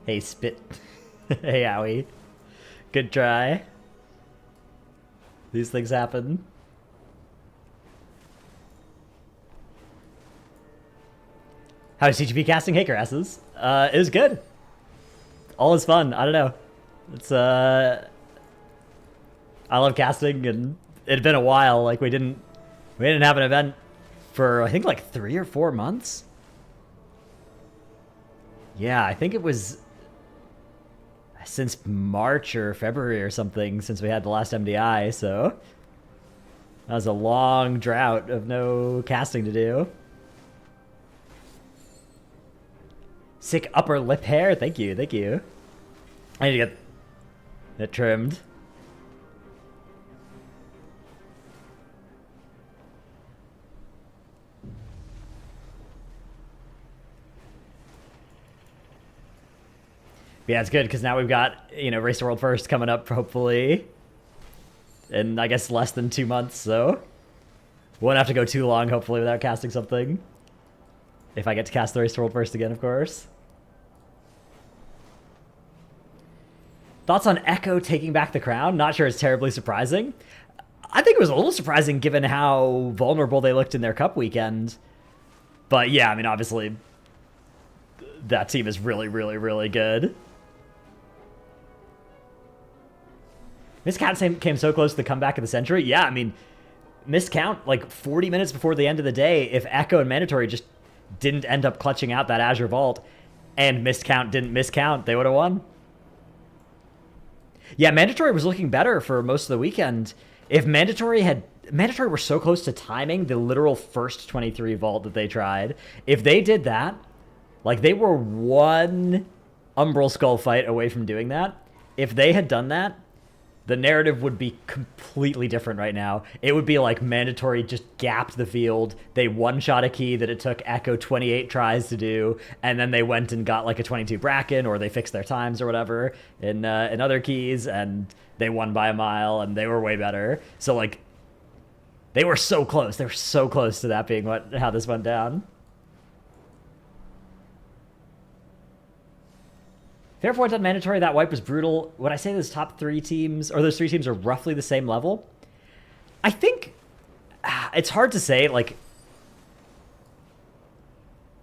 Hey, Spit. Hey, Owie. Good try. These things happen. How's TGP casting? Hey, Crassus. It was good. All is fun. I don't know. It's, I love casting, and it'd been a while. Like, we didn't have an event for, I think, like 3 or 4 months. Yeah, I think it was since March or February or something since we had the last MDI, so that was a long drought of no casting to do. Sick upper lip hair. Thank you, thank you. I need to get it trimmed. Yeah, it's good because now we've got, you know, Race to World First coming up, hopefully, in, I guess, less than 2 months, so won't have to go too long, hopefully, without casting something. If I get to cast the Race to World First again, of course. Thoughts on Echo taking back the crown? Not sure it's terribly surprising. I think it was a little surprising given how vulnerable they looked in their Cup weekend. But yeah, I mean, obviously, that team is really, really, really good. Miscount came so close to the comeback of the century. Yeah, I mean, miscount, like 40 minutes before the end of the day, if Echo and Mandatory just didn't end up clutching out that Azure Vault and miscount didn't miscount, they would have won. Yeah, Mandatory was looking better for most of the weekend. If Mandatory were so close to timing the literal first 23 vault that they tried, if they did that, like they were one Umbral Skull fight away from doing that. If they had done that, the narrative would be completely different right now. It would be like Mandatory just gapped the field. They one-shot a key that it took Echo 28 tries to do, and then they went and got like a 22 Bracken, or they fixed their times or whatever in other keys, and they won by a mile, and they were way better. So like, they were so close. They were so close to that being how this went down. Fair point on Mandatory, that wipe was brutal. Would I say those top 3 teams, or those 3 teams are roughly the same level? I think it's hard to say, like,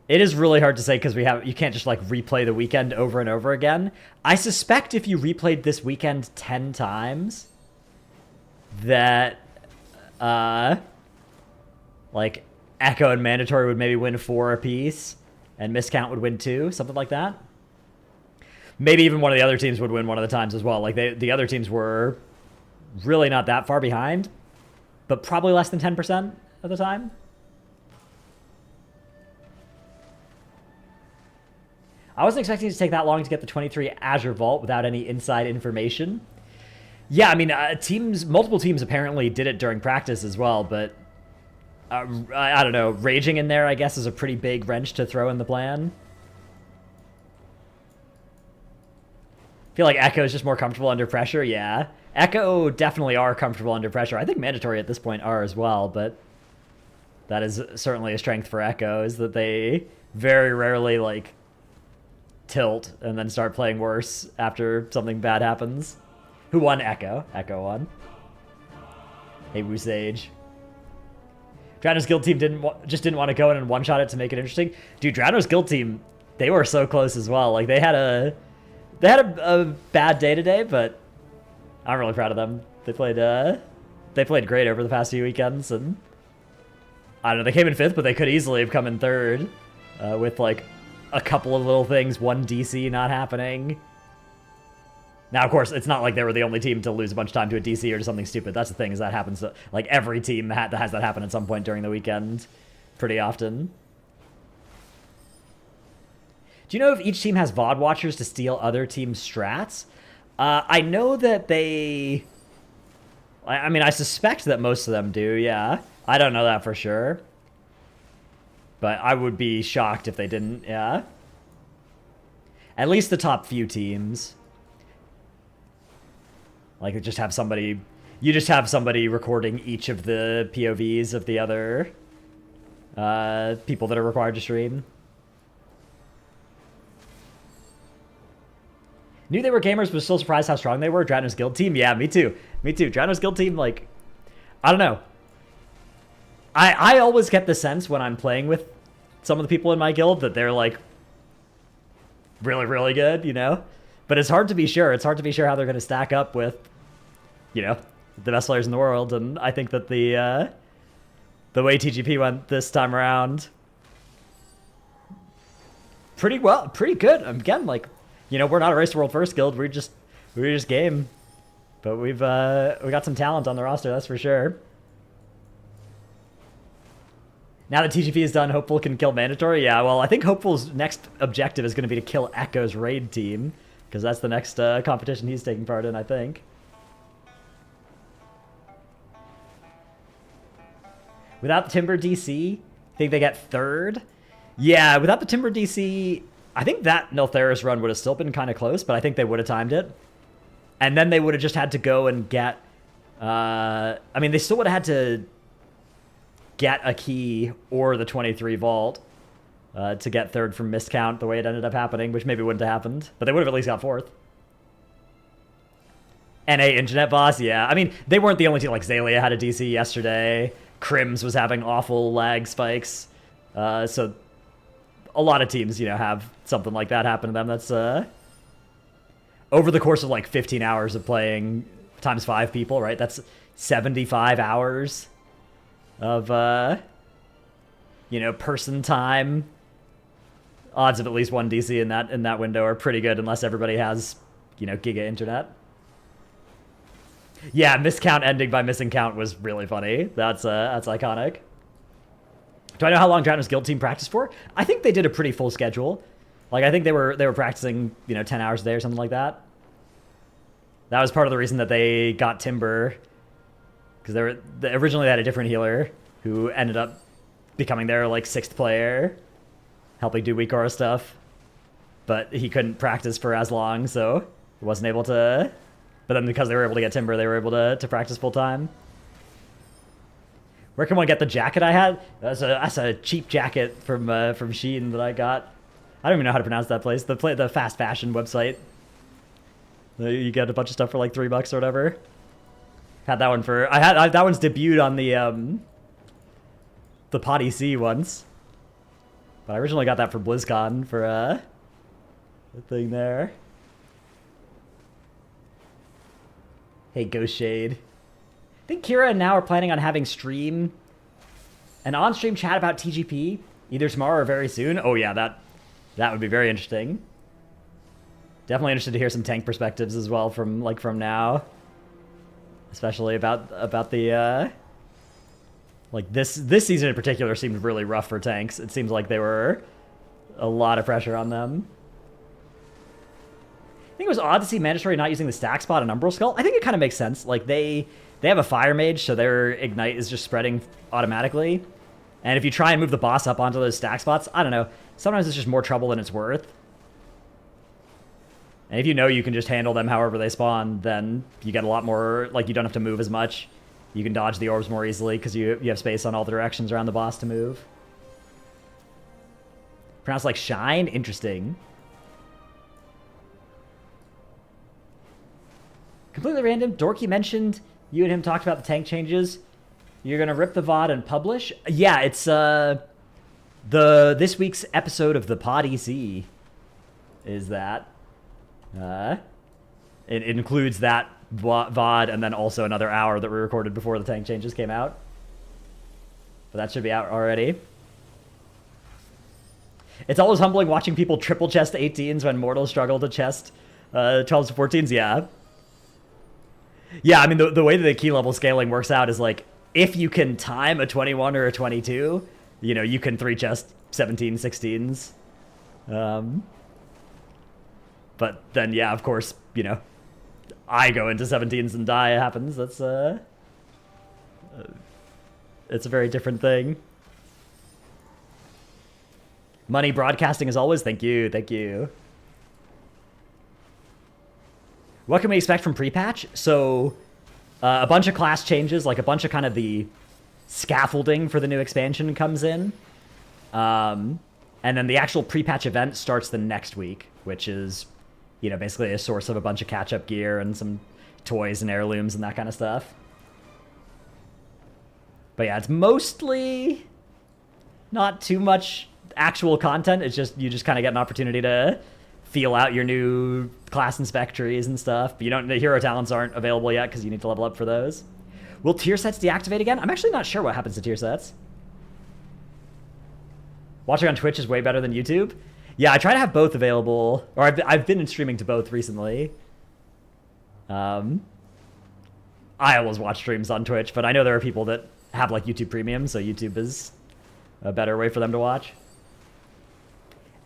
it is really hard to say because you can't just like replay the weekend over and over again. I suspect if you replayed this weekend 10 times, that like Echo and Mandatory would maybe win 4 apiece, and Miscount would win 2, something like that. Maybe even one of the other teams would win one of the times as well. Like, the other teams were really not that far behind, but probably less than 10% of the time. I wasn't expecting it to take that long to get the 23 Azure Vault without any inside information. Yeah, I mean, multiple teams apparently did it during practice as well, but I don't know. Raging in there, I guess, is a pretty big wrench to throw in the plan. I feel like Echo is just more comfortable under pressure, yeah. Echo definitely are comfortable under pressure. I think Mandatory at this point are as well, but that is certainly a strength for Echo, is that they very rarely, like, tilt and then start playing worse after something bad happens. Who won? Echo. Echo won. Hey, Woo Sage. Drano's Guild team just didn't want to go in and one-shot it to make it interesting. Dude, Drano's Guild team, they were so close as well. Like, they had a bad day today, but I'm really proud of them. They played great over the past few weekends, and I don't know, they came in 5th, but they could easily have come in 3rd with like a couple of little things, one DC not happening. Now, of course, it's not like they were the only team to lose a bunch of time to a DC or to something stupid. That's the thing, is that happens to, like, every team that has that happen at some point during the weekend pretty often. Do you know if each team has VOD watchers to steal other teams' strats? I know that they... I mean, I suspect that most of them do, yeah. I don't know that for sure. But I would be shocked if they didn't, yeah. At least the top few teams. Like, just have somebody... You just have somebody recording each of the POVs of the other people that are required to stream. Knew they were gamers, but still surprised how strong they were. Drano's guild team, yeah, me too. Me too. Drano's guild team, like, I don't know. I always get the sense when I'm playing with some of the people in my guild that they're like really, really good, you know? But it's hard to be sure. It's hard to be sure how they're going to stack up with, you know, the best players in the world. And I think that the way TGP went this time around, pretty good. Again, like, you know, we're not a Race to World First guild. We're just game. But we got some talent on the roster, that's for sure. Now that TGP is done, Hopeful can kill Mandatory. Yeah, well, I think Hopeful's next objective is going to be to kill Echo's raid team, because that's the next competition he's taking part in, I think. Without the Timber DC, think they get third? Yeah, without the Timber DC, I think that Nilthera's run would have still been kind of close, but I think they would have timed it. And then they would have just had to go and get... I mean, they still would have had to get a key or the 23 vault to get third from miscount the way it ended up happening, which maybe wouldn't have happened, but they would have at least got fourth. NA Internet Boss, yeah. I mean, they weren't the only team. Like, Zalia had a DC yesterday. Crims was having awful lag spikes. So a lot of teams, you know, have something like that happen to them. That's over the course of like 15 hours of playing times 5 people, right? That's 75 hours of, you know, person time. Odds of at least one DC in that window are pretty good unless everybody has, you know, giga internet. Yeah, miscount ending by missing count was really funny. That's iconic. Do I know how long Drano's guild team practiced for? I think they did a pretty full schedule. Like, I think they were practicing, you know, 10 hours a day or something like that. That was part of the reason that they got Timber, because originally they had a different healer who ended up becoming their like 6th player, helping do weak aura stuff, but he couldn't practice for as long, so he wasn't able to. But then because they were able to get Timber, they were able to practice full time. Where can one get the jacket I had? That's a cheap jacket from Shein that I got. I don't even know how to pronounce that place. The fast fashion website. You get a bunch of stuff for like $3 or whatever. Had that one for that one's debuted on the Pod EC once. But I originally got that for BlizzCon for the thing there. Hey, Ghost Shade. I think Kira and now are planning on having an on-stream chat about TGP either tomorrow or very soon. Oh yeah, that would be very interesting. Definitely interested to hear some tank perspectives as well from now, especially about the like this season in particular seemed really rough for tanks. It seems like there were a lot of pressure on them. I think it was odd to see Mandatory not using the stack spot on Umbral Skull. I think it kind of makes sense. Like, they have a Fire Mage, so their Ignite is just spreading automatically. And if you try and move the boss up onto those stack spots, I don't know. Sometimes it's just more trouble than it's worth. And if you know you can just handle them however they spawn, then you get a lot more, like, you don't have to move as much. You can dodge the orbs more easily because you have space on all the directions around the boss to move. Pronounced like Shine? Interesting. Completely random. Dorky mentioned you and him talked about the tank changes. You're gonna rip the VOD and publish? Yeah, it's this week's episode of the Pod EC is that. It includes that VOD and then also another hour that we recorded before the tank changes came out. But that should be out already. It's always humbling watching people triple chest 18s when mortals struggle to chest 12s to 14s. Yeah. Yeah, I mean, the way that the key level scaling works out is like, if you can time a 21 or a 22, you know, you can 3-chest 17, 16s. But then, yeah, of course, you know, I go into 17s and die, it happens. That's, it's a very different thing. Money broadcasting as always. Thank you, thank you. What can we expect from pre-patch? So, a bunch of class changes, like a bunch of kind of the scaffolding for the new expansion comes in. And then the actual pre-patch event starts the next week, which is, you know, basically a source of a bunch of catch-up gear and some toys and heirlooms and that kind of stuff. But yeah, it's mostly not too much actual content. It's just, you just kind of get an opportunity to feel out your new class and spec trees and stuff. But the hero talents aren't available yet because you need to level up for those. Will tier sets deactivate again? I'm actually not sure what happens to tier sets. Watching on Twitch is way better than YouTube. Yeah, I try to have both available, or I've been streaming to both recently. I always watch streams on Twitch, but I know there are people that have like YouTube Premium, so YouTube is a better way for them to watch.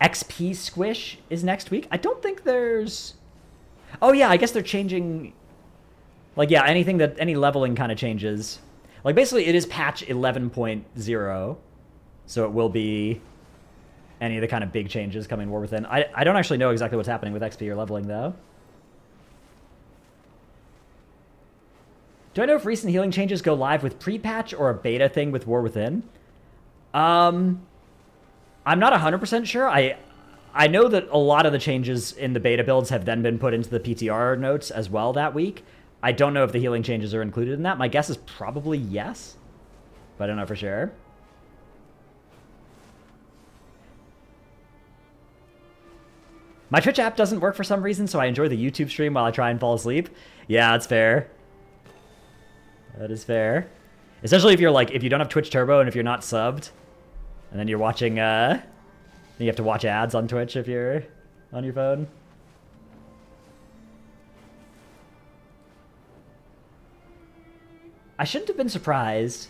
XP Squish is next week. I don't think there's... Oh yeah, I guess they're changing... Like, yeah, any leveling kind of changes. Like, basically, it is patch 11.0, so it will be any of the kind of big changes coming War Within. I don't actually know exactly what's happening with XP or leveling, though. Do I know if recent healing changes go live with pre-patch or a beta thing with War Within? I'm not 100% sure. I know that a lot of the changes in the beta builds have then been put into the PTR notes as well that week. I don't know if the healing changes are included in that. My guess is probably yes, but I don't know for sure. My Twitch app doesn't work for some reason, so I enjoy the YouTube stream while I try and fall asleep. Yeah, that's fair. That is fair. Especially if you don't have Twitch Turbo and if you're not subbed, and then you're watching, you have to watch ads on Twitch if you're on your phone. I shouldn't have been surprised,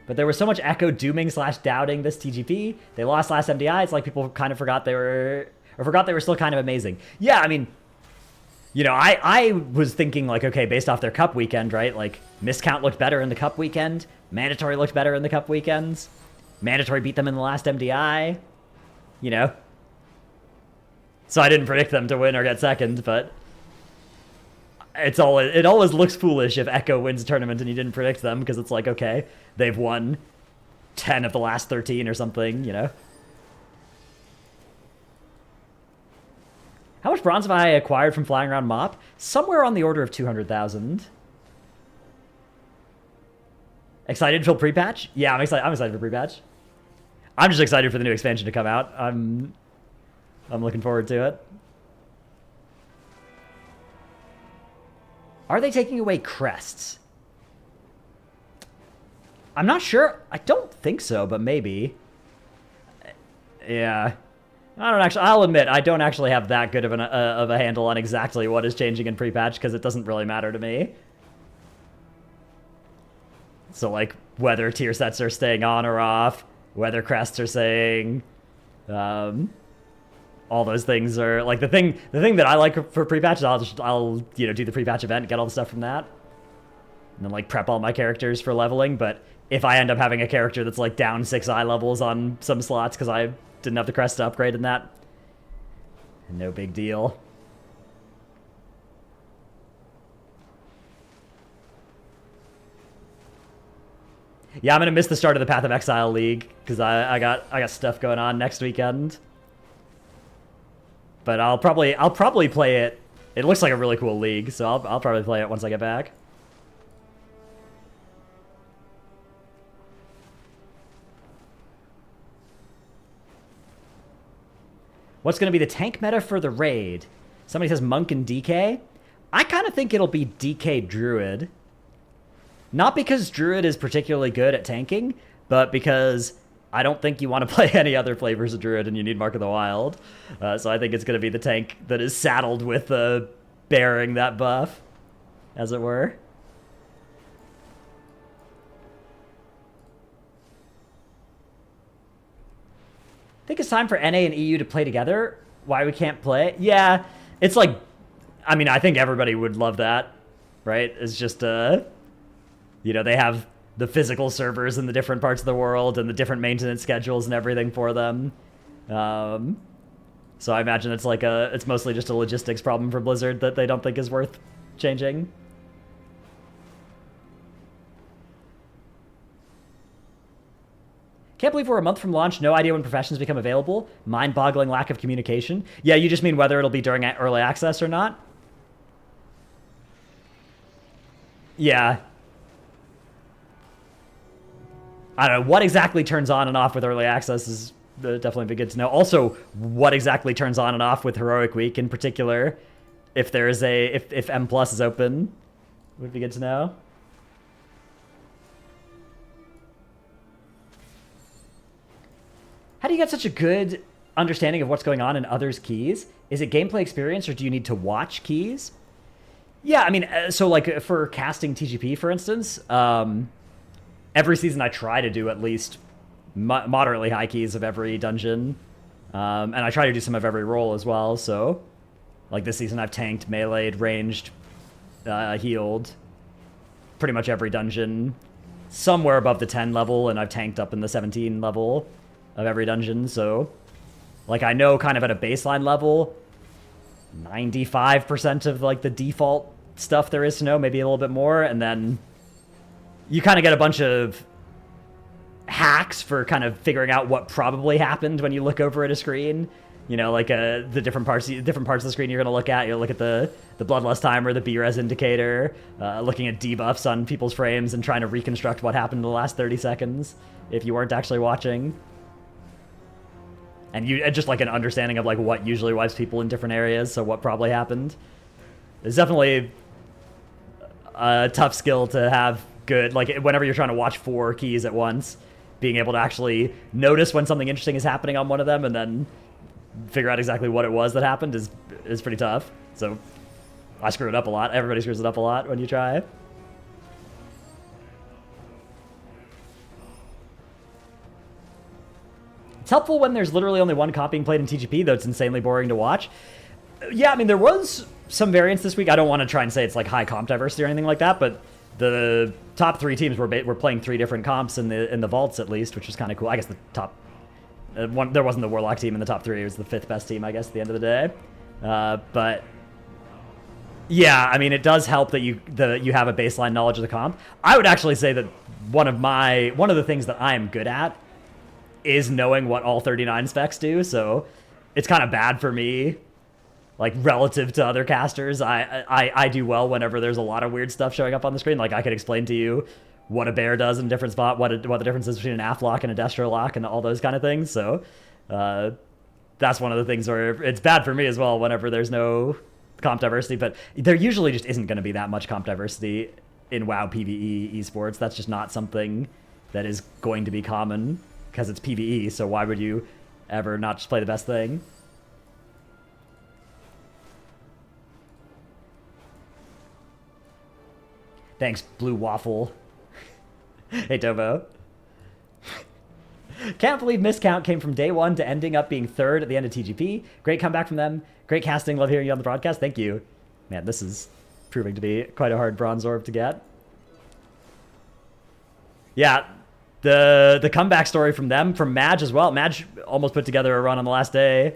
but there was so much Echo dooming / doubting this TGP. They lost last MDI. It's like people kind of forgot they were still kind of amazing. Yeah, I mean, you know, I was thinking like, okay, based off their Cup weekend, right? Like, Miscount looked better in the Cup weekend. Mandatory looked better in the Cup weekends. Mandatory beat them in the last MDI. You know? So I didn't predict them to win or get second, but it always looks foolish if Echo wins a tournament and you didn't predict them, because it's like, okay, they've won 10 of the last 13 or something, you know? How much bronze have I acquired from flying around Mop? Somewhere on the order of 200,000. Excited for pre-patch? Yeah, I'm excited for pre-patch. I'm just excited for the new expansion to come out. I'm looking forward to it. Are they taking away crests? I'm not sure. I don't think so, but maybe. Yeah. I'll admit, I don't actually have that good of a handle on exactly what is changing in pre-patch, because it doesn't really matter to me. So, like, whether tier sets are staying on or off, whether crests are saying, all those things are, like, the thing that I like for pre-patch is I'll you know, do the pre-patch event, get all the stuff from that, and then, like, prep all my characters for leveling. But if I end up having a character that's, like, down 6 eye levels on some slots because I didn't have the crest to upgrade in that, no big deal. Yeah, I'm gonna miss the start of the Path of Exile League because I got stuff going on next weekend. But I'll probably play it. It looks like a really cool league, so I'll probably play it once I get back. What's going to be the tank meta for the raid? Somebody says Monk and DK. I kind of think it'll be DK Druid. Not because Druid is particularly good at tanking, but because I don't think you want to play any other flavors of Druid and you need Mark of the Wild. So I think it's going to be the tank that is saddled with bearing that buff, as it were. I think it's time for NA and EU to play together. Why we can't play? Yeah, it's like, I mean, I think everybody would love that, right? It's just, you know, they have the physical servers in the different parts of the world and the different maintenance schedules and everything for them. So I imagine it's like it's mostly just a logistics problem for Blizzard that they don't think is worth changing. Can't believe we're a month from launch. No idea when professions become available. Mind-boggling lack of communication. Yeah, you just mean whether it'll be during early access or not? Yeah. I don't know. What exactly turns on and off with early access is definitely be good to know. Also, what exactly turns on and off with Heroic Week in particular, if there's if M Plus is open, would be good to know. How do you get such a good understanding of what's going on in others' keys? Is it gameplay experience, or do you need to watch keys? Yeah, I mean, so like for casting TGP, for instance, every season I try to do at least moderately high keys of every dungeon, and I try to do some of every role as well. So, like this season, I've tanked, meleeed, ranged, healed, pretty much every dungeon, somewhere above the 10 level, and I've tanked up in the 17 level of every dungeon. So, like I know kind of at a baseline level, 95% of like the default stuff there is to know, maybe a little bit more, and then you kind of get a bunch of hacks for kind of figuring out what probably happened when you look over at a screen. You know, like the different parts of the screen you're going to look at. You'll look at the bloodlust timer, the B-res indicator, looking at debuffs on people's frames and trying to reconstruct what happened in the last 30 seconds if you weren't actually watching. And you just like an understanding of like what usually wipes people in different areas, so what probably happened. It's definitely a tough skill to have good, like whenever you're trying to watch 4 keys at once, being able to actually notice when something interesting is happening on one of them and then figure out exactly what it was that happened is pretty tough. So I screw it up a lot. Everybody screws it up a lot when you try. It's helpful when there's literally only one comp being played in TGP, though it's insanely boring to watch. Yeah, I mean, there was some variance this week. I don't want to try and say it's like high comp diversity or anything like that, but the top 3 teams were playing 3 different comps in the vaults at least, which was kind of cool. I guess the top one, there wasn't the Warlock team in the top 3. It was the 5th best team, I guess, at the end of the day. But yeah, I mean, it does help that you have a baseline knowledge of the comp. I would actually say that one of the things that I am good at is knowing what all 39 specs do. So it's kind of bad for me. Like, relative to other casters, I do well whenever there's a lot of weird stuff showing up on the screen. Like, I could explain to you what a bear does in a different spot, what the difference is between an AF lock and a Destro lock, and all those kind of things. So, that's one of the things where it's bad for me as well whenever there's no comp diversity. But there usually just isn't going to be that much comp diversity in WoW PvE esports. That's just not something that is going to be common because it's PvE. So why would you ever not just play the best thing? Thanks, Blue Waffle. Hey, Tobo. Can't believe Miscount came from day 1 to ending up being 3rd at the end of TGP. Great comeback from them. Great casting. Love hearing you on the broadcast. Thank you. Man, this is proving to be quite a hard bronze orb to get. Yeah, the comeback story from them, from Madge as well. Madge almost put together a run on the last day,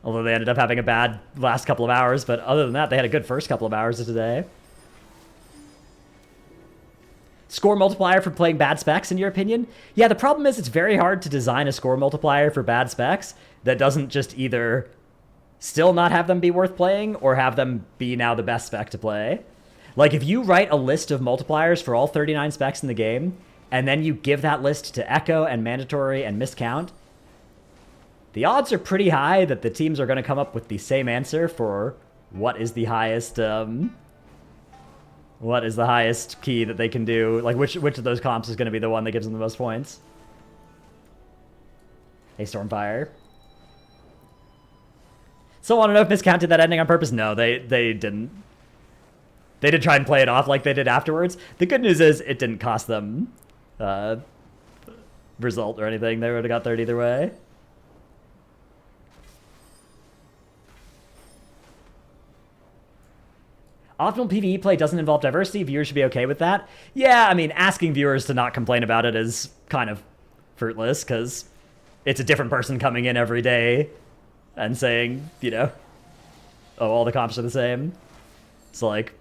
although they ended up having a bad last couple of hours. But other than that, they had a good first couple of hours of today. Score multiplier for playing bad specs, in your opinion? Yeah, the problem is it's very hard to design a score multiplier for bad specs that doesn't just either still not have them be worth playing or have them be now the best spec to play. Like, if you write a list of multipliers for all 39 specs in the game, and then you give that list to Echo and Mandatory and Miscount, the odds are pretty high that the teams are going to come up with the same answer for what is the highest... what is the highest key that they can do? Like, which of those comps is going to be the one that gives them the most points? Hey, Stormfire. Still want to know if Miscount did that ending on purpose? No, they didn't. They did try and play it off like they did afterwards. The good news is it didn't cost them result or anything. They would have got third either way. Optimal PvE play doesn't involve diversity. Viewers should be okay with that. Yeah, I mean, asking viewers to not complain about it is kind of fruitless because it's a different person coming in every day and saying, you know, oh, all the comps are the same. It's like,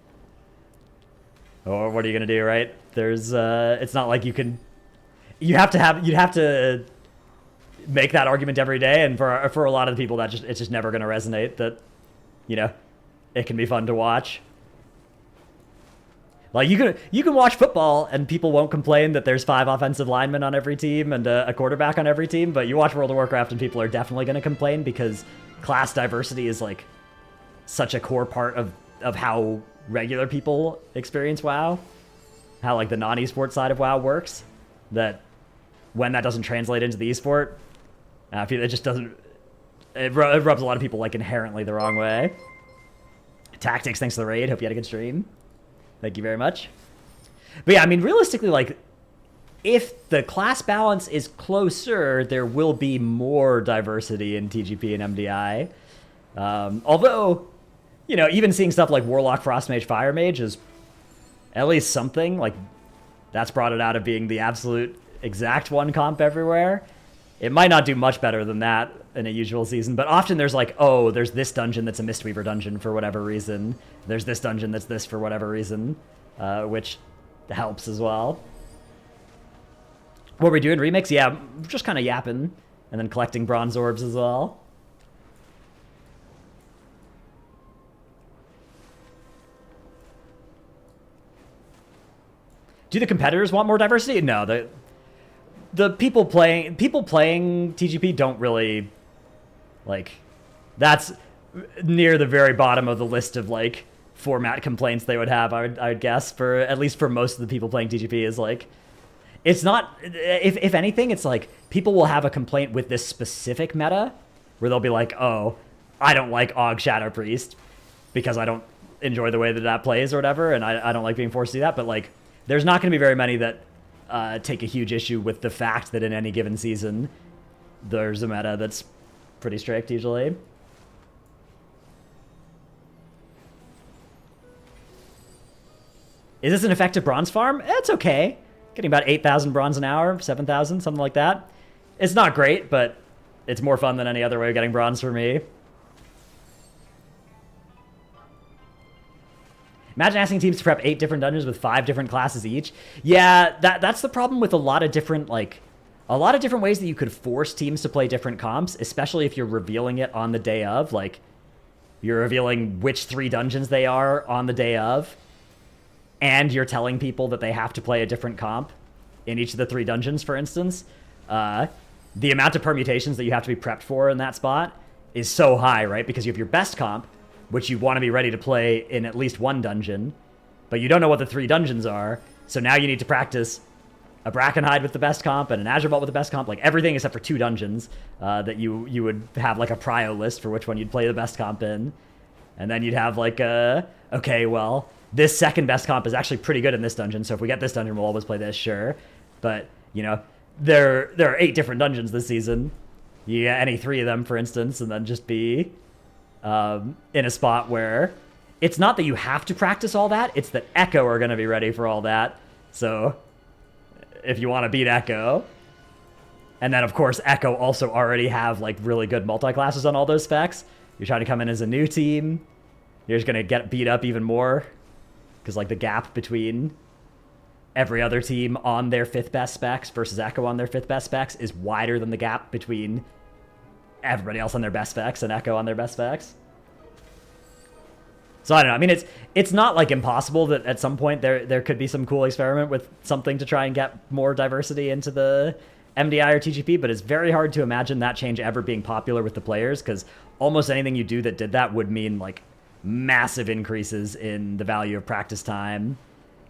oh, what are you going to do, right? There's, it's not like you can... you'd have to make that argument every day, and for a lot of the people that it's just never going to resonate that, you know, it can be fun to watch. Like you can watch football and people won't complain that there's 5 offensive linemen on every team and a quarterback on every team, but you watch World of Warcraft and people are definitely going to complain because class diversity is like such a core part of how regular people experience WoW, how like the non-esport side of WoW works, that when that doesn't translate into the esport, it just doesn't, it rubs a lot of people like inherently the wrong way. Tactics, thanks to the raid. Hope you had a good stream. Thank you very much. But yeah, I mean, realistically, like, if the class balance is closer, there will be more diversity in TGP and MDI. Although, you know, even seeing stuff like Warlock, Frostmage, Firemage is at least something. Like, that's brought it out of being the absolute exact one comp everywhere. It might not do much better than that in a usual season, but often there's like, oh, there's this dungeon that's a Mistweaver dungeon for whatever reason. There's this dungeon that's this for whatever reason, which helps as well. What are we doing? Remix? Yeah, just kind of yapping and then collecting bronze orbs as well. Do the competitors want more diversity? No, the people playing TGP don't really, like, that's near the very bottom of the list of like format complaints they would have. I would guess, for at least for most of the people playing TGP, is like, it's not, if anything, it's like people will have a complaint with this specific meta where they'll be like, oh, I don't like Og Shadow Priest because I don't enjoy the way that plays or whatever, and I don't like being forced to do that. But like, there's not going to be very many that take a huge issue with the fact that in any given season there's a meta that's pretty strict usually. Is this an effective bronze farm? It's okay. Getting about 8,000 bronze an hour, 7,000, something like that. It's not great, but it's more fun than any other way of getting bronze for me. Imagine asking teams to prep 8 different dungeons with 5 different classes each. Yeah, that's the problem with a lot of different ways that you could force teams to play different comps, especially if you're revealing it on the day of. Like, you're revealing which 3 dungeons they are on the day of, and you're telling people that they have to play a different comp in each of the 3 dungeons, for instance. The amount of permutations that you have to be prepped for in that spot is so high, right? Because you have your best comp, which you want to be ready to play in at least 1 dungeon, but you don't know what the 3 dungeons are, so now you need to practice a Brackenhide with the best comp and an Azure Vault with the best comp, like everything except for 2 dungeons that you would have like a prio list for which one you'd play the best comp in. And then you'd have like, okay, well, this second best comp is actually pretty good in this dungeon, so if we get this dungeon, we'll always play this, sure. But, you know, there are 8 different dungeons this season. You get any 3 of them, for instance, and then just be in a spot where it's not that you have to practice all that, it's that Echo are going to be ready for all that. So if you want to beat Echo, and then of course Echo also already have like really good multi-classes on all those specs, you're trying to come in as a new team, you're just going to get beat up even more, because like the gap between every other team on their 5th best specs versus Echo on their 5th best specs is wider than the gap between everybody else on their best specs and Echo on their best specs. So I don't know. I mean, it's not like impossible that at some point there could be some cool experiment with something to try and get more diversity into the MDI or TGP, but it's very hard to imagine that change ever being popular with the players, because almost anything you do that did that would mean like massive increases in the value of practice time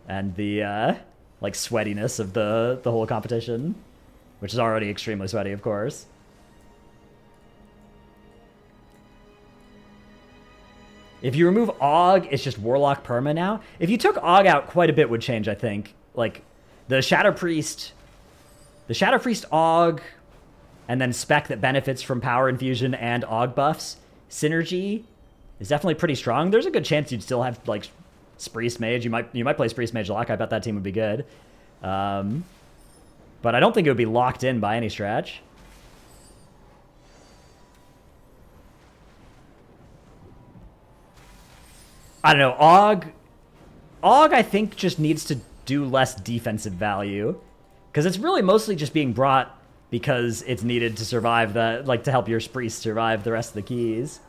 and the like sweatiness of the whole competition, which is already extremely sweaty, of course. If you remove Og, it's just Warlock perma now. If you took Og out, quite a bit would change, I think. Like, the Shadow Priest Og, and then spec that benefits from power infusion and Og buffs, synergy is definitely pretty strong. There's a good chance you'd still have, like, Spriest Mage. You might play Spriest Mage Lock. I bet that team would be good. But I don't think it would be locked in by any stretch. I don't know. Og, I think, just needs to do less defensive value. Because it's really mostly just being brought because it's needed to survive the, like, to help your priest survive the rest of the keys.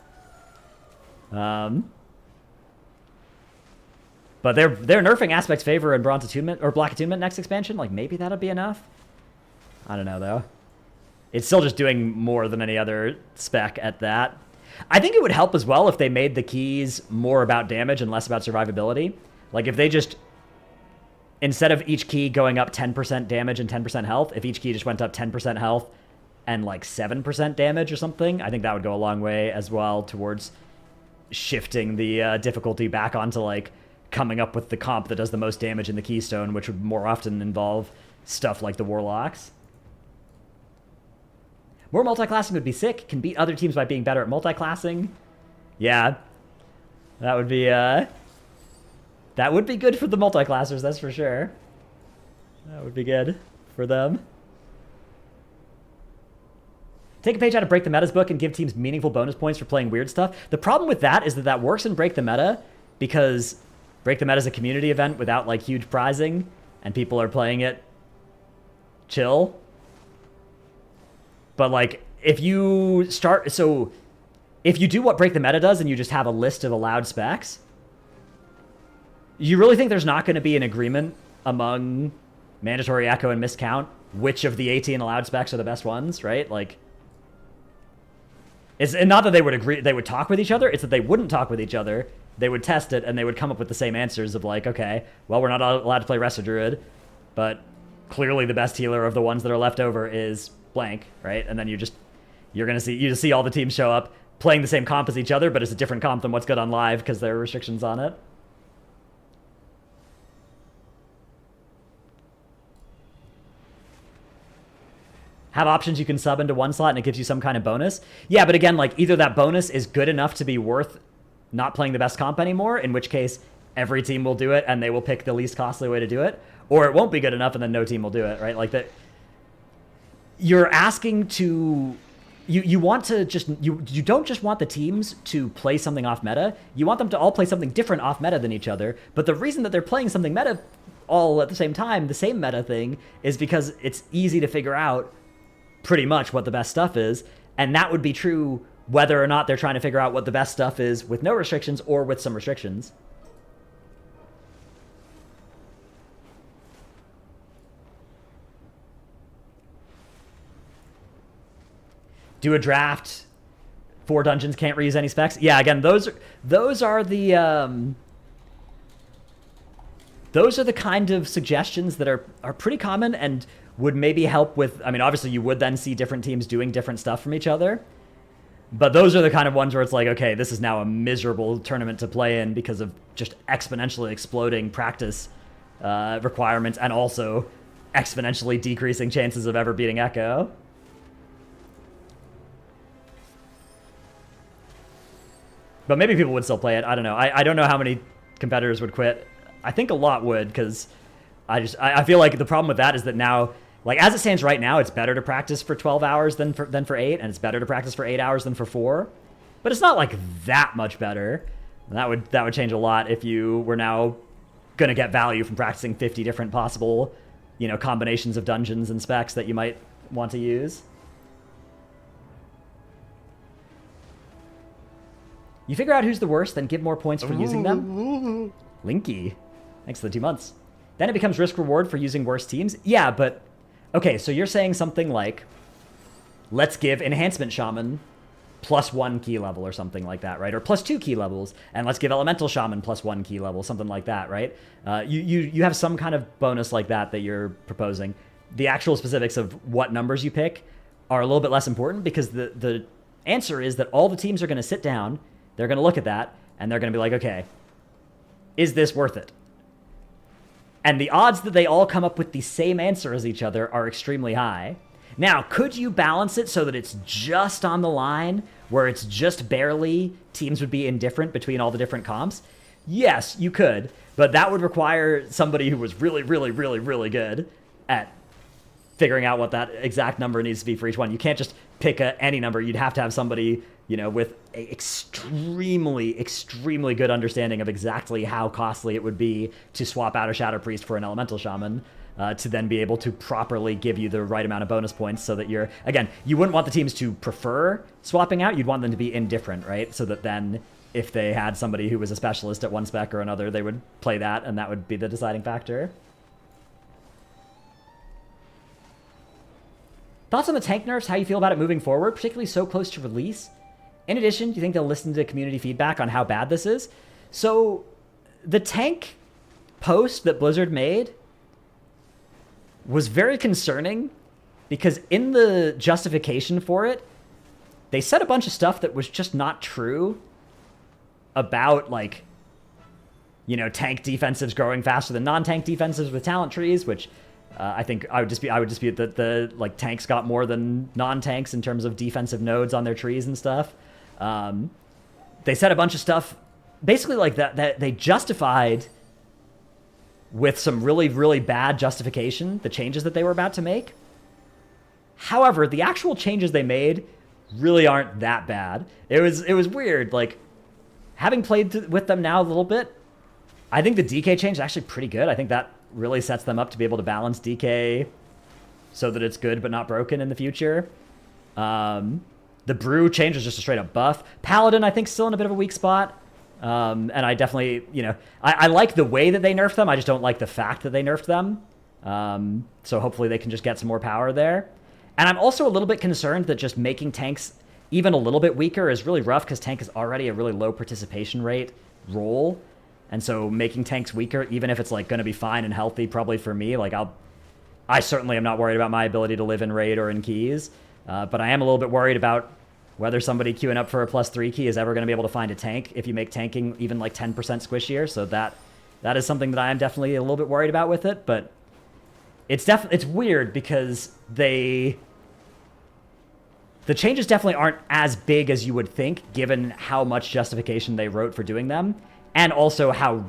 But they're nerfing Aspect's Favor and Bronze Attunement, or Black Attunement next expansion. Like, maybe that'll be enough? I don't know, though. It's still just doing more than any other spec at that. I think it would help as well if they made the keys more about damage and less about survivability. Like, if they just, instead of each key going up 10% damage and 10% health, if each key just went up 10% health and, like, 7% damage or something, I think that would go a long way as well towards shifting the difficulty back onto, like, coming up with the comp that does the most damage in the keystone, which would more often involve stuff like the Warlocks. More multi-classing would be sick. Can beat other teams by being better at multi-classing. Yeah. That would be good for the multi-classers, that's for sure. That would be good for them. Take a page out of Break the Meta's book and give teams meaningful bonus points for playing weird stuff. The problem with that is that that works in Break the Meta because Break the Meta is a community event without, like, huge prizing, and people are playing it chill. But, like, if you start... So, if you do what Break the Meta does and you just have a list of allowed specs, you really think there's not going to be an agreement among Mandatory Echo and Miscount which of the 18 allowed specs are the best ones, right? Like... It's not that they would agree, they would talk with each other, it's that they wouldn't talk with each other. They would test it, and they would come up with the same answers of, like, okay, well, we're not allowed to play Resto Druid, but clearly the best healer of the ones that are left over is blank, right? And then you just see all the teams show up playing the same comp as each other, but it's a different comp than what's good on live because there are restrictions on it. Have options you can sub into one slot and it gives you some kind of bonus. Yeah, but again, like, either that bonus is good enough to be worth not playing the best comp anymore, in which case every team will do it and they will pick the least costly way to do it, or it won't be good enough and then no team will do it, right? Like, that you're asking to... You want to just... You don't just want the teams to play something off meta. You want them to all play something different off meta than each other. But the reason that they're playing something meta all at the same time, the same meta thing, is because it's easy to figure out pretty much what the best stuff is, and that would be true whether or not they're trying to figure out what the best stuff is with no restrictions or with some restrictions. Do a draft. 4 dungeons can't reuse any specs. Yeah, again, those are the kind of suggestions that are pretty common and would maybe help with... I mean, obviously you would then see different teams doing different stuff from each other. But those are the kind of ones where it's like, okay, this is now a miserable tournament to play in because of just exponentially exploding practice requirements and also exponentially decreasing chances of ever beating Echo. But maybe people would still play it. I don't know. I don't know how many competitors would quit. I think a lot would, because I feel like the problem with that is that now, like, as it stands right now, it's better to practice for 12 hours than for 8, and it's better to practice for 8 hours than for 4. But it's not, like, that much better. And that would change a lot if you were now going to get value from practicing 50 different possible, you know, combinations of dungeons and specs that you might want to use. You figure out who's the worst, then give more points for using them. Linky. Thanks for the 2 months. Then it becomes risk-reward for using worse teams. Yeah, but... Okay, so you're saying something like, let's give Enhancement Shaman +1 key level or something like that, right? Or +2 key levels, and let's give Elemental Shaman +1 key level, something like that, right? You have some kind of bonus like that you're proposing. The actual specifics of what numbers you pick are a little bit less important, because the answer is that all the teams are going to sit down, they're going to look at that, and they're going to be like, okay, is this worth it? And the odds that they all come up with the same answer as each other are extremely high. Now, could you balance it so that it's just on the line, where it's just barely teams would be indifferent between all the different comps? Yes, you could, but that would require somebody who was really, really, really, really good at figuring out what that exact number needs to be for each one. You can't just pick any number. You'd have to have somebody, you know, with an extremely, extremely good understanding of exactly how costly it would be to swap out a Shadow Priest for an Elemental Shaman. to then be able to properly give you the right amount of bonus points so that you're, again, you wouldn't want the teams to prefer swapping out. You'd want them to be indifferent, right? So that then if they had somebody who was a specialist at one spec or another, they would play that, and that would be the deciding factor. Thoughts on the tank nerfs, how you feel about it moving forward, particularly so close to release? In addition, do you think they'll listen to community feedback on how bad this is? So the tank post that Blizzard made was very concerning because in the justification for it, they said a bunch of stuff that was just not true about, like, you know, tank defensives growing faster than non-tank defensives with talent trees, which I think I would dispute that the, like, tanks got more than non-tanks in terms of defensive nodes on their trees and stuff. They said a bunch of stuff basically like that they justified with some really, really bad justification the changes that they were about to make. However, the actual changes they made really aren't that bad. It was weird. Like, having played with them now a little bit, I think the DK change is actually pretty good. I think that really sets them up to be able to balance DK so that it's good but not broken in the future. The Brew change is just a straight up buff. Paladin, I think, still in a bit of a weak spot. And I definitely, you know, I like the way that they nerfed them. I just don't like the fact that they nerfed them. So hopefully they can just get some more power there. And I'm also a little bit concerned that just making tanks even a little bit weaker is really rough because tank is already a really low participation rate role. And so making tanks weaker, even if it's like going to be fine and healthy, probably for me, like I certainly am not worried about my ability to live in raid or in keys. But I am a little bit worried about whether somebody queuing up for a +3 key is ever going to be able to find a tank if you make tanking even like 10% squishier. So that is something that I am definitely a little bit worried about with it. But it's weird because the changes definitely aren't as big as you would think, given how much justification they wrote for doing them, and also how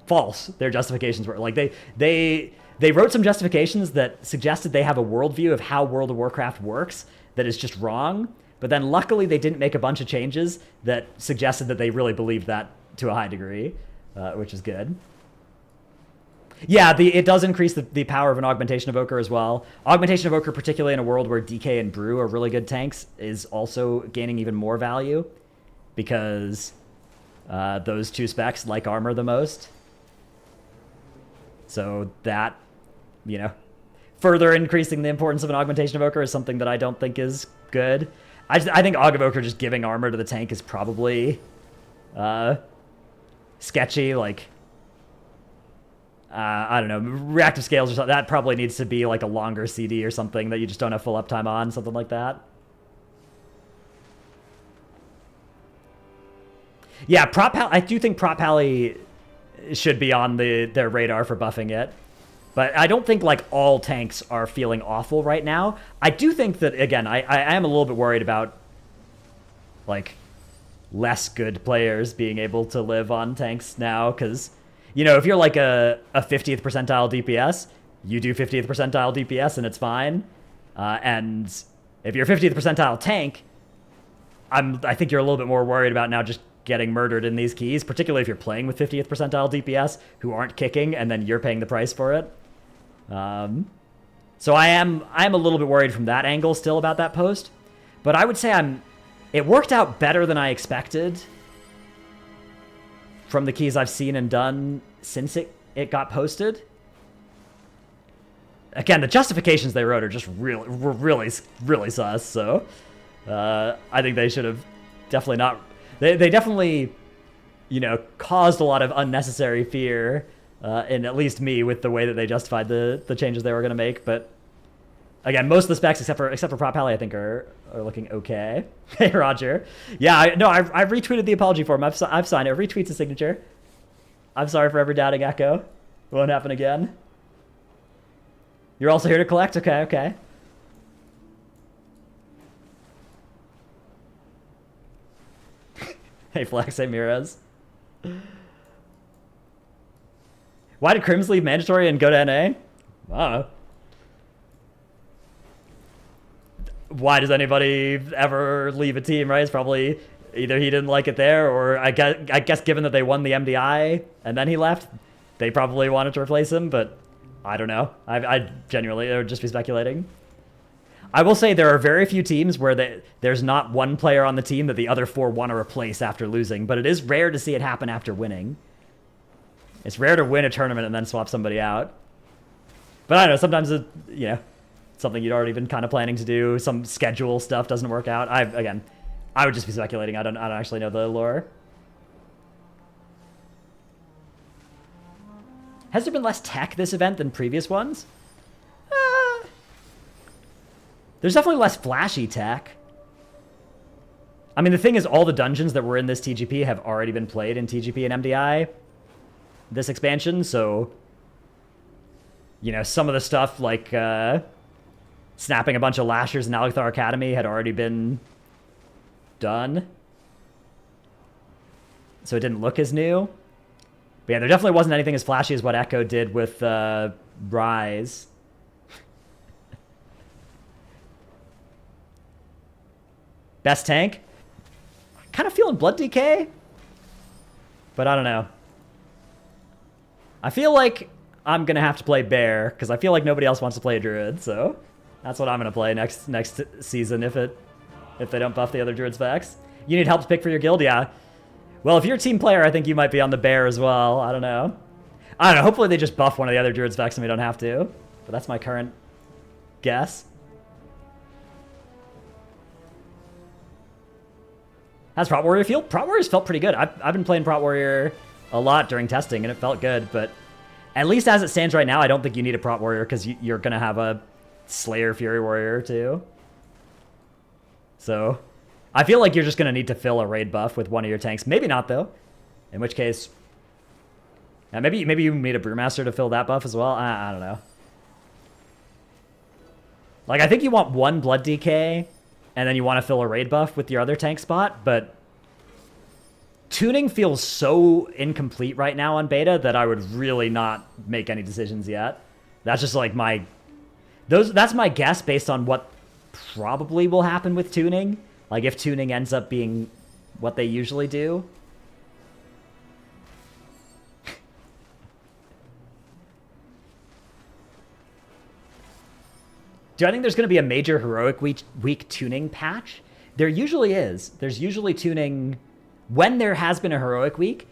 false their justifications were. Like they wrote some justifications that suggested they have a worldview of how World of Warcraft works that is just wrong, but then luckily they didn't make a bunch of changes that suggested that they really believed that to a high degree, which is good. Yeah, it does increase the power of an Augmentation Evoker as well. Augmentation Evoker, particularly in a world where DK and Brew are really good tanks, is also gaining even more value because those two specs like armor the most. So that, you know, further increasing the importance of an Augmentation Evoker is something that I don't think is good. I think Aug Evoker just giving armor to the tank is probably sketchy. Like, I don't know, reactive scales or something. That probably needs to be like a longer CD or something that you just don't have full uptime on, something like that. Yeah, I do think Prop Pally should be on their radar for buffing it. But I don't think, like, all tanks are feeling awful right now. I do think that, again, I am a little bit worried about, like, less good players being able to live on tanks now. Because, you know, if you're, like, a 50th percentile DPS, you do 50th percentile DPS and it's fine. And if you're 50th percentile tank, I think you're a little bit more worried about now just getting murdered in these keys, particularly if you're playing with 50th percentile DPS who aren't kicking and then you're paying the price for it. So I'm a little bit worried from that angle still about that post, but I would say it worked out better than I expected from the keys I've seen and done since it got posted. Again, the justifications they wrote are just really sus. So I think they should have definitely not. They definitely, you know, caused a lot of unnecessary fear in at least me with the way that they justified the changes they were going to make. But again, most of the specs except for Prop Pally I think are looking okay. Hey Roger, yeah, I retweeted the apology form. I've signed it. Retweet's a signature. I'm sorry for ever doubting Echo. It won't happen again. You're also here to collect. Okay. Hey Flex, hey Mirez. Why did Crims leave mandatory and go to NA? I don't know. Why does anybody ever leave a team, right? It's probably either he didn't like it there, or I guess given that they won the MDI and then he left, they probably wanted to replace him, but I don't know. I genuinely, or just be speculating. I will say there are very few teams where there's not one player on the team that the other 4 want to replace after losing, but it is rare to see it happen after winning. It's rare to win a tournament and then swap somebody out. But I don't know, sometimes it, you know, something you'd already been kind of planning to do, some schedule stuff doesn't work out. Again, I would just be speculating. I don't actually know the lore. Has there been less tech this event than previous ones? There's definitely less flashy tech. I mean, the thing is, all the dungeons that were in this TGP have already been played in TGP and MDI this expansion, so, you know, some of the stuff like snapping a bunch of lashers in Alethar Academy had already been done. So it didn't look as new. But yeah, there definitely wasn't anything as flashy as what Echo did with Rise. Best tank? Kind of feeling Blood DK, but I don't know. I feel like I'm gonna have to play Bear because I feel like nobody else wants to play a Druid, so that's what I'm gonna play next season if they don't buff the other Druid specs. You need help to pick for your guild, yeah. Well, if you're a team player, I think you might be on the Bear as well. I don't know. Hopefully they just buff one of the other Druid specs and we don't have to. But that's my current guess. How's Prot Warrior feel? Prot Warriors felt pretty good. I've been playing Prot Warrior a lot during testing, and it felt good. But at least as it stands right now, I don't think you need a Prot Warrior because you're going to have a Slayer Fury Warrior too. So I feel like you're just going to need to fill a raid buff with one of your tanks. Maybe not, though. In which case, maybe you need a Brewmaster to fill that buff as well. I don't know. Like, I think you want one Blood DK, and then you want to fill a raid buff with your other tank spot, but tuning feels so incomplete right now on beta that I would really not make any decisions yet. That's just like that's my guess based on what probably will happen with tuning. Like if tuning ends up being what they usually do. Do I think there's going to be a major Heroic Week tuning patch? There usually is. There's usually tuning when there has been a Heroic Week.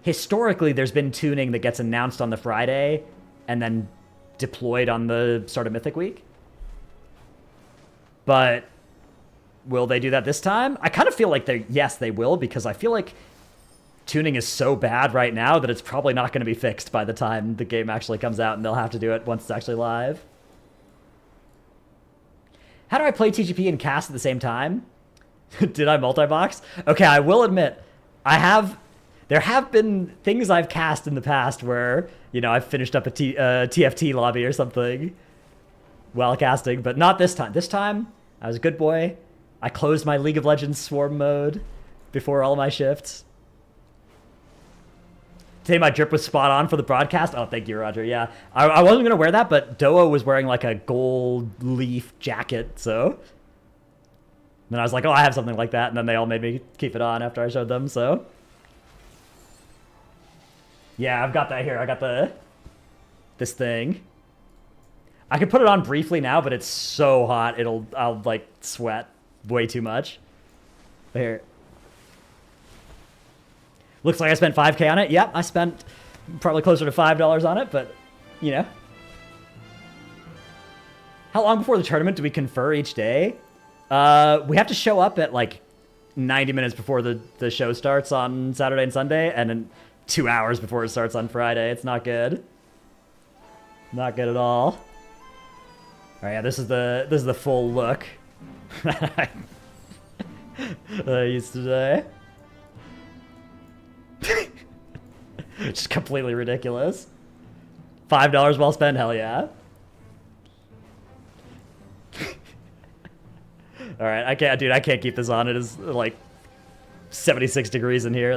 Historically, there's been tuning that gets announced on the Friday and then deployed on the start of Mythic Week. But will they do that this time? I kind of feel like yes, they will, because I feel like tuning is so bad right now that it's probably not going to be fixed by the time the game actually comes out, and they'll have to do it once it's actually live. How do I play TGP and cast at the same time? Did I multi-box? Okay, I will admit, there have been things I've cast in the past where, you know, I've finished up a TFT lobby or something while casting, but not this time. This time, I was a good boy. I closed my League of Legends Swarm mode before all my shifts. Today my drip was spot on for the broadcast. Oh, thank you, Roger. Yeah, I wasn't going to wear that, but Doa was wearing like a gold leaf jacket, so then I was like, oh, I have something like that, and then they all made me keep it on after I showed them, so yeah, I've got that here. I got this thing. I could put it on briefly now, but it's so hot, I'll like sweat way too much. But here. Looks like I spent $5K on it. Yep, I spent probably closer to $5 on it, but, you know. How long before the tournament do we confer each day? We have to show up at, like, 90 minutes before the show starts on Saturday and Sunday, and then 2 hours before it starts on Friday. It's not good. Not good at all. All right, yeah, this is the full look that I used today. Just completely ridiculous. $5 well spent, hell yeah. All right, I can't keep this on. It is like 76 degrees in here.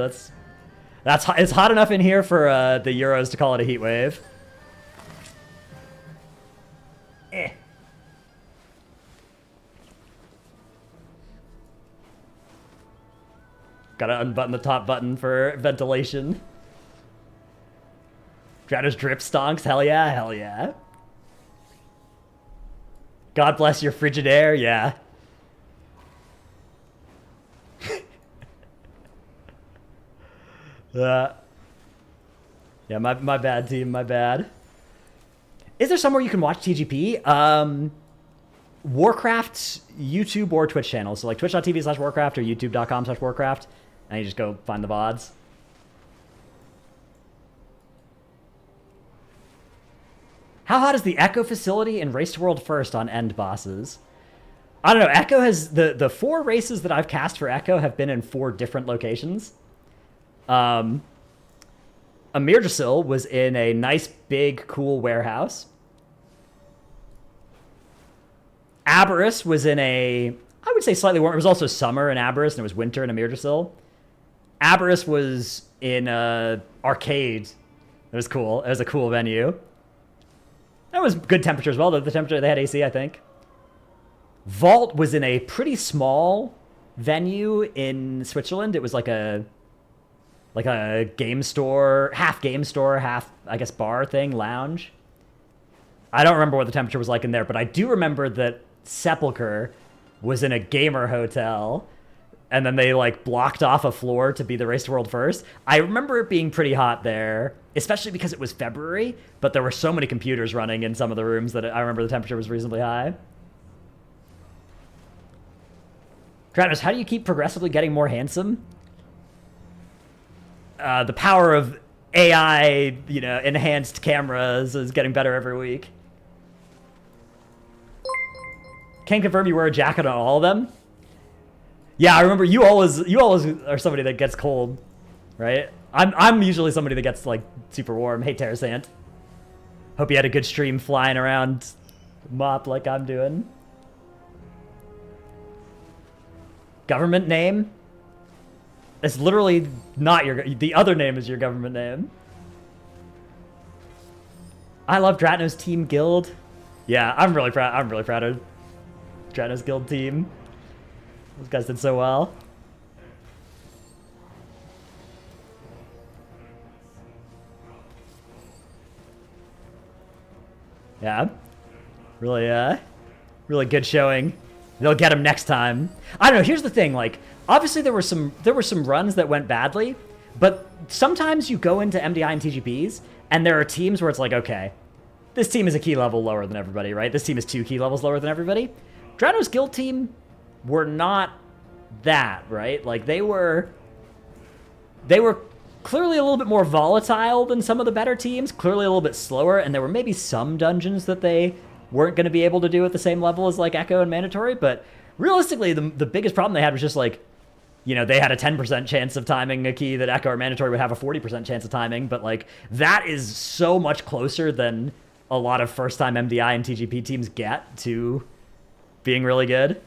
It's hot enough in here for the Euros to call it a heat wave. Gotta unbutton the top button for ventilation. Dranos drip stonks. Hell yeah, hell yeah. God bless your frigid air. Yeah. Yeah, my bad, team. My bad. Is there somewhere you can watch TGP? Warcraft's YouTube or Twitch channels. So like twitch.tv/Warcraft or youtube.com/Warcraft. And you just go find the VODs. How hot is the Echo facility in Race to World First on end bosses? I don't know. Echo has... The 4 races that I've cast for Echo have been in 4 different locations. Amirdrasil was in a nice, big, cool warehouse. Aberrus was in a... I would say slightly warm. It was also summer in Aberrus, and it was winter in Amirdrasil. Aberrus was in a arcade. It was cool. It was a cool venue. That was good temperature as well. The temperature, they had AC, I think. Vault was in a pretty small venue in Switzerland. It was like a game store, half, I guess, bar thing, lounge. I don't remember what the temperature was like in there, but I do remember that Sepulcher was in a gamer hotel, and then they like blocked off a floor to be the Race to World First. I remember it being pretty hot there, especially because it was February, but there were so many computers running in some of the rooms that I remember the temperature was reasonably high. Kratos, how do you keep progressively getting more handsome? The power of AI, enhanced cameras is getting better every week. Can confirm you wear a jacket on all of them. Yeah, I remember you always are somebody that gets cold, right? I'm usually somebody that gets like super warm. Hey, Terrasant. Hope you had a good stream flying around Mop like I'm doing. Government name? It's literally not the other name is your government name. I love Dratno's team guild. Yeah, I'm really proud of Dratno's guild team. Those guys did so well. Yeah. Really good showing. They'll get him next time. I don't know, here's the thing, like, obviously there were some runs that went badly, but sometimes you go into MDI and TGPs, and there are teams where it's like, okay, this team is a key level lower than everybody, right? This team is 2 key levels lower than everybody. Drano's guild team were not that, right? Like, they were clearly a little bit more volatile than some of the better teams, clearly a little bit slower, and there were maybe some dungeons that they weren't going to be able to do at the same level as, like, Echo and Mandatory, but realistically, the biggest problem they had was just, like, they had a 10% chance of timing a key that Echo or Mandatory would have a 40% chance of timing, but, like, that is so much closer than a lot of first-time MDI and TGP teams get to being really good.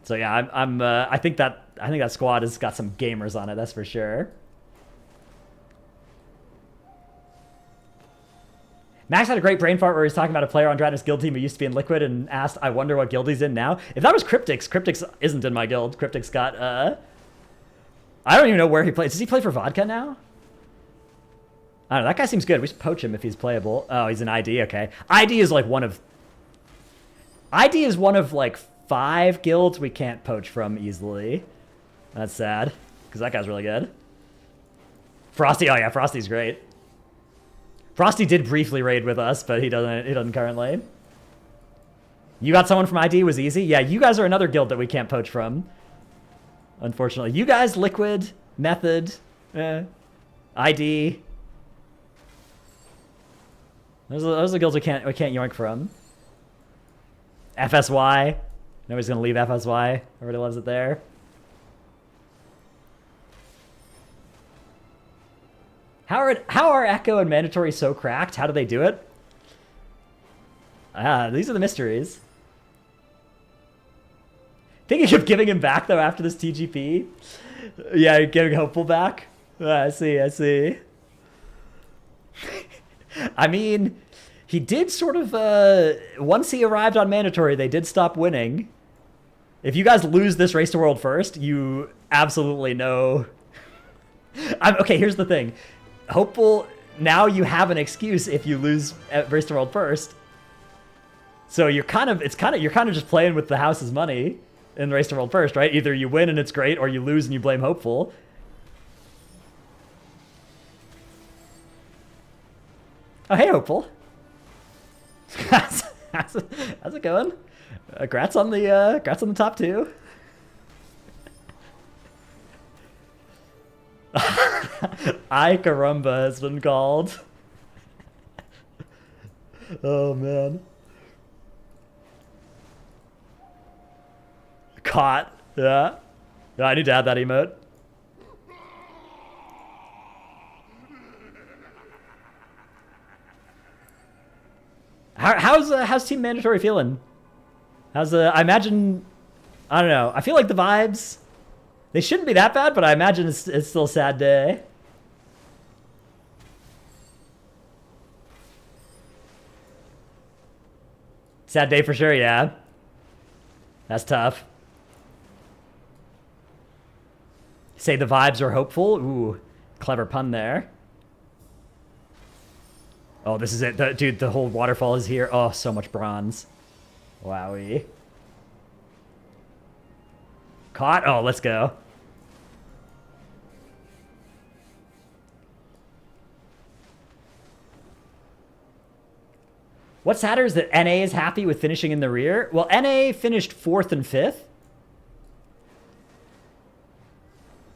So yeah, I think that squad has got some gamers on it, that's for sure. Max had a great brain fart where he was talking about a player on Drano's guild team who used to be in Liquid and asked, I wonder what guild he's in now. If that was Cryptix, Cryptix isn't in my guild. Cryptix got, I don't even know where he plays. Does he play for Vodka now? I don't know, that guy seems good. We should poach him if he's playable. Oh, he's an ID, okay. ID is one of like 5 guilds we can't poach from easily. That's sad, because that guy's really good. Frosty, oh yeah, Frosty's great. Frosty did briefly raid with us, but he doesn't currently. You got someone from ID, was easy? Yeah, you guys are another guild that we can't poach from. Unfortunately. You guys, Liquid, Method, ID. Those are the guilds we can't yoink from. FSY. Nobody's gonna leave FSY. Everybody loves it there. How are Echo and Mandatory so cracked? How do they do it? These are the mysteries. Thinking of giving him back though after this TGP? Yeah, you're giving Hopeful back? I see. I mean, he did sort of, once he arrived on Mandatory, they did stop winning. If you guys lose this Race to World First, you absolutely know. Okay, here's the thing. Hopeful, now you have an excuse if you lose at Race to World First. So you're kind of just playing with the house's money in Race to World First, right? Either you win and it's great, or you lose and you blame Hopeful. Oh, hey, Hopeful. how's it going? Congrats on the top 2. I Carumba has been called. Oh man. Caught. Yeah. I need to add that emote. How's Team Mandatory feeling? I imagine, I don't know. I feel like the vibes, they shouldn't be that bad, but I imagine it's still a sad day. Sad day for sure, yeah. That's tough. Say the vibes are hopeful. Ooh, clever pun there. Oh, this is it. Dude, the whole waterfall is here. Oh, so much bronze. Wowie. Caught? Oh, let's go. What's sadder is that NA is happy with finishing in the rear. Well, NA finished 4th and 5th.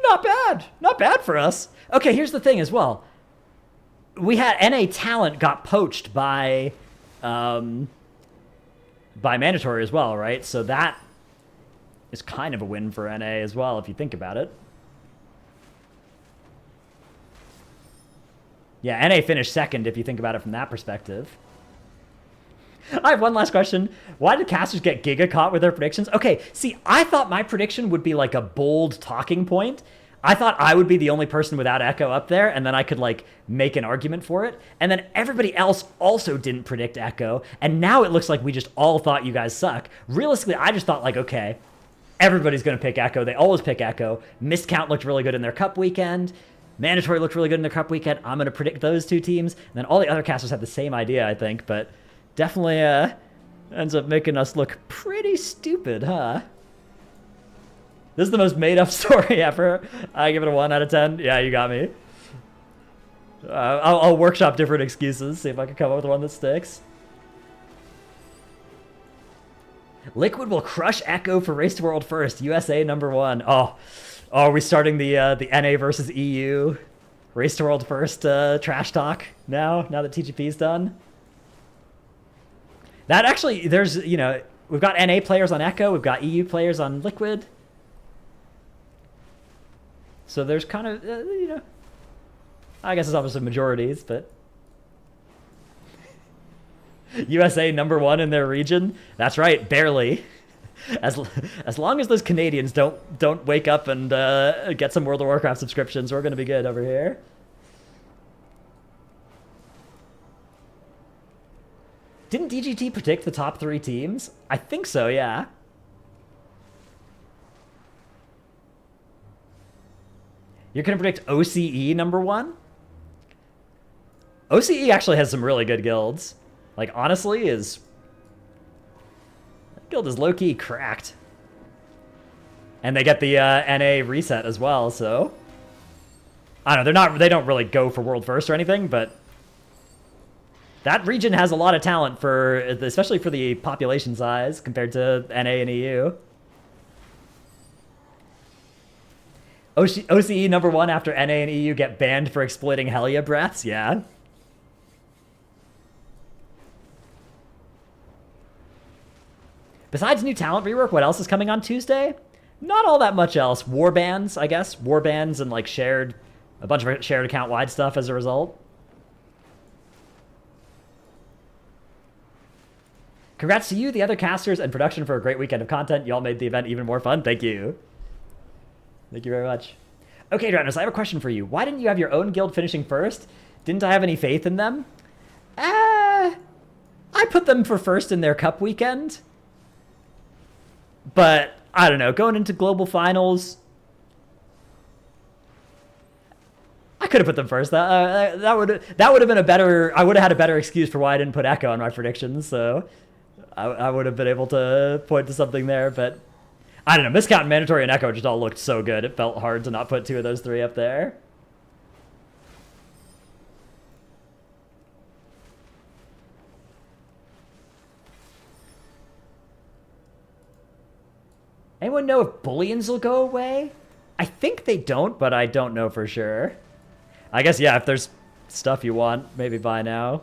Not bad. Not bad for us. Okay, here's the thing as well. We had NA talent got poached by Mandatory as well, right? So that is kind of a win for NA as well, if you think about it. Yeah, NA finished 2nd if you think about it from that perspective. I have one last question. Why did casters get Giga caught with their predictions? Okay, see, I thought my prediction would be like a bold talking point. I thought I would be the only person without Echo up there, and then I could like make an argument for it. And then everybody else also didn't predict Echo, and now it looks like we just all thought you guys suck. Realistically, I just thought like, okay, everybody's going to pick Echo. They always pick Echo. Miscount looked really good in their cup weekend. Mandatory looked really good in their cup weekend. I'm going to predict those 2 teams. And then all the other casters had the same idea, I think, but definitely ends up making us look pretty stupid, huh? This is the most made-up story ever. I give it a 1 out of 10. Yeah, you got me. I'll workshop different excuses, see if I can come up with one that sticks. Liquid will crush Echo for Race to World First. USA #1. Oh, are we starting the NA versus EU Race to World First trash talk now that TGP's done? That actually, there's, you know, we've got NA players on Echo, we've got EU players on Liquid. So there's kind of, you know, I guess it's obviously majorities, but USA #1 in their region. That's right, barely. As long as those Canadians don't wake up and get some World of Warcraft subscriptions, we're gonna be good over here. Didn't DGT predict the top 3 teams? I think so, yeah. You're going to predict OCE #1? OCE actually has some really good guilds. Like, honestly, that guild is low-key cracked. And they get the NA reset as well, so I don't know, they don't really go for World First or anything, but that region has a lot of talent especially for the population size compared to NA and EU. OCE #1 after NA and EU get banned for exploiting Helia breaths, yeah. Besides new talent rework, what else is coming on Tuesday? Not all that much else. Warbands, I guess. Warbands and like a bunch of shared account wide stuff as a result. Congrats to you, the other casters, and production for a great weekend of content. Y'all made the event even more fun. Thank you. Thank you very much. Okay, Dranos, I have a question for you. Why didn't you have your own guild finishing first? Didn't I have any faith in them? I put them for first in their cup weekend. But, I don't know, going into global finals, I could have put them first. That would have been a better. I would have had a better excuse for why I didn't put Echo on my predictions. So I would have been able to point to something there. But I don't know. Miscount and Mandatory and Echo just all looked so good. It felt hard to not put two of those three up there. Anyone know if bullions will go away? I think they don't, but I don't know for sure. I guess, yeah, if there's stuff you want, maybe buy now.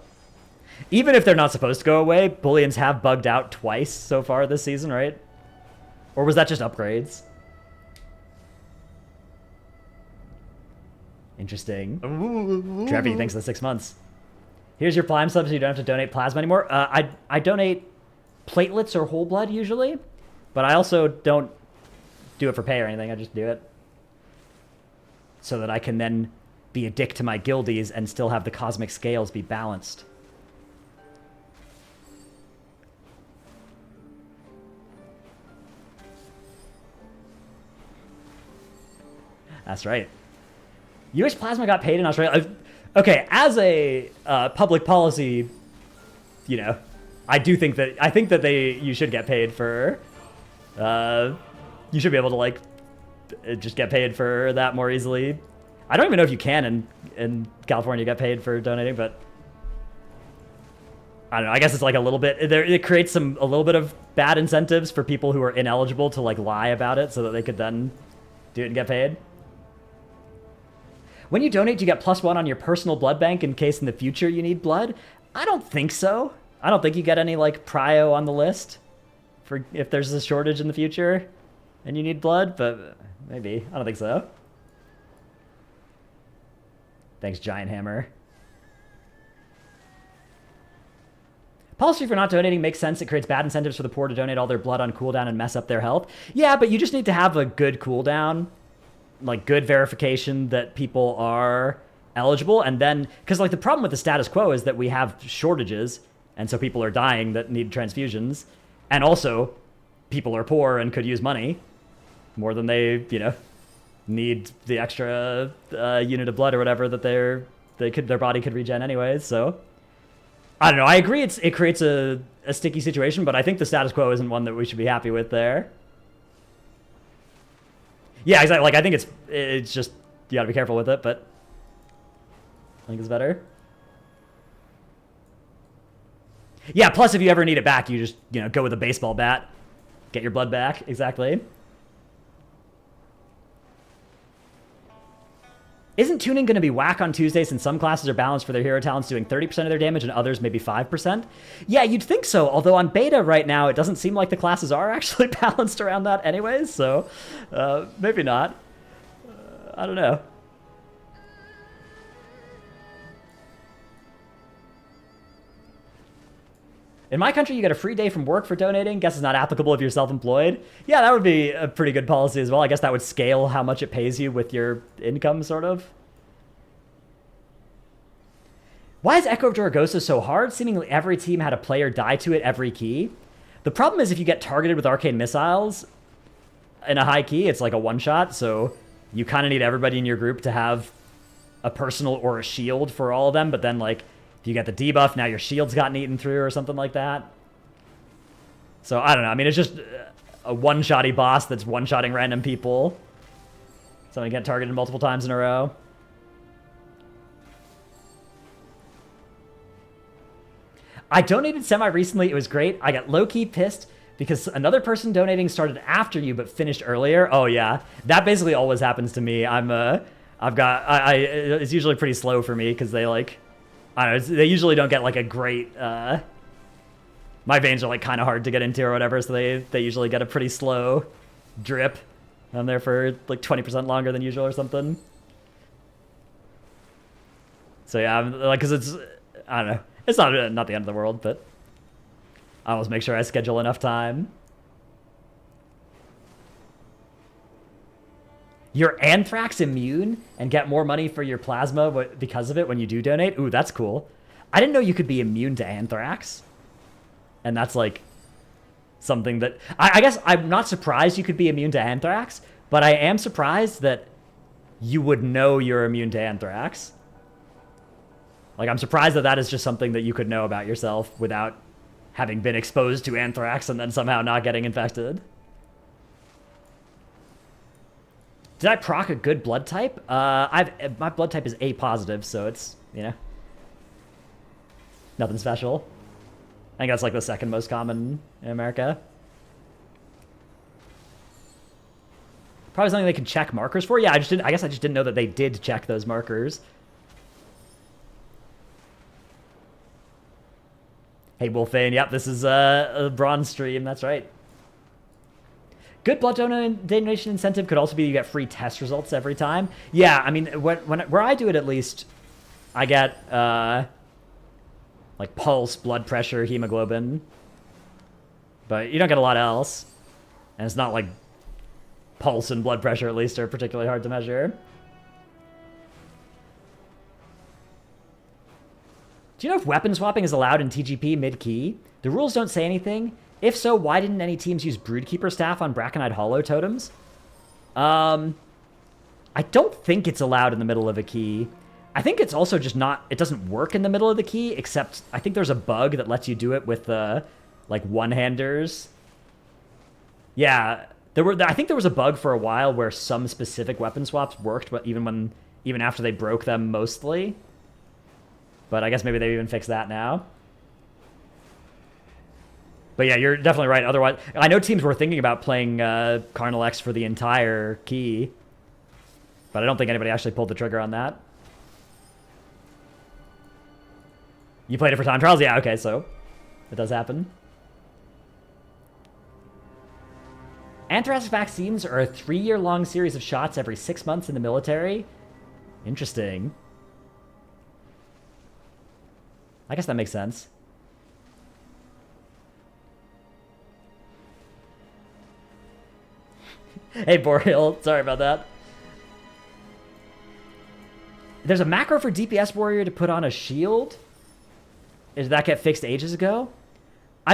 Even if they're not supposed to go away, bullions have bugged out twice so far this season, right? Or was that just upgrades? Interesting. Trevi, thanks for the 6 months. Here's your Prime sub so you don't have to donate plasma anymore. I donate platelets or whole blood usually. But I also don't do it for pay or anything. I just do it so that I can then be a dick to my guildies and still have the cosmic scales be balanced. That's right. You wish plasma got paid in Australia? Okay, as a public policy, you know, I think that you should get paid for. You should be able to, like, just get paid for that more easily. I don't even know if you can in California get paid for donating, but I don't know. I guess it's like a little bit. It creates a little bit of bad incentives for people who are ineligible to, like, lie about it so that they could then do it and get paid. When you donate, do you get +1 on your personal blood bank in case in the future you need blood? I don't think so. I don't think you get any, like, prio on the list for if there's a shortage in the future and you need blood, but maybe. I don't think so. Thanks, Giant Hammer. Policy for not donating makes sense. It creates bad incentives for the poor to donate all their blood on cooldown and mess up their health. Yeah, but you just need to have a good cooldown, like good verification that people are eligible. And then, because like the problem with the status quo is that we have shortages, and so people are dying that need transfusions. And also, people are poor and could use money more than they, you know, need the extra unit of blood or whatever that their body could regen anyways. So I don't know. I agree. It creates a sticky situation, but I think the status quo isn't one that we should be happy with there. Yeah, exactly. Like I think it's just you got to be careful with it, but I think it's better. Yeah, plus if you ever need it back, you just, you know, go with a baseball bat. Get your blood back. Exactly. Isn't tuning going to be whack on Tuesday since some classes are balanced for their hero talents doing 30% of their damage and others maybe 5%? Yeah, you'd think so. Although on beta right now, it doesn't seem like the classes are actually balanced around that anyways. So maybe not. I don't know. In my country, you get a free day from work for donating. Guess it's not applicable if you're self-employed. Yeah, that would be a pretty good policy as well. I guess that would scale how much it pays you with your income, sort of. Why is Echo of Jaragosa so hard? Seemingly every team had a player die to it every key. The problem is if you get targeted with arcane missiles in a high key, it's like a one-shot, so you kind of need everybody in your group to have a personal or a shield for all of them, but then, like, if you get the debuff, now your shield's gotten eaten through or something like that. So, I don't know. I mean, it's just a one-shotty boss that's one-shotting random people. So they get targeted multiple times in a row. I donated semi-recently. It was great. I got low-key pissed because another person donating started after you but finished earlier. Oh, yeah. That basically always happens to me. It's usually pretty slow for me because they, like... I don't know, they usually don't get, like, a great, my veins are, like, kind of hard to get into or whatever, so they usually get a pretty slow drip. I'm there for, like, 20% longer than usual or something. So, yeah, like, because it's, I don't know, it's not the end of the world, but I always make sure I schedule enough time. You're anthrax immune and get more money for your plasma because of it when you do donate? Ooh, that's cool. I didn't know you could be immune to anthrax. And that's like something that... I guess I'm not surprised you could be immune to anthrax, but I am surprised that you would know you're immune to anthrax. Like, I'm surprised that that is just something that you could know about yourself without having been exposed to anthrax and then somehow not getting infected. Did I proc a good blood type? My blood type is A positive, so it's, you know, nothing special. I think that's like the second most common in America. Probably something they can check markers for. Yeah, I guess I just didn't know that they did check those markers. Hey, Wolfane. Yep, this is a bronze stream. That's right. Good blood donation incentive could also be you get free test results every time. Yeah, I mean, where I do it at least, I get like pulse, blood pressure, hemoglobin, but you don't get a lot else, and it's not like pulse and blood pressure at least are particularly hard to measure. Do you know if weapon swapping is allowed in TGP mid-key? The rules don't say anything. If so, why didn't any teams use Broodkeeper staff on Brackenide Hollow totems? I don't think it's allowed in the middle of a key. I think it's also just not, it doesn't work in the middle of the key, except I think there's a bug that lets you do it with like one-handers. Yeah, I think there was a bug for a while where some specific weapon swaps worked, but even after they broke them mostly. But I guess maybe they've even fixed that now. But yeah, you're definitely right. Otherwise, I know teams were thinking about playing Carnal X for the entire key, but I don't think anybody actually pulled the trigger on that. You played it for time trials? Yeah, okay, so it does happen. Anthrax vaccines are a 3-year-long series of shots every 6 months in the military. Interesting. I guess that makes sense. Hey, Boreal. Sorry about that. There's a macro for DPS Warrior to put on a shield. Did that get fixed ages ago?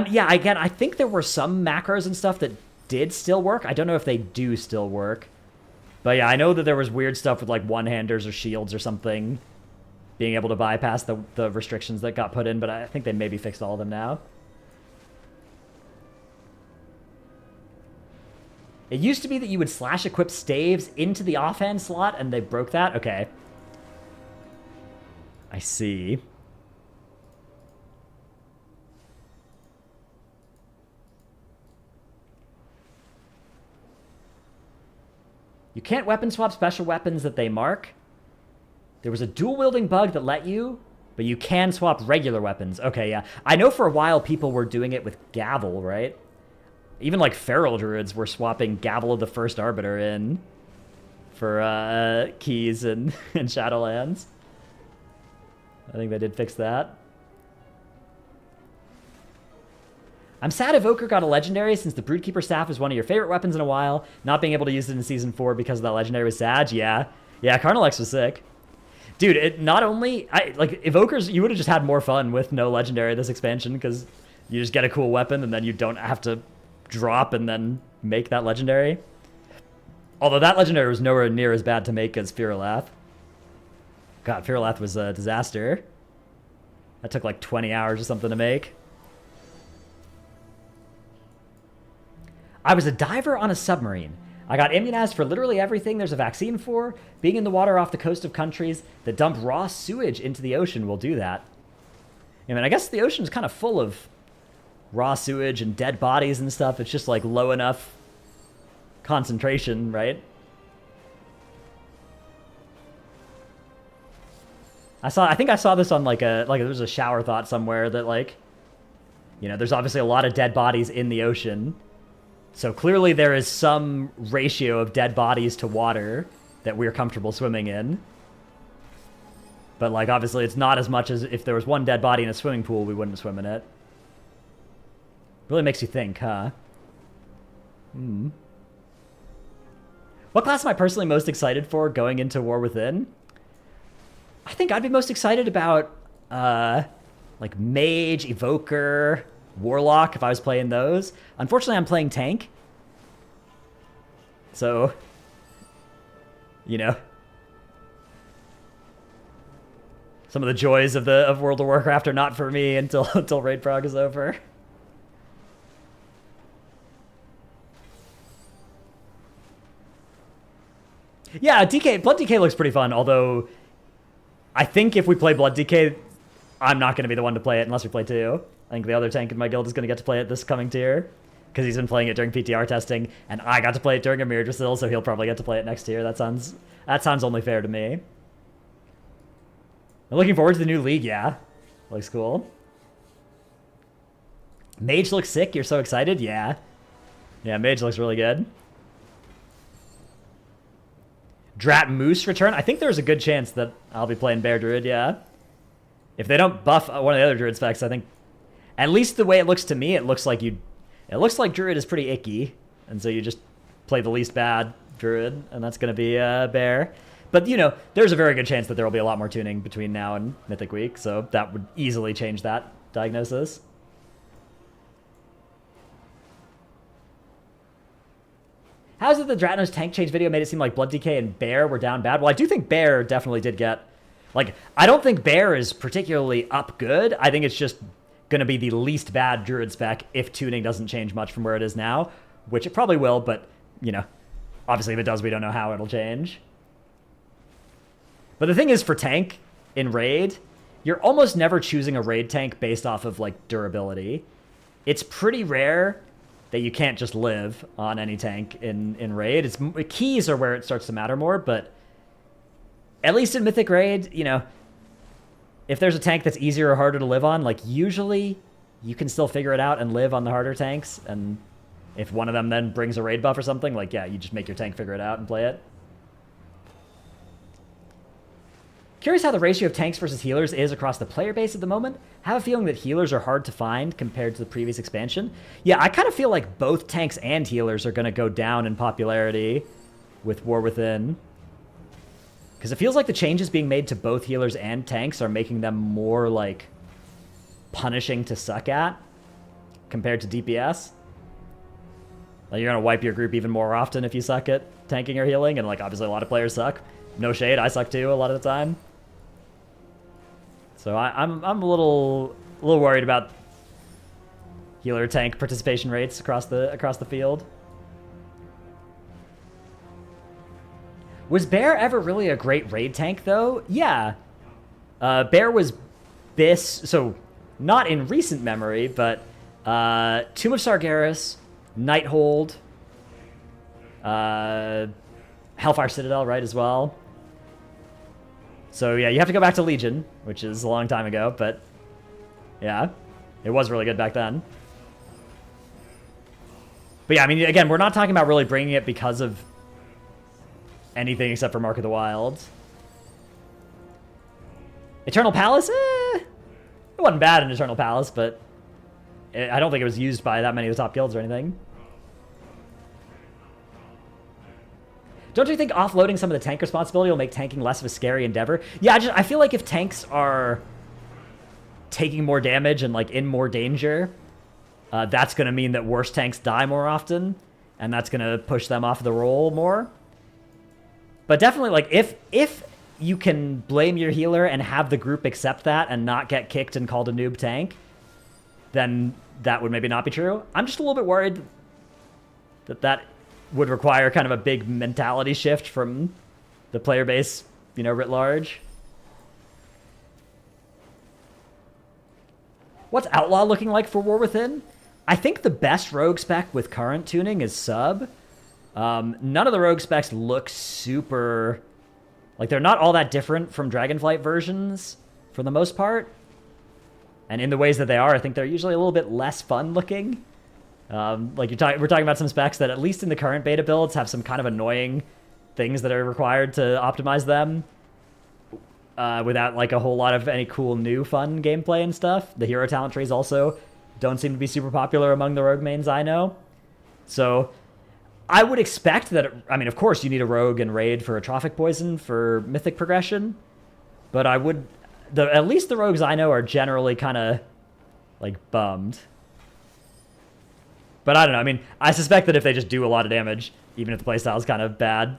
Yeah, again, I think there were some macros and stuff that did still work. I don't know if they do still work. But yeah, I know that there was weird stuff with like one-handers or shields or something being able to bypass the restrictions that got put in, but I think they maybe fixed all of them now. It used to be that you would slash equip staves into the offhand slot, and they broke that? Okay. I see. You can't weapon swap special weapons that they mark. There was a dual-wielding bug that let you, but you can swap regular weapons. Okay, yeah. I know for a while people were doing it with Gavel, right? Even like Feral Druids were swapping Gavel of the First Arbiter in for keys and Shadowlands. I think they did fix that. I'm sad Evoker got a legendary since the Broodkeeper staff is one of your favorite weapons in a while. Not being able to use it in Season 4 because of that legendary was sad. Yeah. Yeah, Carnal X was sick. Dude, it not only... like, Evokers, you would have just had more fun with no legendary this expansion because you just get a cool weapon and then you don't have to drop and then make that legendary. Although that legendary was nowhere near as bad to make as Firalath. God, Firalath was a disaster. That took like 20 hours or something to make. I was a diver on a submarine. I got immunized for literally everything there's a vaccine for. Being in the water off the coast of countries that dump raw sewage into the ocean will do that. I mean, I guess the ocean's kind of full of raw sewage and dead bodies and stuff. It's just like low enough concentration, right? I think I saw this on like there was a shower thought somewhere that like, you know, there's obviously a lot of dead bodies in the ocean. So clearly there is some ratio of dead bodies to water that we're comfortable swimming in. But like obviously it's not as much as if there was one dead body in a swimming pool, we wouldn't swim in it. Really makes you think, huh? What class am I personally most excited for going into War Within? I think I'd be most excited about like Mage, Evoker, Warlock if I was playing those. Unfortunately, I'm playing tank. So, you know, Some of the joys of World of Warcraft are not for me until raid prog is over. Yeah, Blood DK looks pretty fun, although I think if we play Blood DK, I'm not going to be the one to play it unless we play 2. I think the other tank in my guild is going to get to play it this coming tier, because he's been playing it during PTR testing, and I got to play it during a Mirror Drasil, so he'll probably get to play it next tier. That sounds only fair to me. I'm looking forward to the new league, yeah. Looks cool. Mage looks sick, you're so excited? Yeah. Yeah, Mage looks really good. Drat Moose return? I think there's a good chance that I'll be playing Bear Druid, yeah. If they don't buff one of the other Druid specs, I think, at least the way it looks to me, it looks like Druid is pretty icky, and so you just play the least bad Druid, and that's going to be Bear. But, you know, there's a very good chance that there will be a lot more tuning between now and Mythic Week, so that would easily change that diagnosis. How is it the Dratnos tank change video made it seem like Blood DK and Bear were down bad? Well, I do think Bear definitely did get... Like, I don't think Bear is particularly up good. I think it's just going to be the least bad Druid spec if tuning doesn't change much from where it is now, which it probably will, but, you know, obviously if it does, we don't know how it'll change. But the thing is, for tank in Raid, you're almost never choosing a Raid tank based off of, like, durability. It's pretty rare that you can't just live on any tank in Raid. Keys are where it starts to matter more, but at least in Mythic Raid, you know, if there's a tank that's easier or harder to live on, like, usually you can still figure it out and live on the harder tanks, and if one of them then brings a Raid buff or something, like, yeah, you just make your tank figure it out and play it. Curious how the ratio of tanks versus healers is across the player base at the moment. I have a feeling that healers are hard to find compared to the previous expansion. Yeah, I kind of feel like both tanks and healers are going to go down in popularity with War Within. Because it feels like the changes being made to both healers and tanks are making them more, like, punishing to suck at compared to DPS. Like, you're going to wipe your group even more often if you suck at tanking or healing, and, like, obviously a lot of players suck. No shade, I suck too a lot of the time. So I'm a little worried about healer tank participation rates across the field. Was Bear ever really a great raid tank though? Yeah. Bear was Biss, so not in recent memory, but Tomb of Sargeras, Nighthold, Hellfire Citadel, right, as well. So yeah, you have to go back to Legion, which is a long time ago, but yeah, it was really good back then. But yeah, I mean, again, we're not talking about really bringing it because of anything except for Mark of the Wild. Eternal Palace? It wasn't bad in Eternal Palace, but I don't think it was used by that many of the top guilds or anything. Don't you think offloading some of the tank responsibility will make tanking less of a scary endeavor? Yeah, I feel like if tanks are taking more damage and, like, in more danger, that's going to mean that worse tanks die more often, and that's going to push them off the roll more. But definitely, like, if you can blame your healer and have the group accept that and not get kicked and called a noob tank, then that would maybe not be true. I'm just a little bit worried that would require kind of a big mentality shift from the player base, you know, writ large. What's Outlaw looking like for War Within? I think the best rogue spec with current tuning is Sub. None of the rogue specs look super... Like, they're not all that different from Dragonflight versions, for the most part. And in the ways that they are, I think they're usually a little bit less fun looking. Like, we're talking about some specs that, at least in the current beta builds, have some kind of annoying things that are required to optimize them without, like, a whole lot of any cool new fun gameplay and stuff. The hero talent trees also don't seem to be super popular among the rogue mains I know. So I would expect that, I mean, of course you need a rogue and raid for a Trophic Poison for mythic progression, but I would, at least the rogues I know are generally kind of, like, bummed. But I don't know, I mean, I suspect that if they just do a lot of damage, even if the playstyle is kind of bad,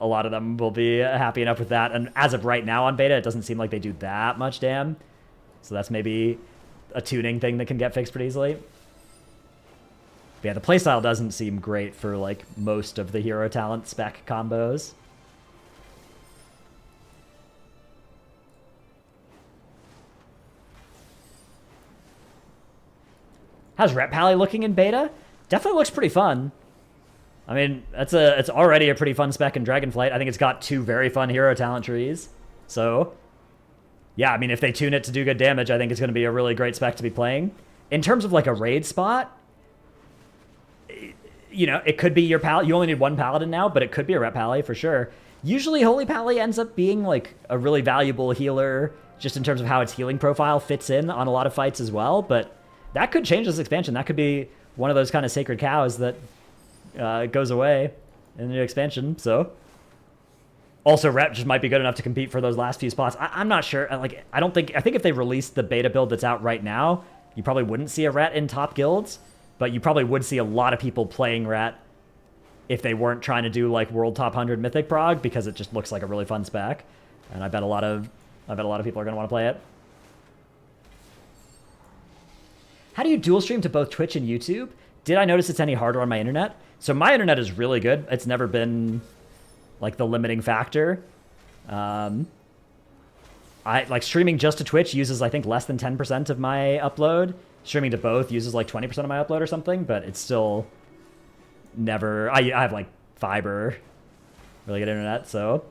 a lot of them will be happy enough with that. And as of right now on beta, it doesn't seem like they do that much damn. So that's maybe a tuning thing that can get fixed pretty easily. But yeah, the playstyle doesn't seem great for like most of the hero talent spec combos. How's Rep Pally looking in beta? Definitely looks pretty fun. I mean, it's already a pretty fun spec in Dragonflight. I think it's got 2 very fun hero talent trees. So, yeah, I mean, if they tune it to do good damage, I think it's going to be a really great spec to be playing. In terms of like a raid spot, you know, it could be your Pal. You only need 1 Paladin now, but it could be a Rep Pally for sure. Usually Holy Pally ends up being like a really valuable healer just in terms of how its healing profile fits in on a lot of fights as well. But that could change this expansion. That could be one of those kind of sacred cows that goes away in the new expansion. So also Rep just might be good enough to compete for those last few spots. I'm not sure. Like, I think if they released the beta build that's out right now, you probably wouldn't see a Ret in top guilds, but you probably would see a lot of people playing Ret if they weren't trying to do like World Top 100 Mythic Prog, because it just looks like a really fun spec, and I bet a lot of people are going to want to play it. How do you dual stream to both Twitch and YouTube? Did I notice it's any harder on my internet? So my internet is really good. It's never been like the limiting factor. I like streaming just to Twitch uses, I think, less than 10% of my upload. Streaming to both uses like 20% of my upload or something, but it's still never. I have like fiber, really good internet. So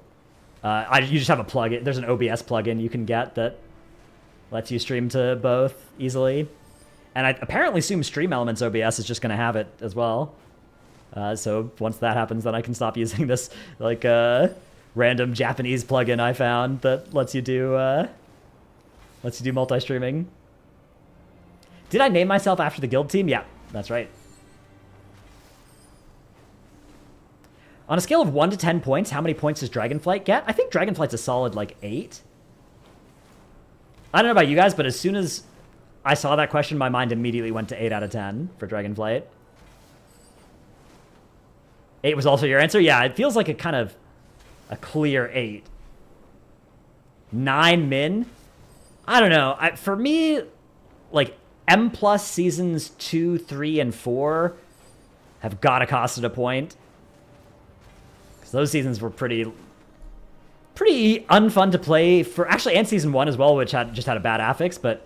you just have a plugin. There's an OBS plugin you can get that lets you stream to both easily. And I apparently assume Stream Elements OBS is just going to have it as well. So once that happens, then I can stop using this like random Japanese plugin I found that lets you do multi-streaming. Did I name myself after the guild team? Yeah, that's right. On a scale of 1 to 10 points, how many points does Dragonflight get? I think Dragonflight's a solid like 8. I don't know about you guys, but as soon as I saw that question, my mind immediately went to 8 out of 10 for Dragonflight. 8 was also your answer? Yeah, it feels like a kind of a clear 8. 9 min? I don't know. For me, like, M+ seasons 2, 3, and 4 have got to cost it a point. Because those seasons were pretty unfun to play for, actually, and season 1 as well, which just had a bad affix, but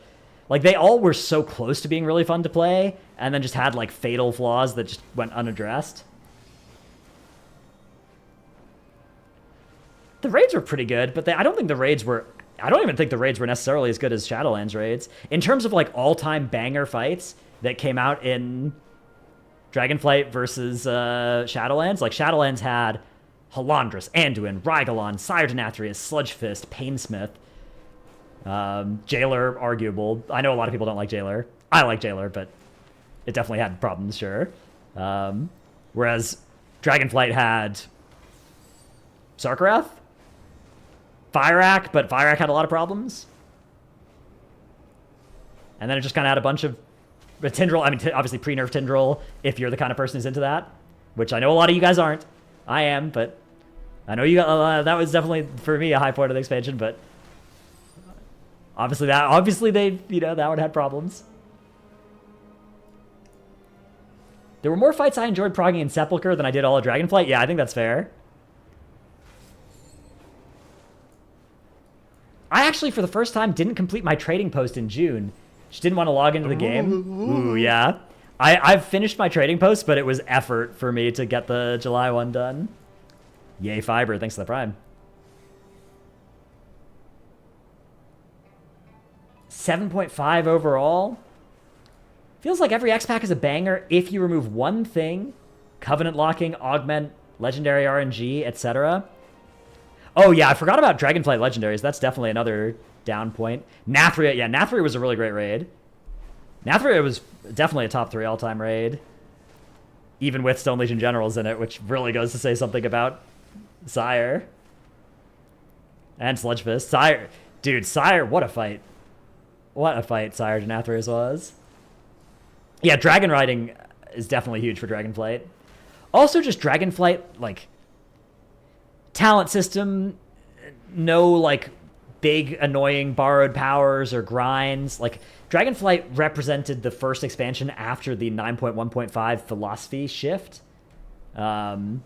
like, they all were so close to being really fun to play, and then just had, like, fatal flaws that just went unaddressed. The raids were pretty good, but I don't even think the raids were necessarily as good as Shadowlands raids. In terms of, like, all-time banger fights that came out in Dragonflight versus Shadowlands, like, Shadowlands had Halandras, Anduin, Rygalon, Sire Denathrius, Sludgefist, Painsmith, Jailer, arguable. I know a lot of people don't like Jailer. I like Jailer, but it definitely had problems, sure. Whereas Dragonflight had Sarkarath, Fyrakk, but Fyrakk had a lot of problems. And then it just kind of had a bunch of Tindral. I mean, obviously pre-nerf Tindral, if you're the kind of person who's into that, which I know a lot of you guys aren't. I am, but I know you got, that was definitely, for me, a high point of the expansion, but obviously they, you know, that one had problems. There were more fights I enjoyed progging in Sepulchre than I did all of Dragonflight. Yeah, I think that's fair. I actually, for the first time, didn't complete my trading post in June. Just didn't want to log into the game. Ooh, yeah. I've finished my trading post, but it was effort for me to get the July one done. Yay, Fiber. Thanks for the Prime. 7.5 overall. Feels like every X-Pack is a banger if you remove one thing. Covenant locking, augment, legendary RNG, etc. Oh, yeah, I forgot about Dragonflight legendaries. That's definitely another down point. Nathria, yeah, Nathria was a really great raid. Nathria was definitely a top 3 all-time raid. Even with Stone Legion Generals in it, which really goes to say something about Sire. And Sludgefist. Sire, dude, Sire, what a fight. What a fight Sire Denathrius was. Yeah, Dragon Riding is definitely huge for Dragonflight. Also, just Dragonflight, like, talent system, no like big annoying borrowed powers or grinds. Like Dragonflight represented the first expansion after the 9.1.5 philosophy shift. And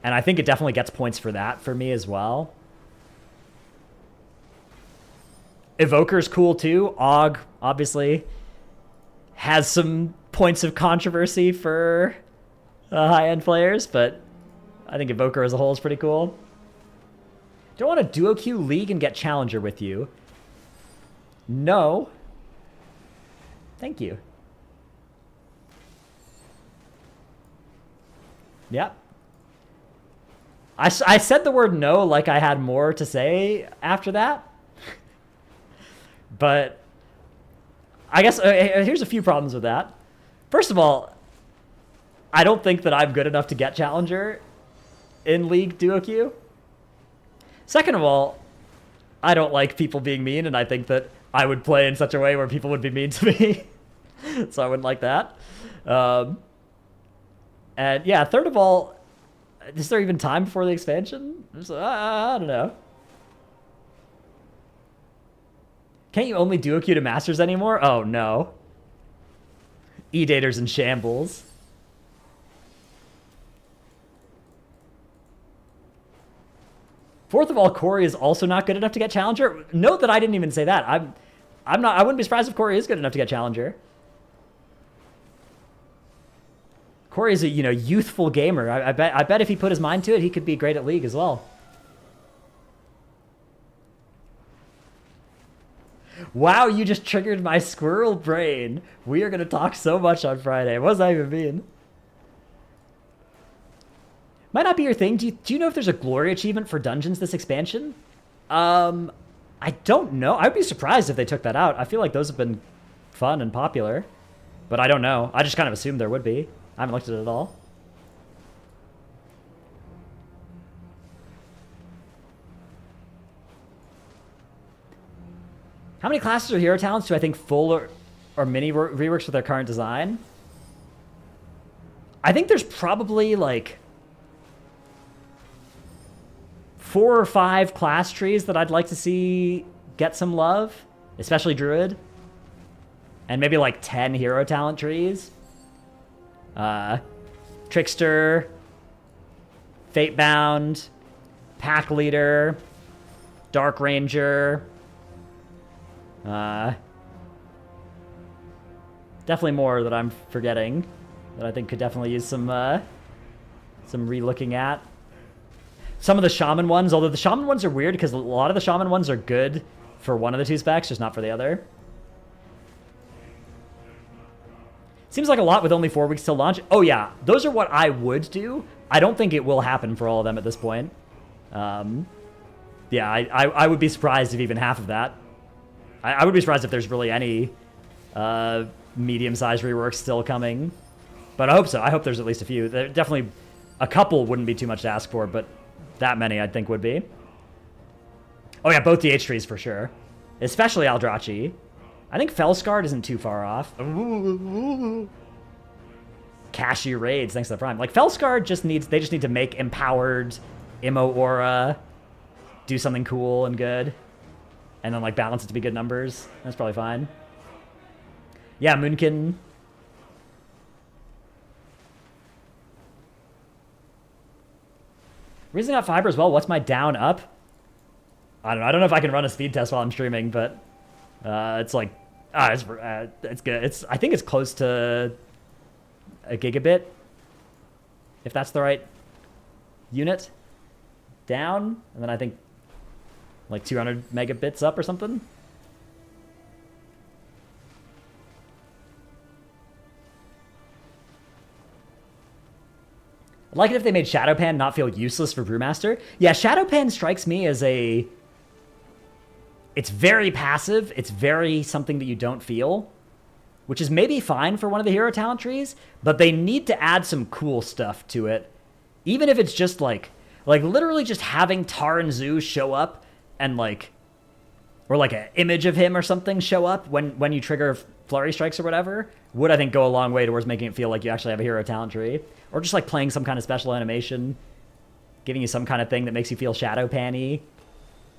I think it definitely gets points for that for me as well. Evoker's cool too. Og, obviously, has some points of controversy for high-end players, but I think Evoker as a whole is pretty cool. Do I want a duo queue league and get Challenger with you? No. Thank you. Yep. I said the word no like I had more to say after that. But I guess here's a few problems with that. First of all, I don't think that I'm good enough to get Challenger in League Duo Queue. Second of all, I don't like people being mean, and I think that I would play in such a way where people would be mean to me. So I wouldn't like that. And yeah, third of all, is there even time before the expansion? I don't know. Can't you only duo queue to Masters anymore? Oh, no. E-Dater's in shambles. Fourth of all, Corey is also not good enough to get Challenger. Note that I didn't even say that. I wouldn't be surprised if Corey is good enough to get Challenger. Corey is a, youthful gamer. I bet if he put his mind to it, he could be great at League as well. Wow, you just triggered my squirrel brain. We are going to talk so much on Friday. What does that even mean? Might not be your thing. Do you know if there's a glory achievement for dungeons this expansion? I don't know. I'd be surprised if they took that out. I feel like those have been fun and popular. But I don't know. I just kind of assumed there would be. I haven't looked at it at all. How many classes or hero talents do I think full or mini reworks with their current design? I think there's probably like 4 or 5 class trees that I'd like to see get some love, especially Druid. And maybe like 10 hero talent trees. Trickster, Fatebound, Pack Leader, Dark Ranger. Definitely more that I'm forgetting that I think could definitely use some re-looking at. Some of the Shaman ones, although the Shaman ones are weird because a lot of the Shaman ones are good for one of the 2 specs, just not for the other. Seems like a lot with only 4 weeks till launch. Oh yeah, those are what I would do. I don't think it will happen for all of them at this point. Yeah, I would be surprised if even half of that. I would be surprised if there's really any medium-sized reworks still coming. But I hope so. I hope there's at least a few. There definitely a couple wouldn't be too much to ask for, but that many I think would be. Oh yeah, both DH trees for sure. Especially Aldrachi. I think Fellscarred isn't too far off. Cashy raids, thanks to the Prime. Like Fellscarred they just need to make empowered Immo Aura, do something cool and good. And then like balance it to be good numbers. That's probably fine. Yeah, Moonkin. Reason got fiber as well. What's my down up? I don't know. I don't know if I can run a speed test while I'm streaming, but it's like it's good. I think it's close to a gigabit, if that's the right unit. Down, and then I think like 200 megabits up or something. I'd like it if they made Shadowpan not feel useless for Brewmaster. Yeah, Shadowpan strikes me as a... It's very passive. It's very something that you don't feel, which is maybe fine for one of the hero talent trees, but they need to add some cool stuff to it. Even if it's just like literally just having Taran Zoo show up and like, or like an image of him or something show up when you trigger Flurry Strikes or whatever, would I think go a long way towards making it feel like you actually have a hero talent tree. Or just like playing some kind of special animation. giving you some kind of thing that makes you feel Shadow Pan-y.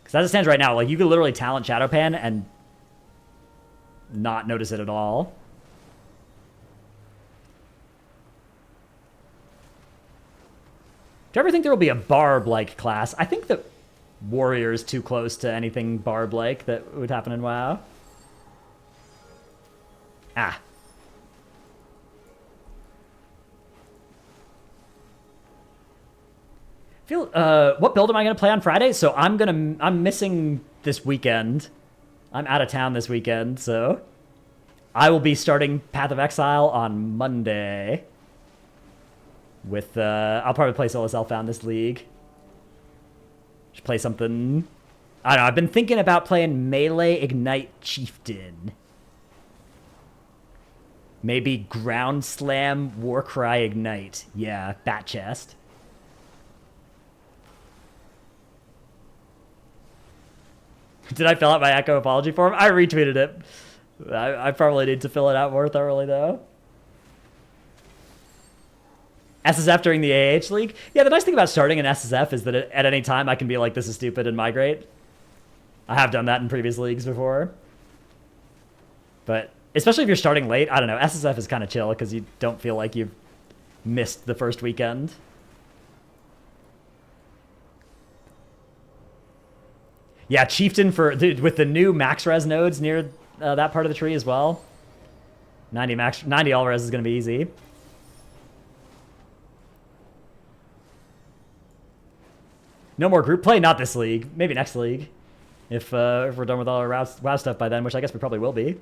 Because as it stands right now, like, you could literally talent Shadow Pan and not notice it at all. Do you ever think there will be a Barb-like class? I think that Warrior is too close to anything Barb-like that would happen in WoW. Ah. What build am I gonna play on Friday? So I'm missing this weekend. I'm out of town this weekend, so I will be starting Path of Exile on Monday. With I'll probably play Solo Self-Found this league. Just play something. I don't know. I've been thinking about playing Melee Ignite Chieftain. Maybe Ground Slam Warcry Ignite. Yeah, Bat Chest. Did I fill out my Echo apology form? I retweeted it. I probably need to fill it out more thoroughly, though. SSF during the AH League? Yeah, the nice thing about starting an SSF is that at any time I can be like, this is stupid, and migrate. I have done that in previous leagues before. But especially if you're starting late, I don't know, SSF is kind of chill because you don't feel like you've missed the first weekend. Yeah, Chieftain with the new max res nodes near that part of the tree as well. 90 all res is going to be easy. No more group play? Not this league. Maybe next league. If we're done with all our WoW stuff by then, which I guess we probably will be.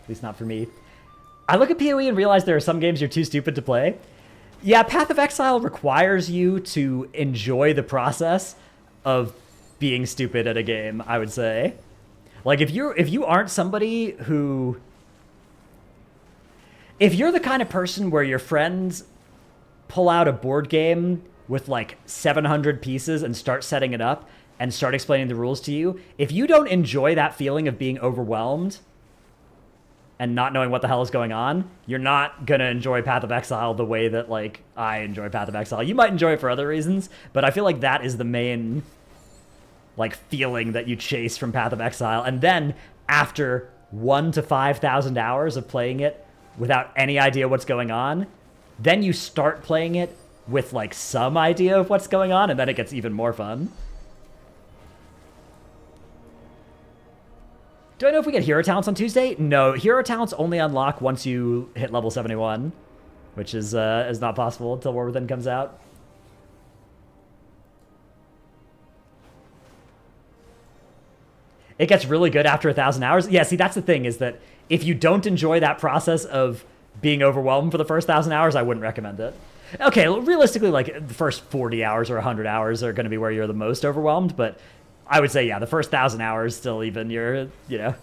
At least not for me. I look at PoE and realize there are some games you're too stupid to play. Yeah, Path of Exile requires you to enjoy the process of being stupid at a game, I would say. Like, if you aren't somebody who... If you're the kind of person where your friends pull out a board game with like 700 pieces and start setting it up and start explaining the rules to you, if you don't enjoy that feeling of being overwhelmed and not knowing what the hell is going on, you're not going to enjoy Path of Exile the way that, like, I enjoy Path of Exile. You might enjoy it for other reasons, but I feel like that is the main, like, feeling that you chase from Path of Exile. And then, after 1,000 to 5,000 hours of playing it without any idea what's going on, then you start playing it with, like, some idea of what's going on, and then it gets even more fun. Do I know if we get hero talents on Tuesday? No, hero talents only unlock once you hit level 71, which is not possible until War Within comes out. It gets really good after 1,000 hours. Yeah, see, that's the thing, is that if you don't enjoy that process of being overwhelmed for the first 1,000 hours, I wouldn't recommend it. Okay, realistically, like, the first 40 hours or 100 hours are going to be where you're the most overwhelmed, but I would say, yeah, the first 1,000 hours still even, you're going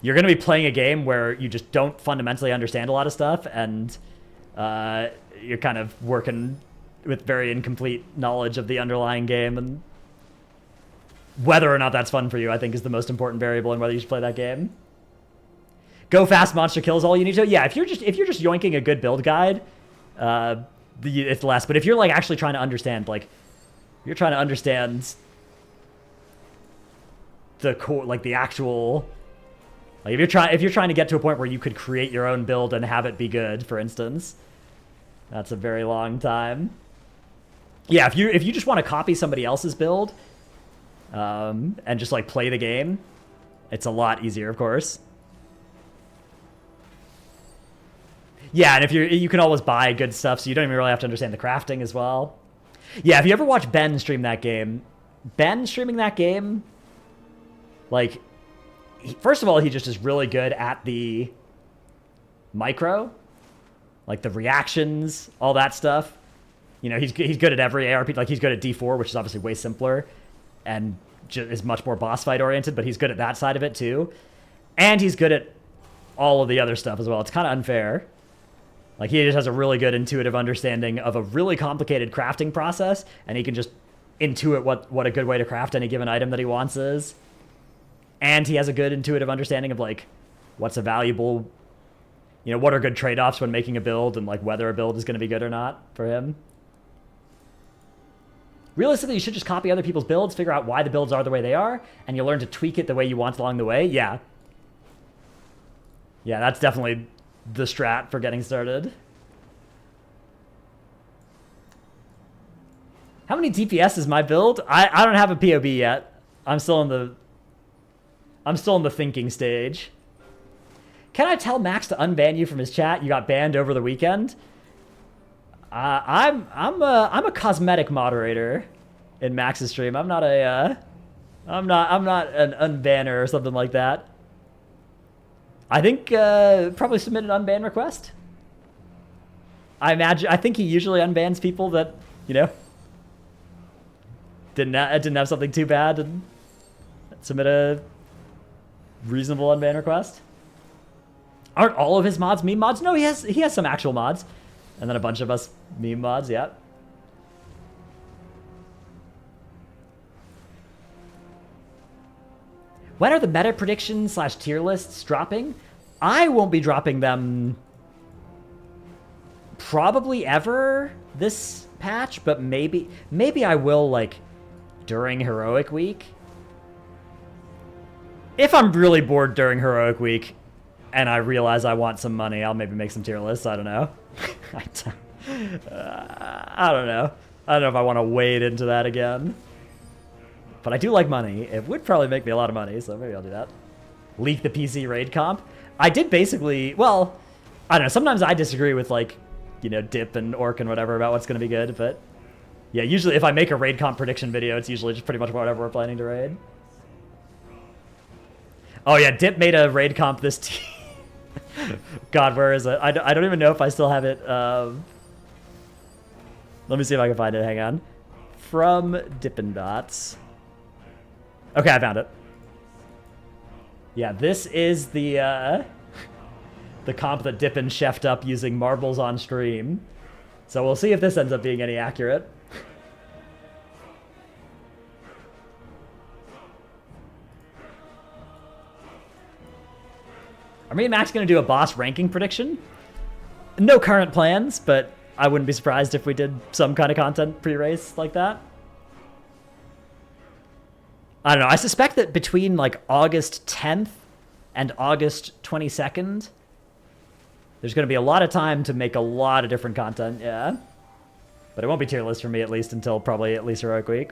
to be playing a game where you just don't fundamentally understand a lot of stuff, and you're kind of working with very incomplete knowledge of the underlying game, and whether or not that's fun for you, I think, is the most important variable in whether you should play that game. Go fast, monster kills all you need to. Yeah, if you're just yoinking a good build guide, it's less. But if you're like actually trying to understand, like, you're trying to understand the core, like the actual, like if you're trying to get to a point where you could create your own build and have it be good, for instance, that's a very long time. Yeah, if you just want to copy somebody else's build, and just like play the game, it's a lot easier, of course. Yeah, and if you can always buy good stuff, so you don't even really have to understand the crafting as well. Yeah, if you ever watch Ben stream that game, Ben streaming that game, like, first of all, he just is really good at the micro, like the reactions, all that stuff. You know, he's good at every ARP. Like, he's good at D4, which is obviously way simpler and is much more boss fight oriented, but he's good at that side of it too. And he's good at all of the other stuff as well. It's kind of unfair. Like, he just has a really good intuitive understanding of a really complicated crafting process, and he can just intuit what a good way to craft any given item that he wants is. And he has a good intuitive understanding of, like, what's a valuable, what are good trade-offs when making a build, and like whether a build is going to be good or not for him. Realistically, you should just copy other people's builds, figure out why the builds are the way they are, and you'll learn to tweak it the way you want along the way. Yeah. Yeah, that's definitely the strat for getting started. How many DPS is my build? I don't have a POB yet. I'm still in the thinking stage. Can I tell Max to unban you from his chat? You got banned over the weekend. I'm a cosmetic moderator in Max's stream. I'm not an unbanner or something like that. I think probably submit an unban request. I think he usually unbans people that didn't have something too bad and submit a reasonable unban request. Aren't all of his mods meme mods? No, he has some actual mods. And then a bunch of us meme mods, yeah. When are the meta predictions / tier lists dropping? I won't be dropping them probably ever this patch, but maybe I will like during Heroic Week. If I'm really bored during Heroic Week and I realize I want some money, I'll maybe make some tier lists. I don't know. I don't know. I don't know if I want to wade into that again. But I do like money. It would probably make me a lot of money, so maybe I'll do that. Leak the PC raid comp. I did basically, well, I don't know. Sometimes I disagree with like, Dip and Orc and whatever about what's going to be good, but yeah, usually if I make a raid comp prediction video, it's usually just pretty much whatever we're planning to raid. Oh yeah, Dip made a raid comp this God, where is it? I don't even know if I still have it. Let me see if I can find it. Hang on. From Dippin' Dots. Okay, I found it. Yeah, this is the comp that Dippin' chefed up using marbles on stream. So we'll see if this ends up being any accurate. Are me and Max going to do a boss ranking prediction? No current plans, but I wouldn't be surprised if we did some kind of content pre-race like that. I don't know. I suspect that between like August 10th and August 22nd, there's going to be a lot of time to make a lot of different content, yeah. But it won't be tier list for me at least until probably at least Heroic Week.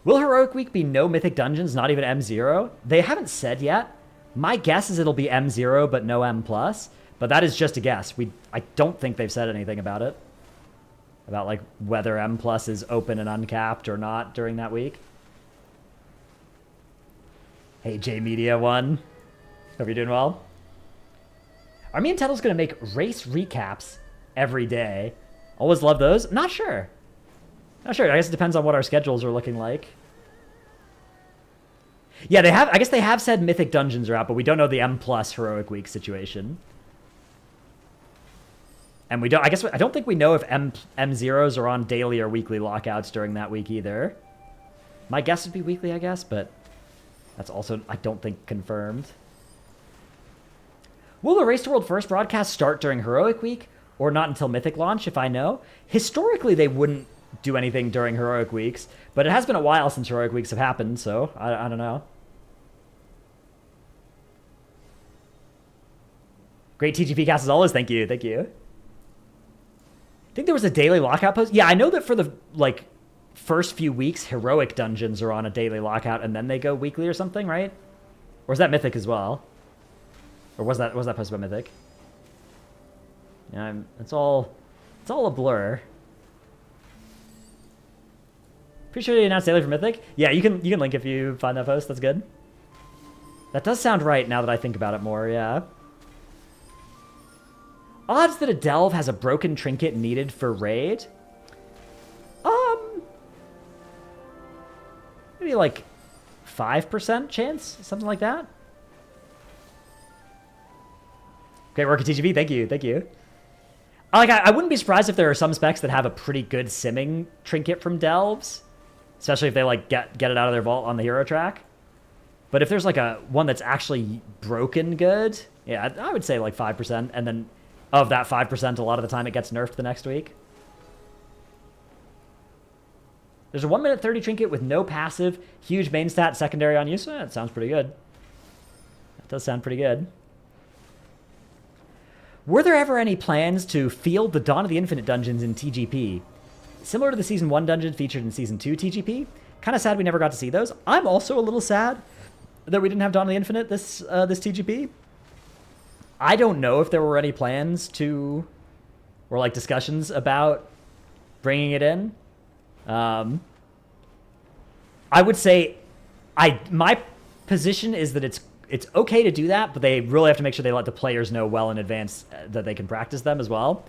Will Heroic Week be no Mythic Dungeons, not even M0? They haven't said yet. My guess is it'll be M0, but no M+. But that is just a guess. I don't think they've said anything about it. About like whether M+ is open and uncapped or not during that week. Hey, J-Media1. Hope you're doing well. Are me and Tettle's going to make race recaps every day? Always love those. Not sure. Not sure. I guess it depends on what our schedules are looking like. Yeah, they have. I guess they have said Mythic Dungeons are out, but we don't know the M+ Heroic Week situation. And we don't. I don't think we know if M0s are on daily or weekly lockouts during that week either. My guess would be weekly, I guess, but that's also, I don't think, confirmed. Will the Race to World First broadcast start during Heroic Week or not until Mythic launch? If I know, historically they wouldn't do anything during Heroic Weeks, but it has been a while since Heroic Weeks have happened, so I don't know. Great TGP cast as always. Thank you. Thank you. I think there was a daily lockout post. Yeah, I know that for the like first few weeks, Heroic Dungeons are on a daily lockout and then they go weekly or something, right? Or is that Mythic as well? Or was that posted by Mythic? Yeah, it's all a blur. Pretty sure they announced daily for Mythic. Yeah, you can link if you find that post. That's good. That does sound right now that I think about it more, yeah. Odds that a Delve has a broken trinket needed for raid? Maybe like 5% chance? Something like that? Great work at TGP. Thank you. Thank you. Like, I wouldn't be surprised if there are some specs that have a pretty good simming trinket from Delves, especially if they like get it out of their vault on the hero track. But if there's like a one that's actually broken good, yeah, I would say like 5%, and then of that 5%, a lot of the time it gets nerfed the next week. There's a 1 minute 30 trinket with no passive, huge main stat, secondary on use. That sounds pretty good. That does sound pretty good. Were there ever any plans to field the Dawn of the Infinite dungeons in TGP? Similar to the Season 1 dungeon featured in Season 2 TGP. Kind of sad we never got to see those. I'm also a little sad that we didn't have Dawn of the Infinite this TGP. I don't know if there were any plans to, or like discussions about bringing it in. I would say my position is that it's okay to do that, but they really have to make sure they let the players know well in advance that they can practice them as well.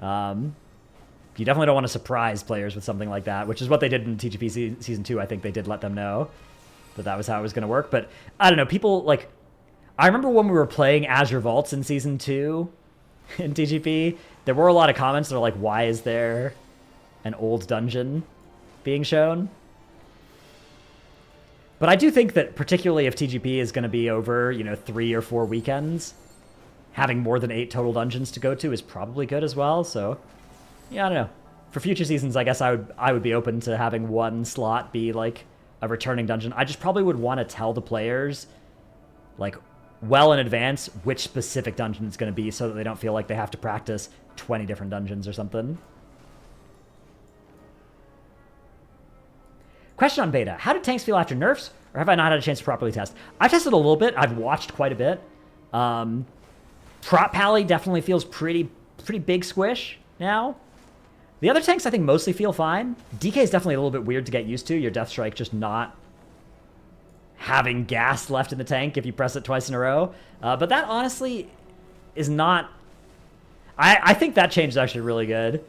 You definitely don't want to surprise players with something like that, which is what they did in TGP Season 2. I think they did let them know that was how it was going to work. But I don't know, people like... I remember when we were playing Azure Vaults in Season 2 in TGP, there were a lot of comments that were like, why is there an old dungeon being shown? But I do think that particularly if TGP is going to be over, 3 or 4 weekends, having more than 8 total dungeons to go to is probably good as well. So, yeah, I don't know. For future seasons, I guess I would be open to having one slot be like a returning dungeon. I just probably would want to tell the players, like, well in advance which specific dungeon it's going to be so that they don't feel like they have to practice 20 different dungeons or something. Question on beta. How did tanks feel after nerfs, or have I not had a chance to properly test? I've tested a little bit. I've watched quite a bit. Prop Pally definitely feels pretty big squish now. The other tanks I think mostly feel fine. DK is definitely a little bit weird to get used to. Your Death Strike just not having gas left in the tank if you press it twice in a row. But that honestly is not... I think that change is actually really good.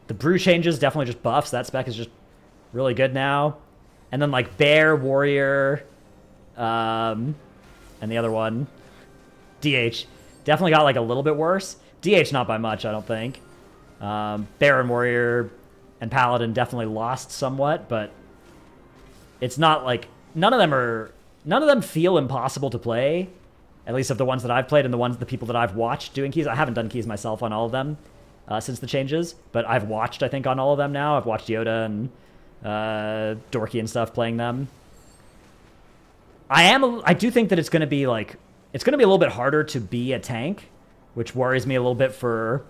The brew changes definitely just buffs. That spec is just really good now. And then like Bear, Warrior, and the other one, DH, definitely got like a little bit worse. DH not by much, I don't think. Bear and Warrior and Paladin definitely lost somewhat, but it's not like... None of them feel impossible to play, at least of the ones that I've played and the people that I've watched doing keys. I haven't done keys myself on all of them since the changes, but I've watched, I think, on all of them now. I've watched Yoda and Dorky and stuff playing them. I do think that it's going to be like... It's going to be a little bit harder to be a tank, which worries me a little bit for...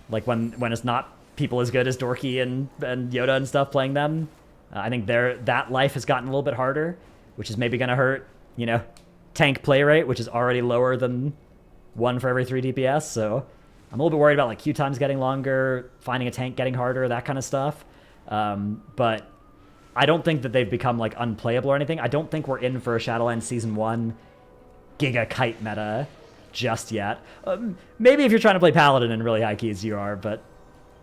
Like, when it's not people as good as Dorky and Yoda and stuff playing them. I think that life has gotten a little bit harder, which is maybe going to hurt, tank play rate, which is already lower than 1 for every 3 DPS. So I'm a little bit worried about like queue times getting longer, finding a tank getting harder, that kind of stuff. But I don't think that they've become like unplayable or anything. I don't think we're in for a Shadowlands Season 1 Giga Kite meta just yet. Maybe if you're trying to play Paladin in really high keys, you are, but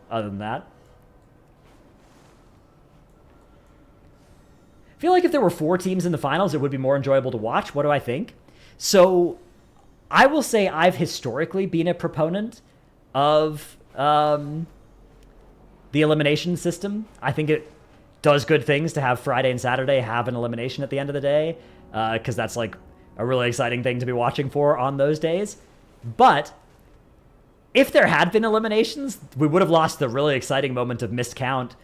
other than that. I feel like if there were 4 teams in the finals, it would be more enjoyable to watch. What do I think? So I will say I've historically been a proponent of the elimination system. I think it does good things to have Friday and Saturday have an elimination at the end of the day, because that's like a really exciting thing to be watching for on those days. But if there had been eliminations, we would have lost the really exciting moment of missed count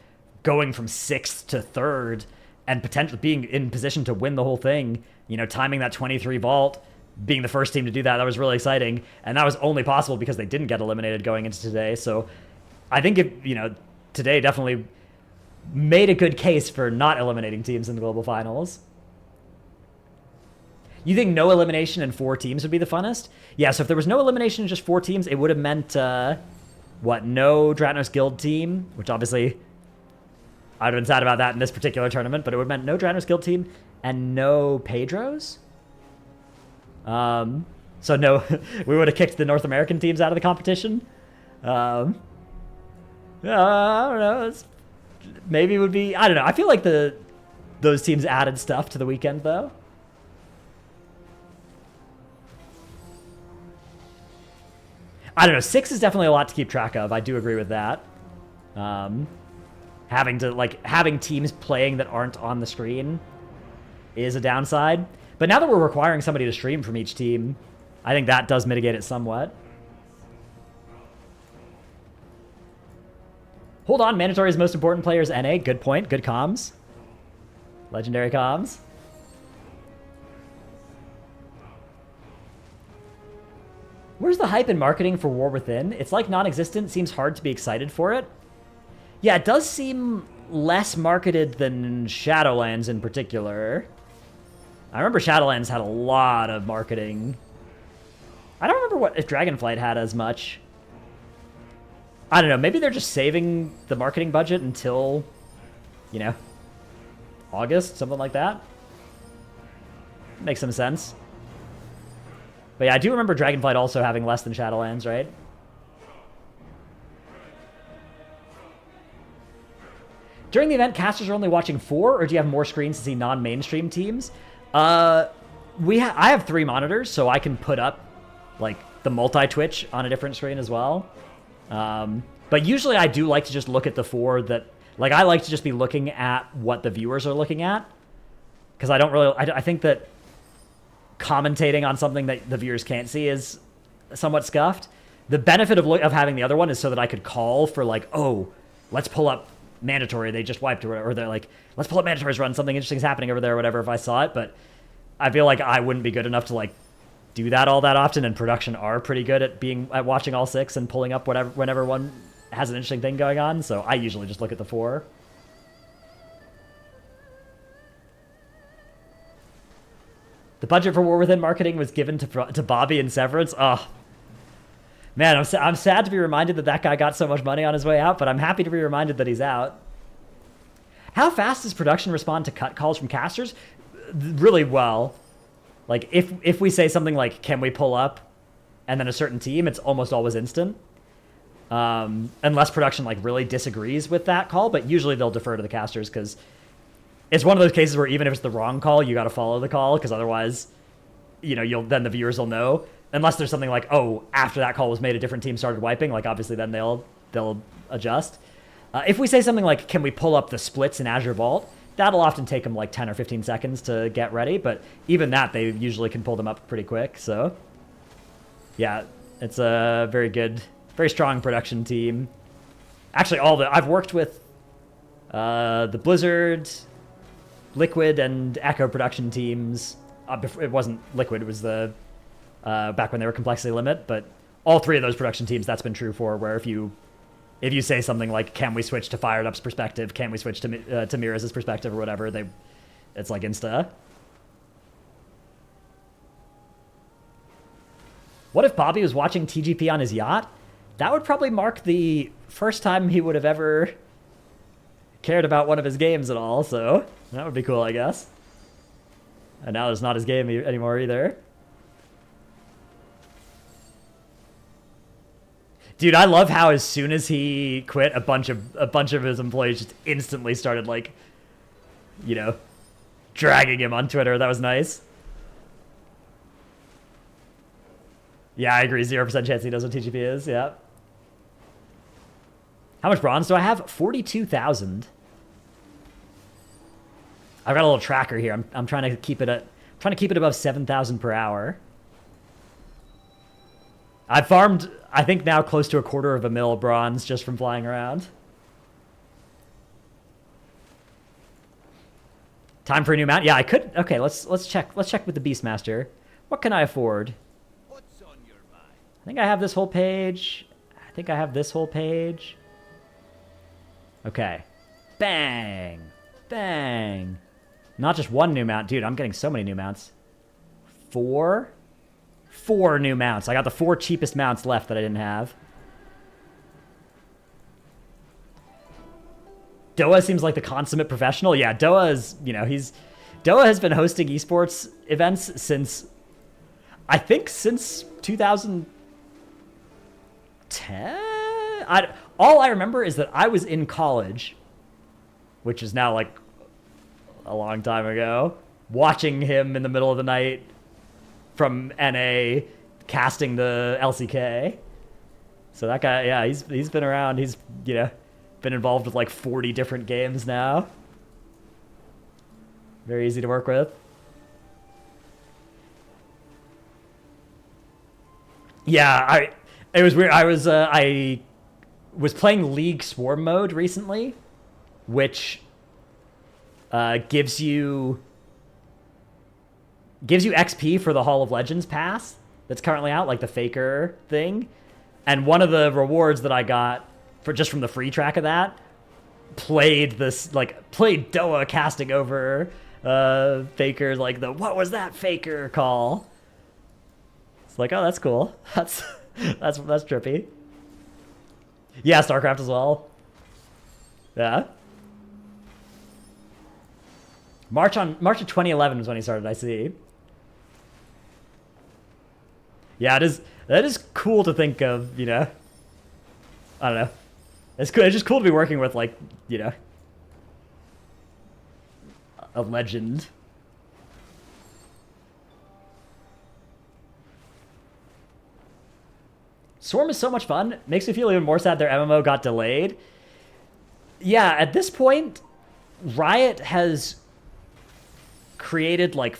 going from 6th to 3rd and potentially being in position to win the whole thing, timing that 23 vault, being the first team to do that. That was really exciting. And that was only possible because they didn't get eliminated going into today. So I think today definitely made a good case for not eliminating teams in the global finals. You think no elimination and 4 teams would be the funnest? Yeah, so if there was no elimination and just 4 teams, it would have meant, no Dratnos Guild team, which obviously I'd have been sad about that in this particular tournament, but it would have meant no Dratnos Guild team and no Pedros. So no, we would have kicked the North American teams out of the competition. I don't know. Maybe it would be, I don't know. I feel like those teams added stuff to the weekend, though. I don't know. 6 is definitely a lot to keep track of. I do agree with that. Having teams playing that aren't on the screen is a downside. But now that we're requiring somebody to stream from each team, I think that does mitigate it somewhat. Hold on, Mandatory's most important player is NA. Good point. Good comms. Legendary comms. Where's the hype in marketing for War Within? It's like non-existent. Seems hard to be excited for it. Yeah, it does seem less marketed than Shadowlands in particular. I remember Shadowlands had a lot of marketing. I don't remember if Dragonflight had as much. I don't know. Maybe they're just saving the marketing budget until, you know, August, something like that. Makes some sense. But yeah, I do remember Dragonflight also having less than Shadowlands, right? During the event, casters are only watching 4, or do you have more screens to see non-mainstream teams? I have 3 monitors, so I can put up like the multi-twitch on a different screen as well. But usually I do like to just look at the 4 that, like, I like to just be looking at what the viewers are looking at. Because I don't really, I think that commentating on something that the viewers can't see is somewhat scuffed. The benefit of having the other one is so that I could call for, like, oh, let's pull up Mandatory, they just wiped, or they're like, let's pull up Mandatory's run, something interesting's happening over there or whatever if I saw it. But I feel like I wouldn't be good enough to, like, do that all that often, and production are pretty good at watching all 6 and pulling up whenever one has an interesting thing going on, so I usually just look at the 4. The budget for War Within marketing was given to Bobby and Severance. Oh, man, I'm sad to be reminded that guy got so much money on his way out, but I'm happy to be reminded that he's out. How fast does production respond to cut calls from casters? Really well. Like, if we say something like, can we pull up, and then a certain team, it's almost always instant. Unless production, like, really disagrees with that call, but usually they'll defer to the casters, because it's one of those cases where even if it's the wrong call, you got to follow the call, because otherwise, you know, then the viewers will know. Unless there's something like, oh, after that call was made, a different team started wiping, like, obviously then they'll adjust. If we say something like, can we pull up the splits in Azure Vault, that'll often take them like 10 or 15 seconds to get ready, but even that, they usually can pull them up pretty quick, so yeah, it's a very good, very strong production team. Actually, I've worked with the Blizzard, Liquid, and Echo production teams. It wasn't Liquid, it was the back when they were Complexity Limit, but all 3 of those production teams, that's been true for, where if you say something like, can we switch to Fired Up's perspective, can we switch to Miraz's perspective or whatever, it's like insta. What if Bobby was watching TGP on his yacht? That would probably mark the first time he would have ever cared about one of his games at all, so that would be cool, I guess. And now it's not his game anymore either. Dude, I love how as soon as he quit, a bunch of his employees just instantly started, like, you know, dragging him on Twitter. That was nice. Yeah, I agree. 0% chance he knows what TGP is. Yeah. How much bronze do I have? 42,000. I've got a little tracker here. I'm trying to keep it above 7,000 per hour. I've farmed, I think, now close to 1/4 mil bronze just from flying around. Time for a new mount? Yeah, I could. Okay, let's check. Let's check with the Beastmaster. What can I afford? What's on your mind? I think I have this whole page. I think I have this whole page. Okay. Bang. Bang. Not just one new mount. Dude, I'm getting so many new mounts. 4 new mounts. I got the 4 cheapest mounts left that I didn't have. Doa seems like the consummate professional. Yeah, Doa is, you know, Doa has been hosting esports events since, I think, since 2010? All I remember is that I was in college, which is now like a long time ago, watching him in the middle of the night from NA casting the LCK. So that guy, yeah, he's been around. He's, you know, been involved with like 40 different games now. Very easy to work with. Yeah, it was weird. I was playing League Swarm mode recently, which gives you XP for the Hall of Legends pass that's currently out, like the Faker thing. And one of the rewards that I got for just from the free track of that played Doa casting over Faker, like the "what was that Faker" call. It's like, oh, that's cool. That's trippy. Yeah, StarCraft as well. Yeah. March of 2011 was when he started, I see. Yeah, that is cool to think of, you know. I don't know. It's cool. It's just cool to be working with, like, you know, a legend. Swarm is so much fun. Makes me feel even more sad their MMO got delayed. Yeah, at this point, Riot has created like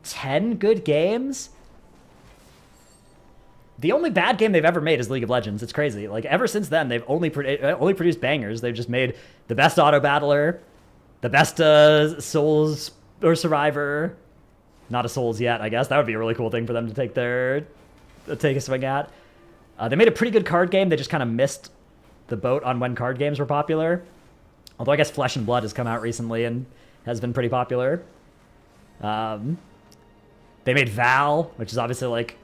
10 good games. The only bad game they've ever made is League of Legends. It's crazy. Like, ever since then, they've only produced bangers. They've just made the best auto battler, the best Souls or Survivor. Not a Souls yet, I guess. That would be a really cool thing for them to take a swing at. They made a pretty good card game. They just kind of missed the boat on when card games were popular. Although I guess Flesh and Blood has come out recently and has been pretty popular. They made Val, which is obviously like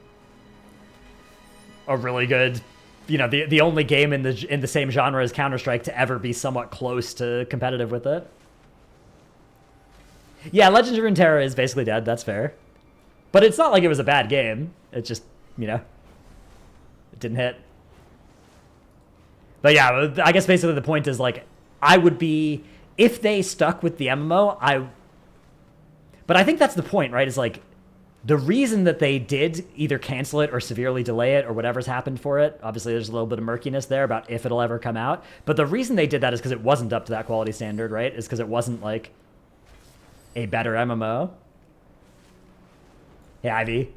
a really good, you know, the only game in the same genre as Counter-Strike to ever be somewhat close to competitive with it. Yeah, Legends of Runeterra is basically dead. That's fair, but it's not like it was a bad game. It's just, you know, it didn't hit. But yeah, I guess basically the point is, like, I would be, if they stuck with the MMO, but I think that's the point, right? Is like, the reason that they did either cancel it or severely delay it or whatever's happened for it, obviously there's a little bit of murkiness there about if it'll ever come out, but the reason they did that is because it wasn't up to that quality standard, right? Is because it wasn't like a better MMO. Hey, Ivy.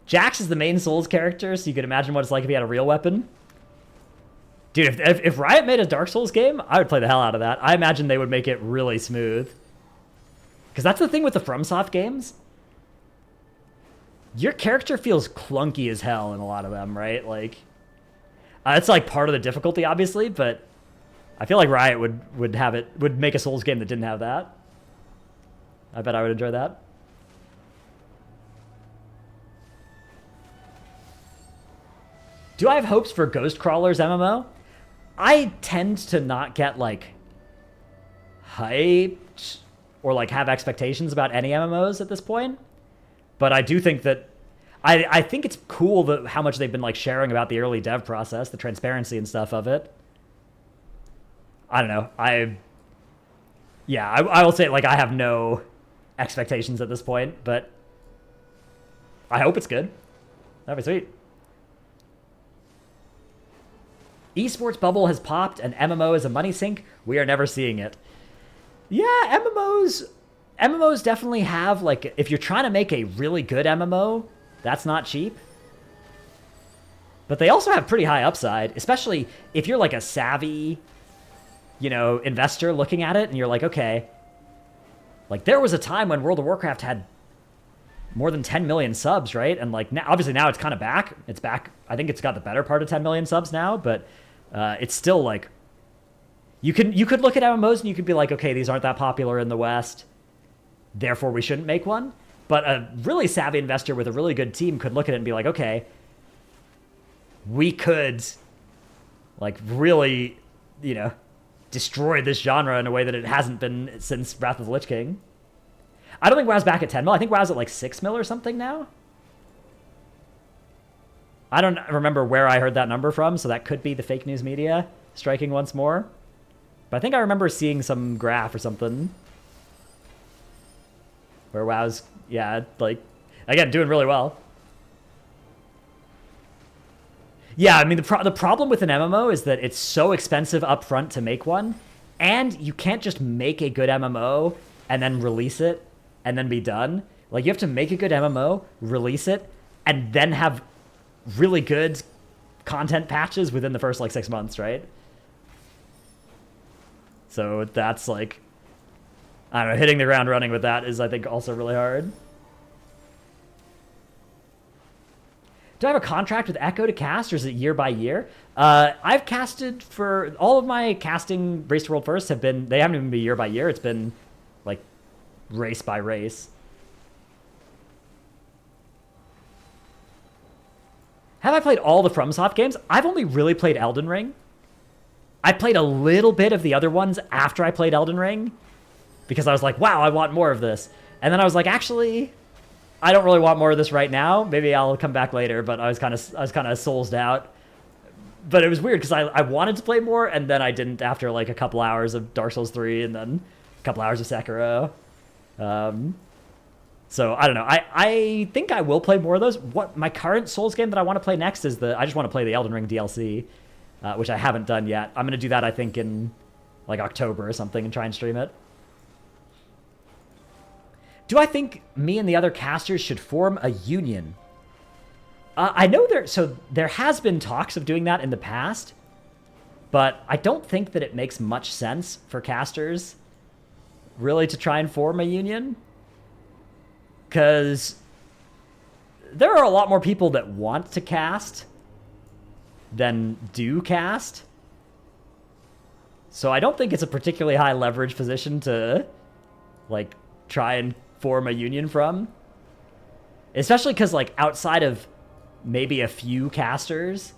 Jax is the main Souls character, so you can imagine what it's like if he had a real weapon. Dude, if Riot made a Dark Souls game, I would play the hell out of that. I imagine they would make it really smooth. Because that's the thing with the FromSoft games. Your character feels clunky as hell in a lot of them, right? Like, it's like part of the difficulty, obviously, but I feel like Riot would make a Souls game that didn't have that. I bet I would enjoy that. Do I have hopes for Ghostcrawler's MMO? I tend to not get, like, hyped or, like, have expectations about any MMOs at this point. But I do think that I think it's cool that how much they've been, like, sharing about the early dev process, the transparency and stuff of it. I don't know. I will say, like, I have no expectations at this point, but I hope it's good. That'd be sweet. Esports bubble has popped and MMO is a money sink. We are never seeing it. Yeah, MMOs definitely have, like, if you're trying to make a really good MMO, that's not cheap. But they also have pretty high upside, especially if you're like a savvy, you know, investor looking at it and you're like, okay, like there was a time when World of Warcraft had more than 10 million subs, right? And like now, obviously now it's kind of back. It's back. I think it's got the better part of 10 million subs now, but it's still like, you could look at MMOs and you could be like, okay, these aren't that popular in the West, therefore we shouldn't make one. But a really savvy investor with a really good team could look at it and be like, okay, we could like really, you know, destroy this genre in a way that it hasn't been since Wrath of the Lich King. I don't think WoW's back at 10 mil. I think WoW's at like 6 mil or something now. I don't remember where I heard that number from, so that could be the fake news media striking once more. But I think I remember seeing some graph or something where WoW's, yeah, like, again, doing really well. Yeah, I mean, the problem with an MMO is that it's so expensive up front to make one, and you can't just make a good MMO and then release it and then be done. Like, you have to make a good MMO, release it, and then have really good content patches within the first, like, 6 months, right? So that's, like, I don't know, hitting the ground running with that is, I think, also really hard. Do I have a contract with Echo to cast, or is it year by year? I've casted for all of my casting Race to World First they haven't even been year by year. It's been like race by race. Have I played all the FromSoft games? I've only really played Elden Ring. I played a little bit of the other ones after I played Elden Ring because I was like, wow, I want more of this. And then I was like, actually, I don't really want more of this right now. Maybe I'll come back later, but I was kind of soulsed out. But it was weird because I wanted to play more, and then I didn't after like a couple hours of Dark Souls 3 and then a couple hours of Sekiro. So I don't know. I think I will play more of those. What my current Souls game that I want to play next is I just want to play the Elden Ring DLC, which I haven't done yet. I'm going to do that, I think, in like October or something and try and stream it. Do I think me and the other casters should form a union? I know there has been talks of doing that in the past, but I don't think that it makes much sense for casters really to try and form a union, because there are a lot more people that want to cast than do cast. So I don't think it's a particularly high leverage position to like try and form a union from, especially because like outside of maybe a few casters,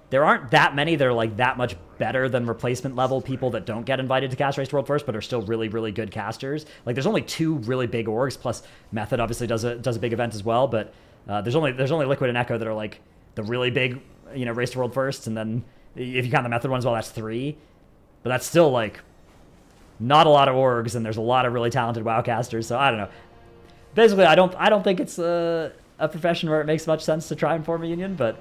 there aren't that many that are like that much better than replacement level people that don't get invited to cast Race to World First but are still really, really good casters. Like there's only 2 really big orgs, plus Method obviously does a big event as well, but there's only Liquid and Echo that are like the really big, you know, Race to World First, and then if you count the Method ones, well, that's 3, but that's still like not a lot of orgs, and there's a lot of really talented WoW casters. So I don't know. Basically, I don't think it's a profession where it makes much sense to try and form a union, but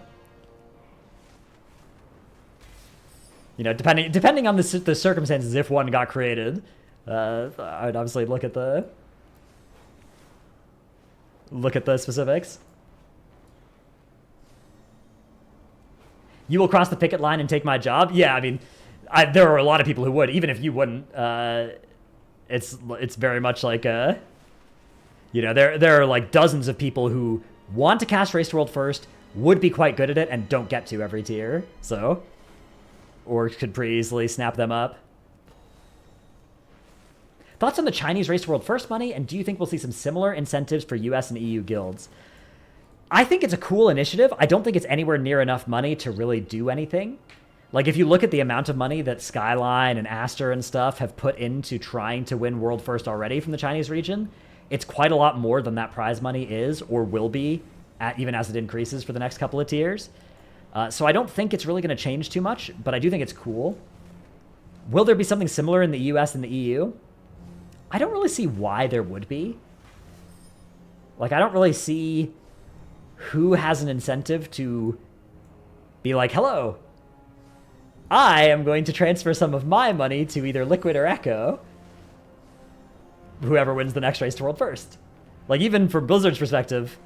you know, depending on the circumstances, if one got created, I'd obviously look at the specifics. You will cross the picket line and take my job? Yeah, I mean, there are a lot of people who would, even if you wouldn't. It's very much like a, you know, there are like dozens of people who want to cast Race to World First, would be quite good at it, and don't get to every tier. So, or could pretty easily snap them up. Thoughts on the Chinese Race to World First money, and do you think we'll see some similar incentives for US and EU guilds? I think it's a cool initiative. I don't think it's anywhere near enough money to really do anything. Like, if you look at the amount of money that Skyline and Aster and stuff have put into trying to win World First already from the Chinese region, it's quite a lot more than that prize money is or will be, even as it increases for the next couple of tiers. So I don't think it's really going to change too much, but I do think it's cool. Will there be something similar in the US and the EU? I don't really see why there would be. Like, I don't really see who has an incentive to be like, hello, I am going to transfer some of my money to either Liquid or Echo, whoever wins the next Race to World First. Like, even from Blizzard's perspective,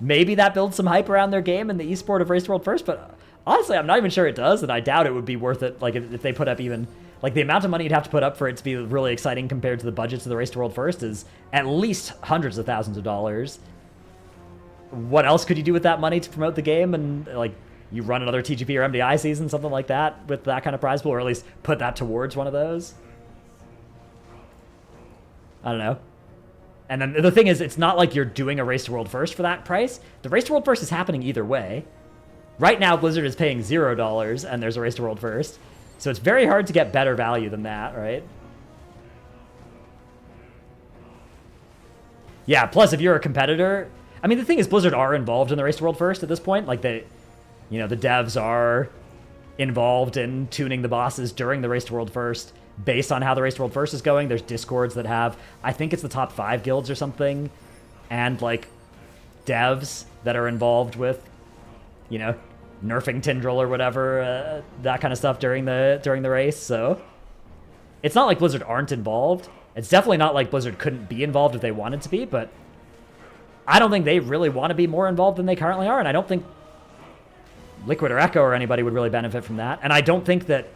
maybe that builds some hype around their game and the esport of Race to World First, but honestly, I'm not even sure it does, and I doubt it would be worth it, like, if they put up even, like, the amount of money you'd have to put up for it to be really exciting compared to the budgets of the Race to World First is at least hundreds of thousands of dollars. What else could you do with that money to promote the game? And, like, you run another TGP or MDI season, something like that, with that kind of prize pool, or at least put that towards one of those. I don't know. And then the thing is, it's not like you're doing a Race to World First for that price. The Race to World First is happening either way. Right now, Blizzard is paying $0, and there's a Race to World First. So it's very hard to get better value than that, right? Yeah, plus if you're a competitor... I mean, the thing is, Blizzard are involved in the Race to World First at this point. Like, they, you know, the devs are involved in tuning the bosses during the Race to World First based on how the Race to World First is going. There's Discords that have, I think it's the top 5 guilds or something, and, like, devs that are involved with, you know, nerfing Tindril or whatever, that kind of stuff during the race. So it's not like Blizzard aren't involved. It's definitely not like Blizzard couldn't be involved if they wanted to be, but I don't think they really want to be more involved than they currently are, and I don't think Liquid or Echo or anybody would really benefit from that. And I don't think that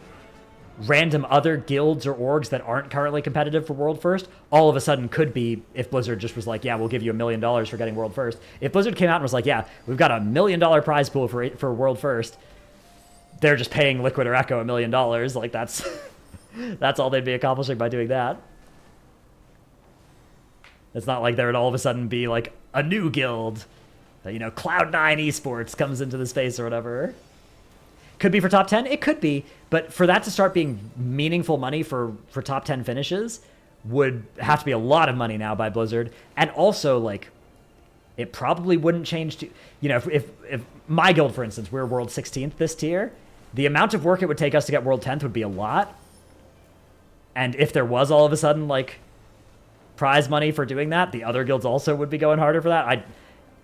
random other guilds or orgs that aren't currently competitive for World First all of a sudden could be if Blizzard just was like, yeah, we'll give you $1 million for getting World First. If Blizzard came out and was like, yeah, we've got $1 million prize pool for World First, they're just paying Liquid or Echo $1 million. Like, that's that's all they'd be accomplishing by doing that. It's not like there would all of a sudden be like a new guild, you know, Cloud9 Esports comes into the space or whatever. Could be for top 10, it could be, but for that to start being meaningful money for top 10 finishes would have to be a lot of money now by Blizzard. And also, like, it probably wouldn't change to, you know, if my guild, for instance, we're world 16th this tier, the amount of work it would take us to get world 10th would be a lot. And if there was all of a sudden, like, prize money for doing that, the other guilds also would be going harder for that.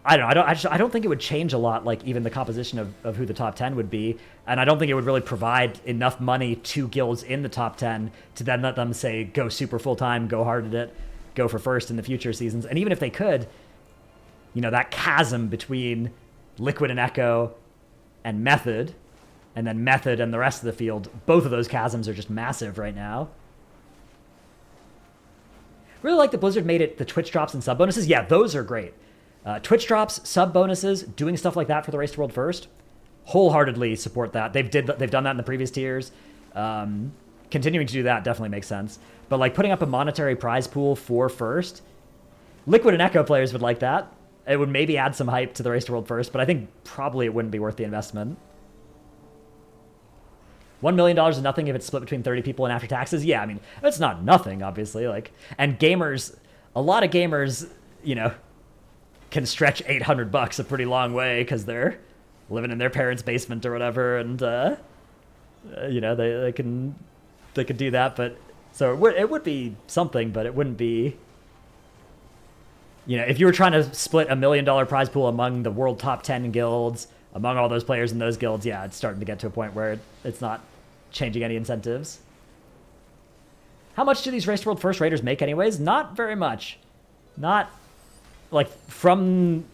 I don't know. I don't think it would change a lot, like, even the composition of who the top 10 would be. And I don't think it would really provide enough money to guilds in the top 10 to then let them say, go super full-time, go hard at it, go for first in the future seasons. And even if they could, you know, that chasm between Liquid and Echo and Method, and then Method and the rest of the field, both of those chasms are just massive right now. Really like that Blizzard made it the Twitch drops and sub bonuses. Yeah, those are great. Twitch drops, sub bonuses, doing stuff like that for the Race to World First, wholeheartedly support that. They've done that in the previous tiers. Continuing to do that definitely makes sense. But like putting up a monetary prize pool for First, Liquid and Echo players would like that. It would maybe add some hype to the Race to World First, but I think probably it wouldn't be worth the investment. $1 million is nothing if it's split between 30 people and after taxes. Yeah, I mean, it's not nothing, obviously. Like, and gamers, a lot of gamers, you know, can stretch $800 a pretty long way because they're living in their parents' basement or whatever, and you know, they can do that. But so it would be something, but it wouldn't be. You know, if you were trying to split $1 million prize pool among the world top 10 guilds, among all those players in those guilds, yeah, it's starting to get to a point where it's not changing any incentives. How much do these Race to World First raiders make anyways? Not very much. Not, like, from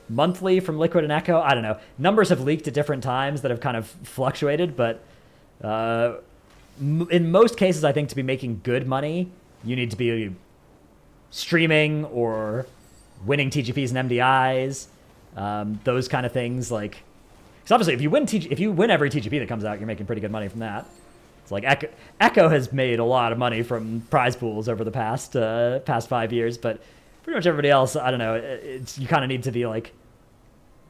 monthly from Liquid and Echo, I don't know. Numbers have leaked at different times that have kind of fluctuated, but in most cases, I think to be making good money, you need to be streaming or winning TGPs and MDIs, those kind of things. Like, because obviously, if you win every TGP that comes out, you're making pretty good money from that. It's like Echo has made a lot of money from prize pools over the past 5 years, but pretty much everybody else, I don't know. You kind of need to be like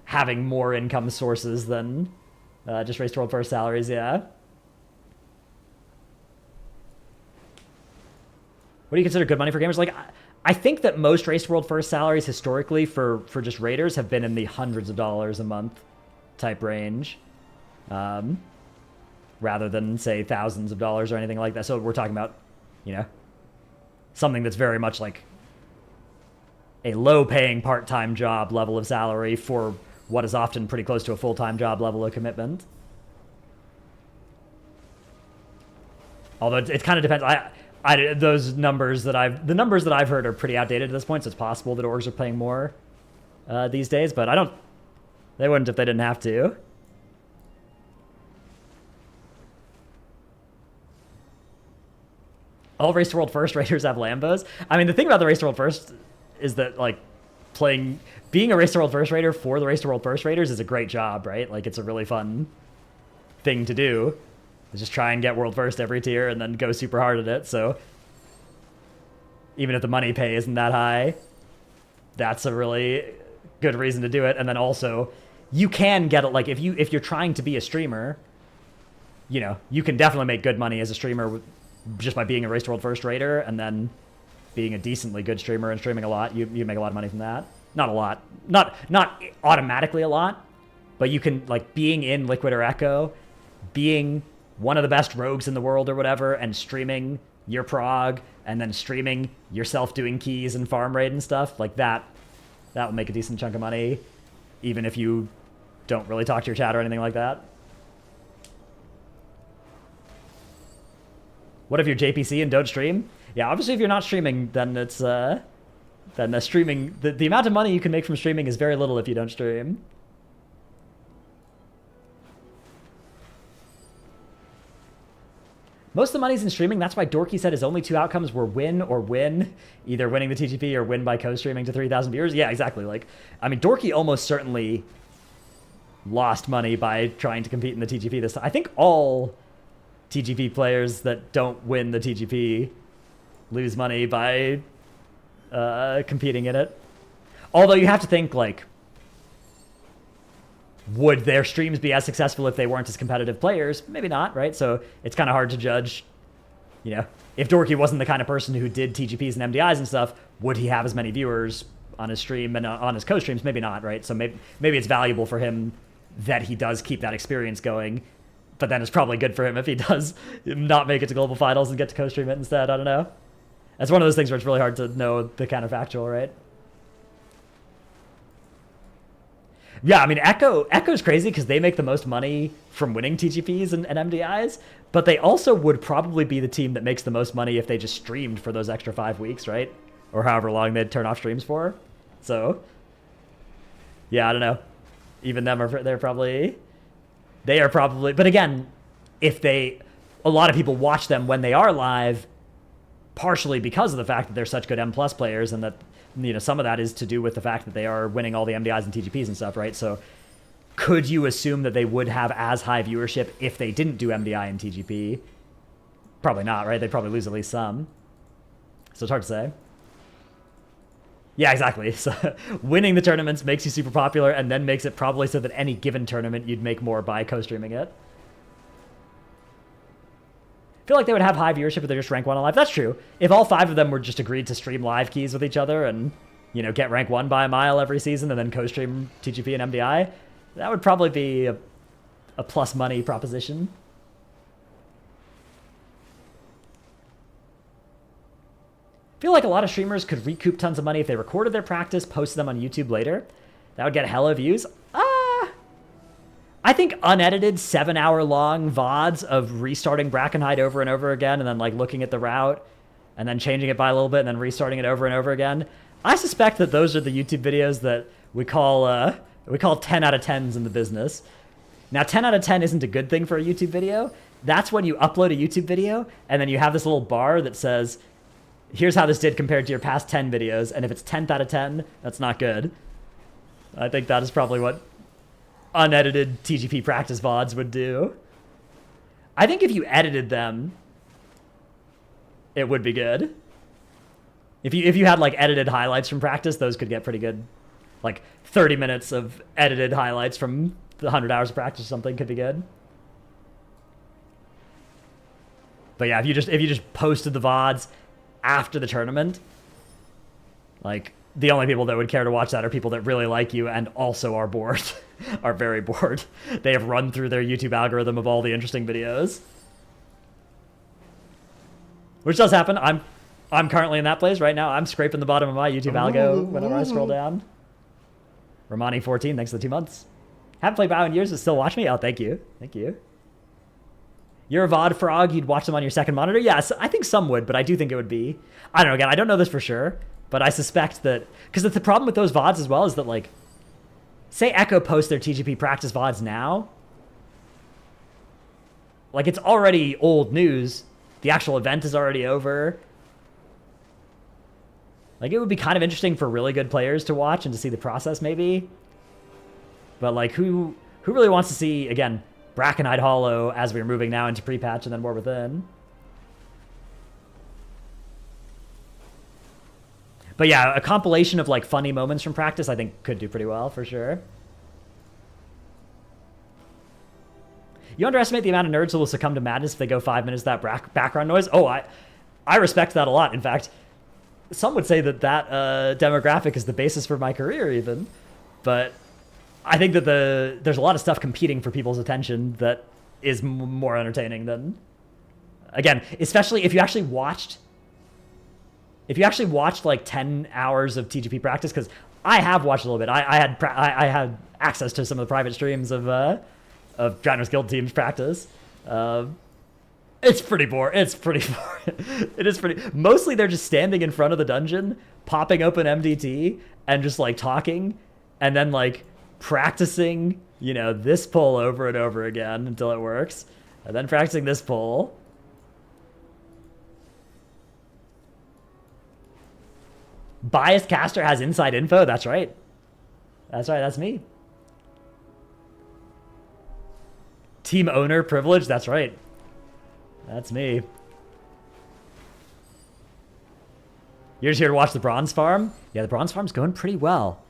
having more income sources than just Race to World First salaries. Yeah. What do you consider good money for gamers? Like, I think that most Race to World First salaries historically for just raiders have been in the hundreds of dollars a month type range, rather than say thousands of dollars or anything like that. So we're talking about, you know, something that's very much like a low-paying part-time job level of salary for what is often pretty close to a full-time job level of commitment. Although it kind of depends. The numbers that I've heard are pretty outdated at this point, so it's possible that orgs are paying more these days, but they wouldn't if they didn't have to. All Race to World First raiders have Lambos. I mean, the thing about the Race to World First is that, like, being a Race to World First raider for the Race to World First raiders is a great job, right? Like, it's a really fun thing to do. Just try and get World First every tier and then go super hard at it. So even if the money pay isn't that high, that's a really good reason to do it. And then also, you can get it, like, if you're trying to be a streamer, you know, you can definitely make good money as a streamer just by being a Race to World First raider, and then being a decently good streamer and streaming a lot, you make a lot of money from that. Not a lot, not automatically a lot, but you can, like, being in Liquid or Echo, being one of the best rogues in the world or whatever, and streaming your prog, and then streaming yourself doing keys and farm raid and stuff like that will make a decent chunk of money, even if you don't really talk to your chat or anything like that. What if you're JPC and don't stream? Yeah, obviously if you're not streaming, then it's then the streaming, the amount of money you can make from streaming is very little if you don't stream. Most of the money's in streaming. That's why Dorky said his only two outcomes were win or win, either winning the TGP or win by co-streaming to 3,000 viewers. Yeah, exactly. Like, I mean, Dorky almost certainly lost money by trying to compete in the TGP this time. I think all TGP players that don't win the TGP lose money by competing in it. Although you have to think, like, would their streams be as successful if they weren't as competitive players? Maybe not, right? So it's kind of hard to judge, you know, if Dorky wasn't the kind of person who did TGPs and MDIs and stuff, would he have as many viewers on his stream and on his co-streams? Maybe not, right? So maybe it's valuable for him that he does keep that experience going, but then it's probably good for him if he does not make it to global finals and get to co-stream it instead. I don't know. That's one of those things where it's really hard to know the counterfactual, right? Yeah, I mean, Echo's crazy because they make the most money from winning TGPs and MDIs, but they also would probably be the team that makes the most money if they just streamed for those extra 5 weeks, right? Or however long they'd turn off streams for. So, yeah, I don't know. Even them they are probably, but again, a lot of people watch them when they are live, partially because of the fact that they're such good M+ players, and that, you know, some of that is to do with the fact that they are winning all the MDIs and TGPs and stuff, right? So could you assume that they would have as high viewership if they didn't do MDI and TGP? Probably not, right? They'd probably lose at least some. So it's hard to say. Yeah, exactly. So winning the tournaments makes you super popular, and then makes it probably so that any given tournament you'd make more by co-streaming it. I feel like they would have high viewership if they just rank 1 on live. That's true. If all 5 of them were just agreed to stream live keys with each other and, you know, get rank 1 by a mile every season and then co-stream TGP and MDI, that would probably be a plus money proposition. I feel like a lot of streamers could recoup tons of money if they recorded their practice, posted them on YouTube later. That would get hella views. I think unedited 7-hour-long VODs of restarting Brackenhide over and over again, and then like looking at the route, and then changing it by a little bit, and then restarting it over and over again. I suspect that those are the YouTube videos that we call 10 out of 10s in the business. Now, 10 out of 10 isn't a good thing for a YouTube video. That's when you upload a YouTube video, and then you have this little bar that says, here's how this did compared to your past 10 videos, and if it's 10th out of 10, that's not good. I think that is probably what unedited TGP practice VODs would do. I think if you edited them, it would be good. If you had like edited highlights from practice, those could get pretty good. Like 30 minutes of edited highlights from the 100 hours of practice or something could be good. But yeah, if you just posted the VODs after the tournament, like, the only people that would care to watch that are people that really like you and also are bored, are very bored. They have run through their YouTube algorithm of all the interesting videos. Which does happen. I'm currently in that place right now. I'm scraping the bottom of my YouTube algo whenever I scroll down. Romani14, thanks for the 2 months. Haven't played WoW in years, but still watch me? Oh, thank you. Thank you. You're a VOD frog, you'd watch them on your second monitor? Yes, I think some would, but I do think it would be. I don't know, again, I don't know this for sure. But I suspect that, because the problem with those VODs as well is that, like, say Echo posts their TGP practice VODs now. Like, it's already old news. The actual event is already over. Like, it would be kind of interesting for really good players to watch and to see the process, maybe. But, like, who really wants to see, again, Brackenhide Hollow as we're moving now into pre-patch and then War Within? But yeah, a compilation of like funny moments from practice I think could do pretty well, for sure. You underestimate the amount of nerds who will succumb to madness if they go 5 minutes without background noise? Oh, I respect that a lot. In fact, some would say that demographic is the basis for my career even. But I think that there's a lot of stuff competing for people's attention that is more entertaining than... Again, especially if you actually watched like 10 hours of TGP practice, because I have watched a little bit. I had access to some of the private streams of Dragon's Guild team's practice. It's pretty boring. It's pretty boring. It is pretty. Mostly they're just standing in front of the dungeon, popping open MDT, and just like talking, and then like practicing, you know, this pull over and over again until it works, and then practicing this pull. Biased caster has inside info. That's right. That's right. That's me. Team owner privilege. That's right. That's me. You're just here to watch the bronze farm? Yeah, the bronze farm's going pretty well.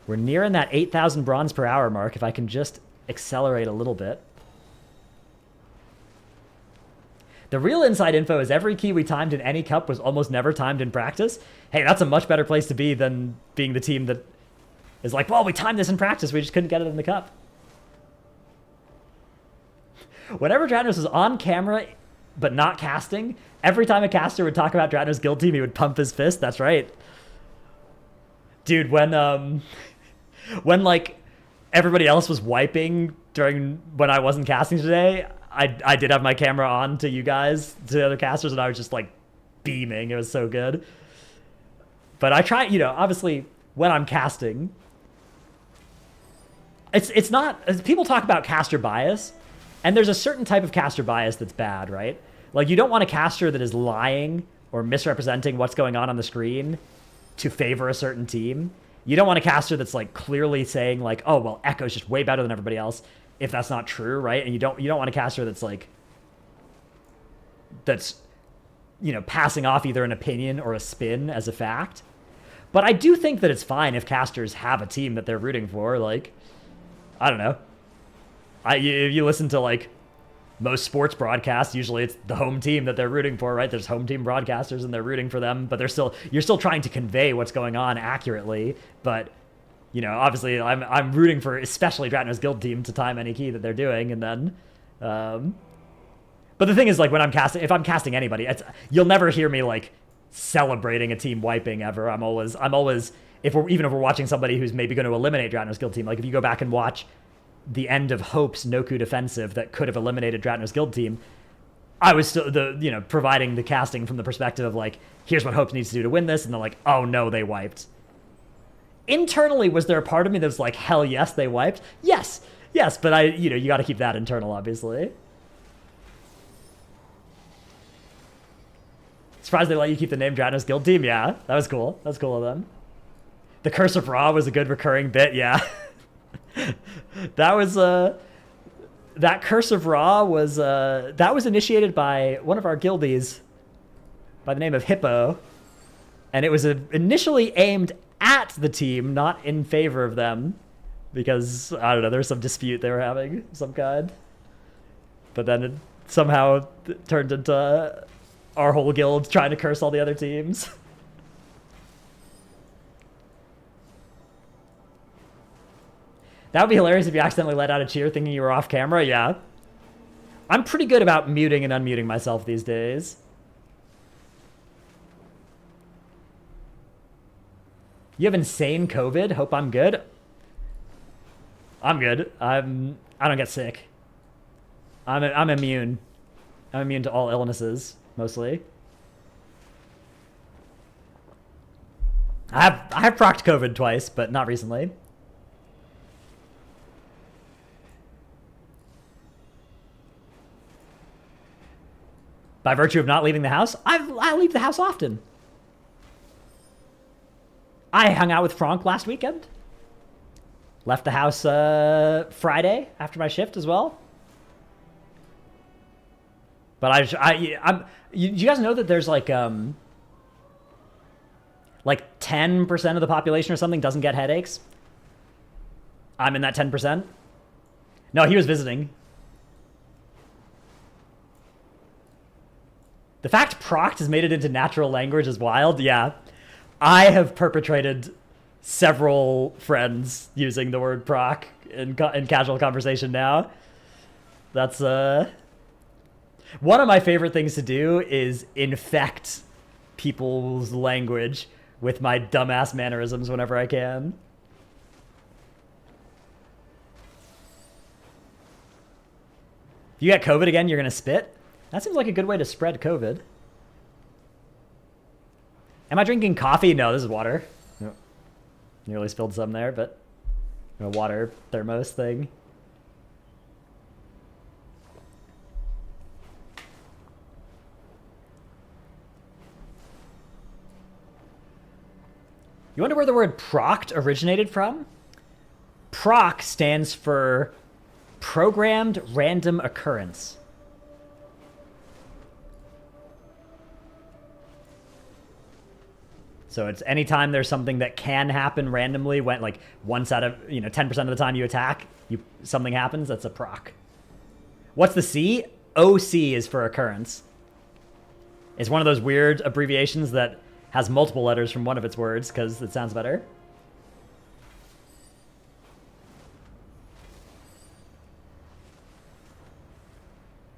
We're nearing that 8,000 bronze per hour mark if I can just accelerate a little bit. The real inside info is every key we timed in any cup was almost never timed in practice. Hey, that's a much better place to be than being the team that is like, well, we timed this in practice, we just couldn't get it in the cup. Whenever Dranos was on camera but not casting, every time a caster would talk about Dranos' guild team, he would pump his fist. That's right. Dude, when like everybody else was wiping during when I wasn't casting today, I did have my camera on to you guys, to the other casters, and I was just like beaming. It was so good. But I try, you know, obviously when I'm casting, it's not, people talk about caster bias, and there's a certain type of caster bias that's bad, right? Like you don't want a caster that is lying or misrepresenting what's going on the screen to favor a certain team. You don't want a caster that's like clearly saying like, oh, well, Echo's just way better than everybody else, if that's not true, right? And you don't want a caster that's like, that's, you know, passing off either an opinion or a spin as a fact. But I do think that it's fine if casters have a team that they're rooting for. Like, I don't know. If you listen to like most sports broadcasts, usually it's the home team that they're rooting for, right? There's home team broadcasters and they're rooting for them, but you're still trying to convey what's going on accurately. But, you know, obviously I'm rooting for especially Dragon's Guild team to time any key that they're doing, and then but the thing is, like, when if I'm casting anybody, you'll never hear me like celebrating a team wiping ever. I'm always even if we're watching somebody who's maybe going to eliminate Dragon's Guild team, like if you go back and watch the end of Hope's Noku defensive that could have eliminated Dragon's Guild team, I was still providing the casting from the perspective of like, here's what Hope needs to do to win this, and they're like, oh no, they wiped. Internally, was there a part of me that was like, hell yes, they wiped? Yes, but you got to keep that internal, obviously. Surprised they let you keep the name Dragon's Guild team. Yeah, that was cool. That was cool of them. The Curse of Ra was a good recurring bit. Yeah. That was that Curse of Ra was that was initiated by one of our guildies by the name of Hippo, and it was initially aimed at the team, not in favor of them, because I don't know, there was some dispute they were having of some kind. But then it somehow turned into our whole guild trying to curse all the other teams. That would be hilarious if you accidentally let out a cheer thinking you were off camera. Yeah. I'm pretty good about muting and unmuting myself these days. You have insane COVID? Hope I'm good. I'm good. I don't get sick. I'm immune. I'm immune to all illnesses, mostly. I have procced COVID twice, but not recently. By virtue of not leaving the house, I leave the house often. I hung out with Frank last weekend. Left the house Friday after my shift as well. But you guys know that there's like 10% of the population or something doesn't get headaches? I'm in that 10%. No, he was visiting. The fact proct has made it into natural language is wild. Yeah. I have perpetrated several friends using the word proc in casual conversation now. That's one of my favorite things to do is infect people's language with my dumbass mannerisms whenever I can. If you get COVID again, you're going to spit? That seems like a good way to spread COVID. Am I drinking coffee? No, this is water. Nope. Nearly spilled some there, but a water thermos thing. You wonder where the word proct originated from? Proc stands for programmed random occurrence. So it's anytime there's something that can happen randomly, when like once out of 10% of the time you attack, something happens. That's a proc. What's the C? OC is for occurrence. It's one of those weird abbreviations that has multiple letters from one of its words because it sounds better.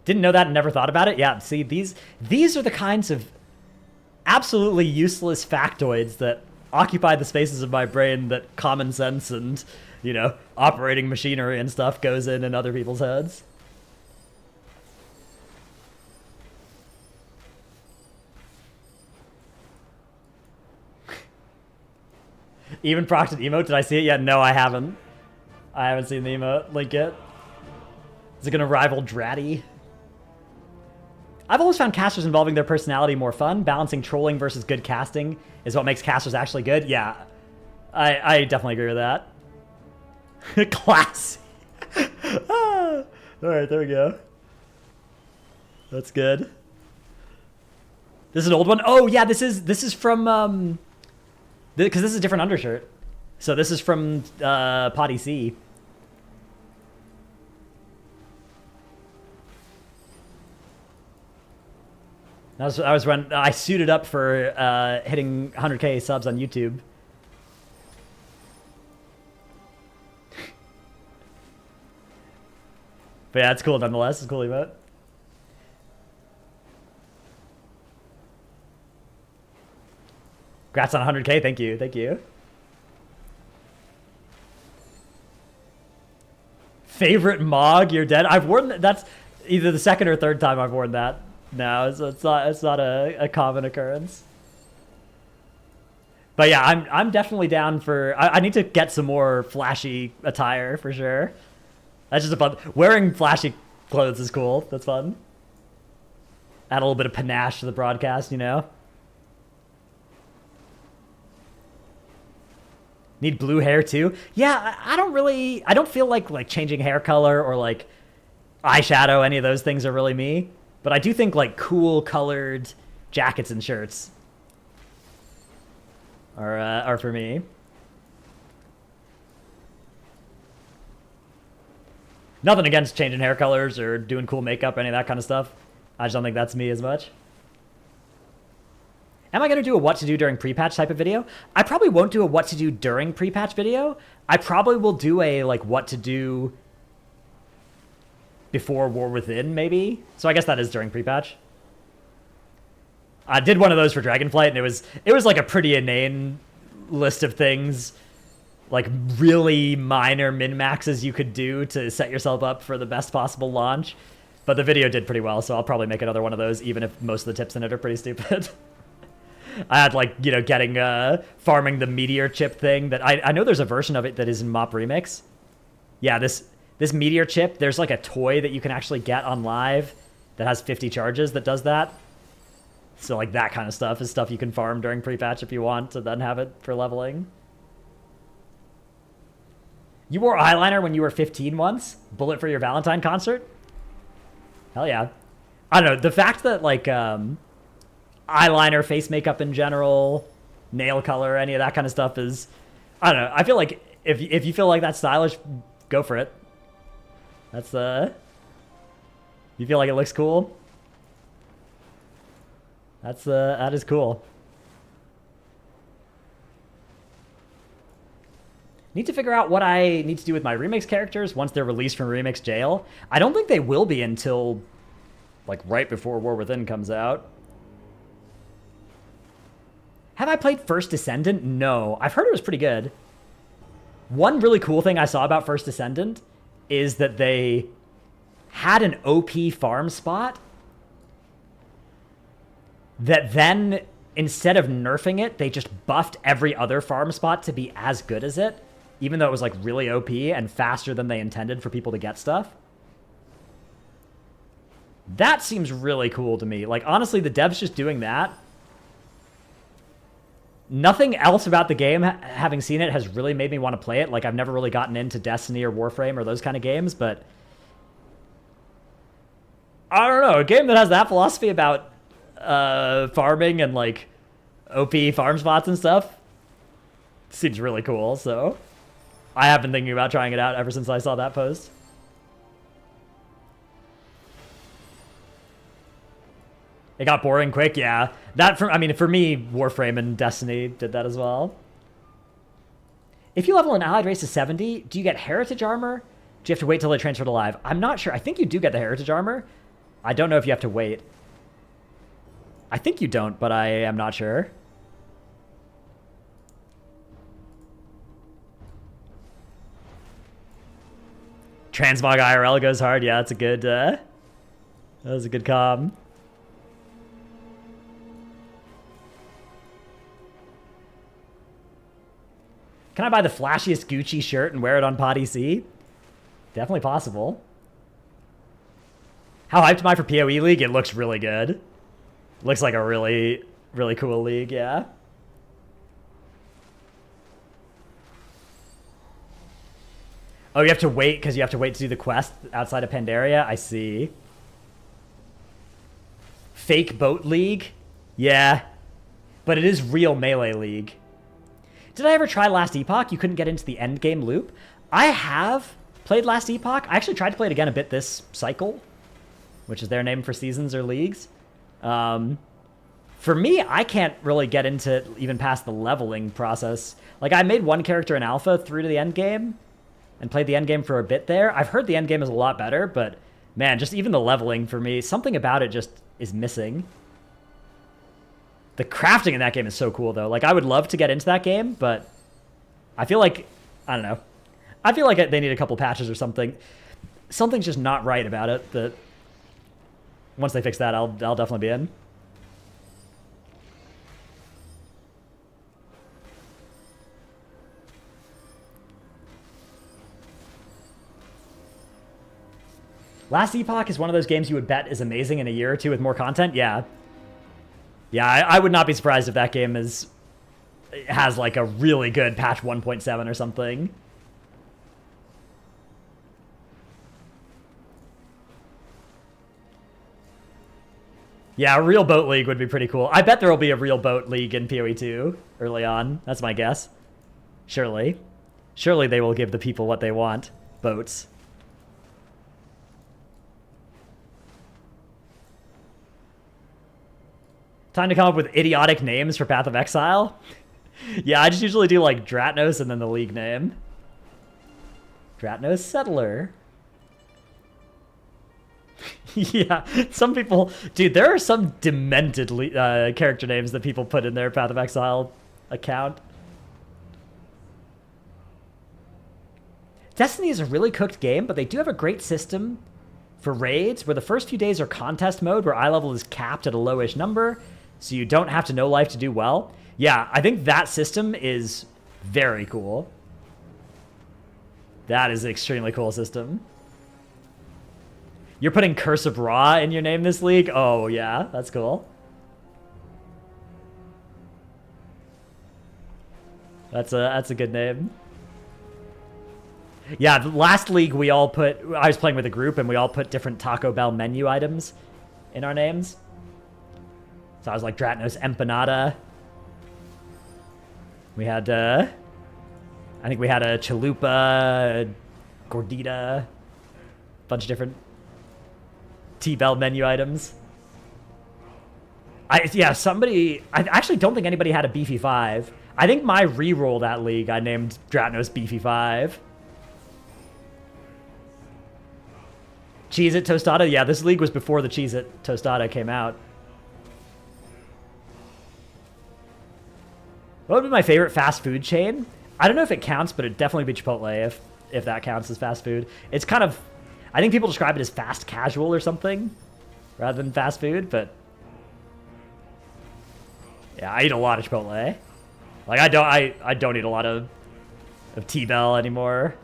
Didn't know that and never thought about it. Yeah, see, these are the kinds of absolutely useless factoids that occupy the spaces of my brain that common sense and, operating machinery and stuff goes in other people's heads. Even procted emote, did I see it yet? No, I haven't. I haven't seen the emote link yet. Is it gonna rival Dratty? I've always found casters involving their personality more fun. Balancing trolling versus good casting is what makes casters actually good. Yeah, I definitely agree with that. Classy. All right, there we go. That's good. This is an old one. Oh yeah, this is from because this is a different undershirt. So this is from Potty C. That was when I suited up for hitting 100k subs on YouTube. But yeah, it's cool nonetheless. It's a cool emote. Congrats on 100k. Thank you. Thank you. Favorite Mog? You're dead. I've worn that's either the second or third time I've worn that. No, it's not a common occurrence. But yeah, I'm definitely down for. I need to get some more flashy attire for sure. That's just a fun. Wearing flashy clothes is cool. That's fun. Add a little bit of panache to the broadcast, Need blue hair too? Yeah, I don't feel like changing hair color or like eyeshadow, any of those things are really me. But I do think like cool colored jackets and shirts are for me. Nothing against changing hair colors or doing cool makeup, any of that kind of stuff. I just don't think that's me as much. Am I going to do a what to do during pre-patch type of video? I probably won't do a what to do during pre-patch video. I probably will do a like what to do before War Within, maybe. So I guess that is during pre-patch. I did one of those for Dragonflight, and it was like a pretty inane list of things, like really minor min-maxes you could do to set yourself up for the best possible launch. But the video did pretty well, so I'll probably make another one of those, even if most of the tips in it are pretty stupid. I had like, getting, farming the meteor chip thing that I know there's a version of it that is in Mop Remix. Yeah, this meteor chip, there's like a toy that you can actually get on live that has 50 charges that does that. So like that kind of stuff is stuff you can farm during pre-patch if you want to then have it for leveling. You wore eyeliner when you were 15 once? Bullet for your Valentine concert? Hell yeah. I don't know, the fact that like, eyeliner, face makeup in general, nail color, any of that kind of stuff is, I don't know. I feel like if you feel like that's stylish, go for it. That's you feel like it looks cool? That is cool. Need to figure out what I need to do with my remix characters once they're released from remix jail. I don't think they will be until like right before War Within comes out. Have I played First Descendant? No. I've heard it was pretty good. One really cool thing I saw about First Descendant is that they had an OP farm spot that then, instead of nerfing it, they just buffed every other farm spot to be as good as it, even though it was like really OP and faster than they intended for people to get stuff. That seems really cool to me. Like, honestly, the devs just doing that. Nothing else about the game, having seen it, has really made me want to play it. Like, I've never really gotten into Destiny or Warframe or those kind of games, but I don't know. A game that has that philosophy about farming and, like, OP farm spots and stuff seems really cool, so I have been thinking about trying it out ever since I saw that post. It got boring quick, yeah. I mean, for me, Warframe and Destiny did that as well. If you level an allied race to 70, do you get heritage armor? Do you have to wait till they transfer to live? I'm not sure. I think you do get the heritage armor. I don't know if you have to wait. I think you don't, but I am not sure. Transmog IRL goes hard. Yeah, that's a good, that was a good comm. Can I buy the flashiest Gucci shirt and wear it on Pod EC? Definitely possible. How hyped am I for PoE League? It looks really good. Looks like a really, really cool league, yeah. Oh, you have to wait because you have to wait to do the quest outside of Pandaria? I see. Fake boat league? Yeah. But it is real Melee League. Did I ever try Last Epoch? You couldn't get into the end game loop? I have played Last Epoch. I actually tried to play it again a bit this cycle, which is their name for seasons or leagues. For me, I can't really get into even past the leveling process. Like, I made one character in alpha through to the end game and played the end game for a bit there. I've heard the end game is a lot better, but man, just even the leveling for me, something about it just is missing. The crafting in that game is so cool, though. Like, I would love to get into that game, but I feel like, I don't know. I feel like they need a couple patches or something. Something's just not right about it. That once they fix that, I'll definitely be in. Last Epoch is one of those games you would bet is amazing in a year or two with more content. Yeah. Yeah, I would not be surprised if that game has like a really good patch 1.7 or something. Yeah, a real boat league would be pretty cool. I bet there will be a real boat league in PoE 2 early on. That's my guess. Surely. Surely they will give the people what they want. Boats. Time to come up with idiotic names for Path of Exile? Yeah, I just usually do like Dratnos and then the league name. Dratnos Settler. Yeah, some people... Dude, there are some demented character names that people put in their Path of Exile account. Destiny is a really cooked game, but they do have a great system for raids where the first few days are contest mode where eye level is capped at a lowish number, so you don't have to know life to do well. Yeah, I think that system is very cool. That is an extremely cool system. You're putting Curse of Ra in your name this league? Oh, yeah, that's cool. That's a good name. Yeah, the last league we all put... I was playing with a group, and we all put different Taco Bell menu items in our names. So I was like Dratnos Empanada. We had, I think we had a Chalupa, a Gordita, a bunch of different T-Bell menu items. I actually don't think anybody had a Beefy 5. I think my reroll that league I named Dratnos Beefy 5. Cheez-It Tostada? Yeah, this league was before the Cheez-It Tostada came out. What would be my favorite fast food chain? I don't know if it counts, but it'd definitely be Chipotle if that counts as fast food. It's kind of... I think people describe it as fast casual or something rather than fast food, but yeah, I eat a lot of Chipotle. Like I don't eat a lot of T-Bell anymore.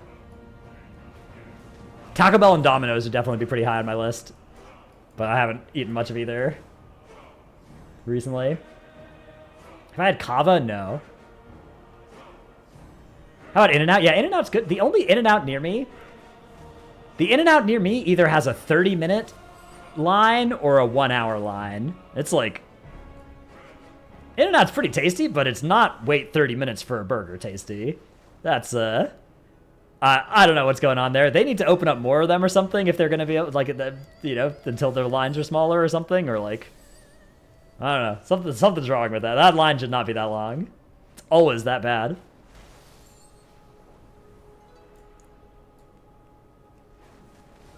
Taco Bell and Domino's would definitely be pretty high on my list, but I haven't eaten much of either recently. Have I had Kava? No. How about In-N-Out? Yeah, In-N-Out's good. The only In-N-Out near me, either has a 30-minute line or a 1-hour line. It's like, In-N-Out's pretty tasty, but it's not wait 30 minutes for a burger tasty. That's, I don't know what's going on there. They need to open up more of them or something if they're going to be able, like, you know, until their lines are smaller or something, or like, I don't know. Something's wrong with that. That line should not be that long. It's always that bad.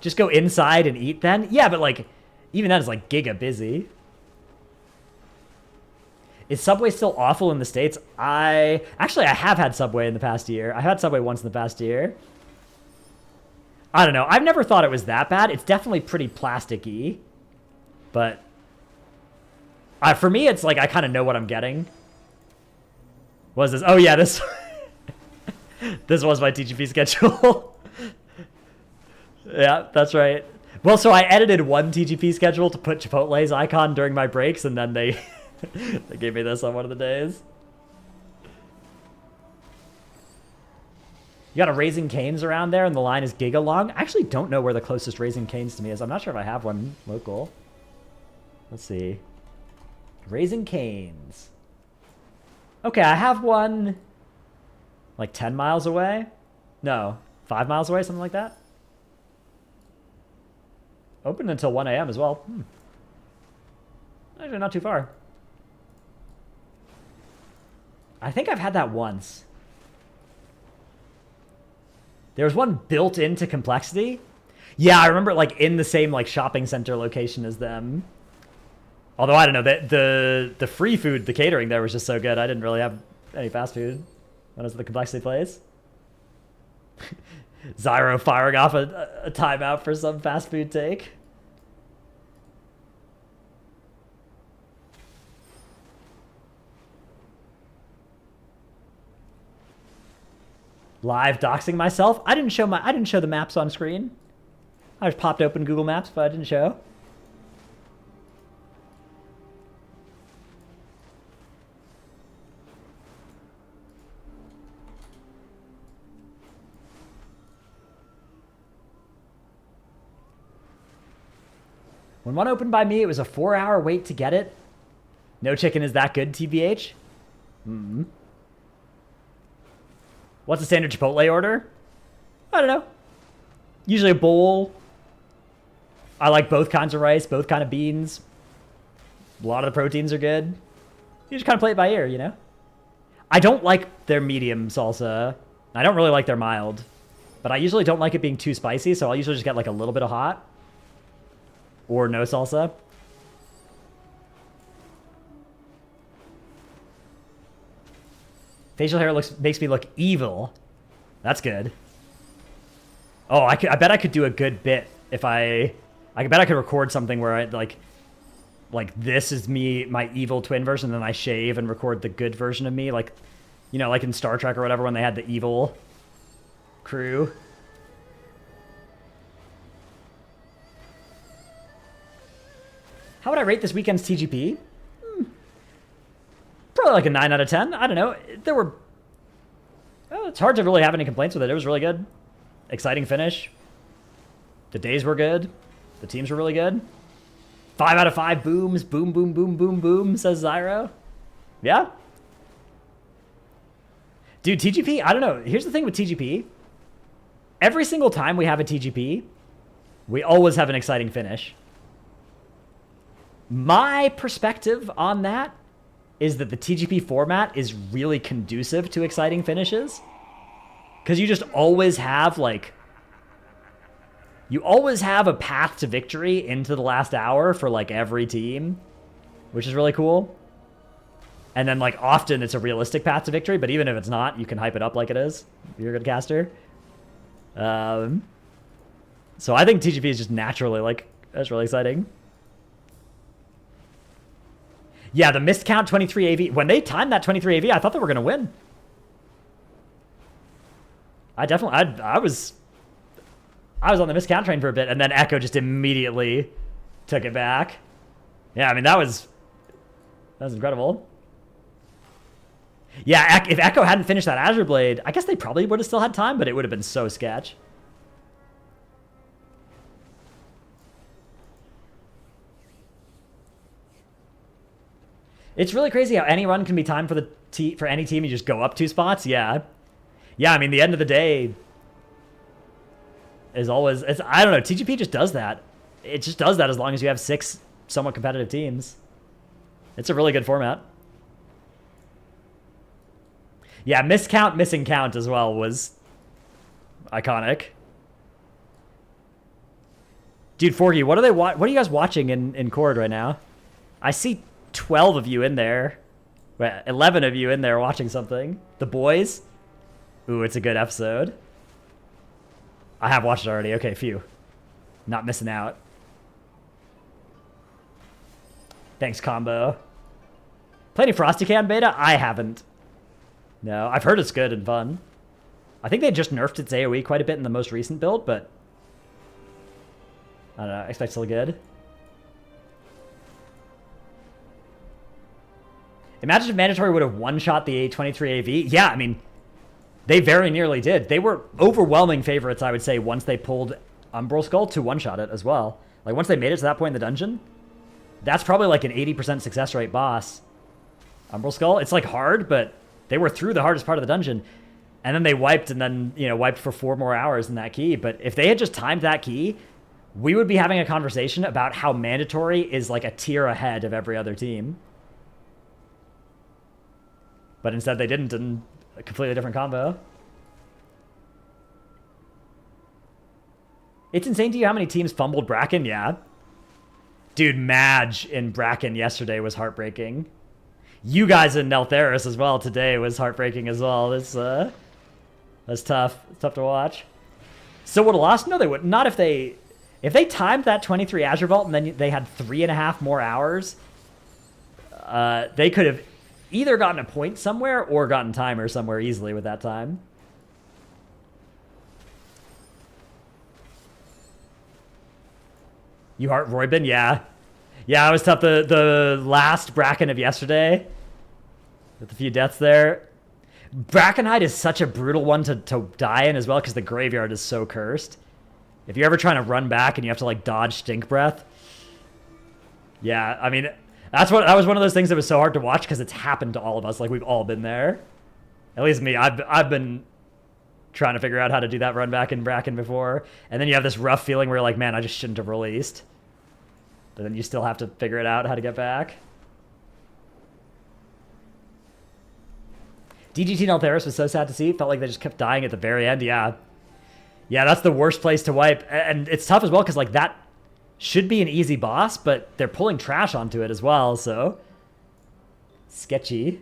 Just go inside and eat then? Yeah, but like, even that is like giga busy. Is Subway still awful in the States? Actually, I have had Subway in the past year. I had Subway once in the past year. I don't know. I've never thought it was that bad. It's definitely pretty plasticky. But for me, it's like I kind of know what I'm getting. What is this? Oh, yeah, this... this was my TGP schedule. Yeah, that's right. Well, so I edited one TGP schedule to put Chipotle's icon during my breaks, and then they... they gave me this on one of the days. You got a Raising Cane's around there, and the line is giga long. I actually don't know where the closest Raising Cane's to me is. I'm not sure if I have one local. Let's see. Raising Cane's. Okay, I have one like 10 miles away. No, 5 miles away, something like that. Open until 1 a.m. as well. Actually, not too far. I think I've had that once. There was one built into Complexity. Yeah, I remember like in the same like shopping center location as them. Although I don't know, the free food, the catering there was just so good. I didn't really have any fast food when I was at the Complexity place. Zyro firing off a timeout for some fast food take. Live doxing myself. I didn't show the maps on screen. I just popped open Google Maps, but I didn't show. When one opened by me, it was a 4-hour wait to get it. No chicken is that good, TBH. What's the standard Chipotle order? I don't know. Usually a bowl. I like both kinds of rice, both kind of beans. A lot of the proteins are good. You just kind of play it by ear, you know? I don't like their medium salsa. I don't really like their mild. But I usually don't like it being too spicy, so I'll usually just get like a little bit of hot. Or no salsa. Facial hair makes me look evil. That's good. Oh, I bet I could do a good bit if I bet I could record something where I like this is me, my evil twin version, and then I shave and record the good version of me, like, you know, like in Star Trek or whatever when they had the evil crew. How would I rate this weekend's TGP? Probably like a 9 out of 10. I don't know. There were... Well, it's hard to really have any complaints with it. It was really good. Exciting finish. The days were good. The teams were really good. 5 out of 5 booms. Boom, boom, boom, boom, boom, says Zyro. Yeah. Dude, TGP, I don't know. Here's the thing with TGP. Every single time we have a TGP, we always have an exciting finish. My perspective on that is that the TGP format is really conducive to exciting finishes. Because you just always have, like... You always have a path to victory into the last hour for, like, every team. Which is really cool. And then, like, often it's a realistic path to victory, but even if it's not, you can hype it up like it is. If you're a good caster. So I think TGP is just naturally, like, that's really exciting. Yeah, the missed count 23 AV. When they timed that 23 AV, I thought they were going to win. I was on the miscount train for a bit, and then Echo just immediately took it back. Yeah, I mean, that was incredible. Yeah, if Echo hadn't finished that Azure Blade, I guess they probably would have still had time, but it would have been so sketch. It's really crazy how any run can be timed for any team. You just go up 2 spots. Yeah. Yeah, I mean, the end of the day is always... I don't know. TGP just does that. It just does that as long as you have 6 somewhat competitive teams. It's a really good format. Yeah, miscount, missing count as well was iconic. Dude, Forky, what are you guys watching in Cord right now? I see 12 of you in there. 11 of you in there watching something. The Boys. Ooh, it's a good episode. I have watched it already. Okay, phew. Not missing out. Thanks, Combo. Play any Frosty Can beta? I haven't. No, I've heard it's good and fun. I think they just nerfed its AoE quite a bit in the most recent build, but... I don't know, I expect it's still good. Imagine if Mandatory would have one-shot the A23 AV. Yeah, I mean, they very nearly did. They were overwhelming favorites, I would say, once they pulled Umbral Skull to one-shot it as well. Like, once they made it to that point in the dungeon, that's probably like an 80% success rate boss. Umbral Skull, it's like hard, but they were through the hardest part of the dungeon. And then they wiped and then, you know, wiped for 4 more hours in that key. But if they had just timed that key, we would be having a conversation about how Mandatory is like a tier ahead of every other team. But instead they didn't, and a completely different combo. It's insane to you how many teams fumbled Bracken, yeah. Dude, Madge in Bracken yesterday was heartbreaking. You guys in Neltheris as well today was heartbreaking as well. That's tough. It's tough to watch. So would have lost? No, they would not if they timed that 23 Azure Vault and then they had 3.5 more hours. They could have either gotten a point somewhere or gotten timer somewhere easily with that time. You heart Roybin? Yeah. Yeah, it was tough. The last Bracken of yesterday, with a few deaths there. Brackenhide is such a brutal one to die in as well because the graveyard is so cursed. If you're ever trying to run back and you have to like dodge Stink Breath. Yeah, I mean, that was one of those things that was so hard to watch because it's happened to all of us. Like, we've all been there. At least me. I've been trying to figure out how to do that run back in Bracken before. And then you have this rough feeling where you're like, man, I just shouldn't have released. But then you still have to figure it out how to get back. DGT Neltheris was so sad to see. Felt like they just kept dying at the very end. Yeah. Yeah, that's the worst place to wipe. And it's tough as well because, like, that should be an easy boss, but they're pulling trash onto it as well, so... sketchy.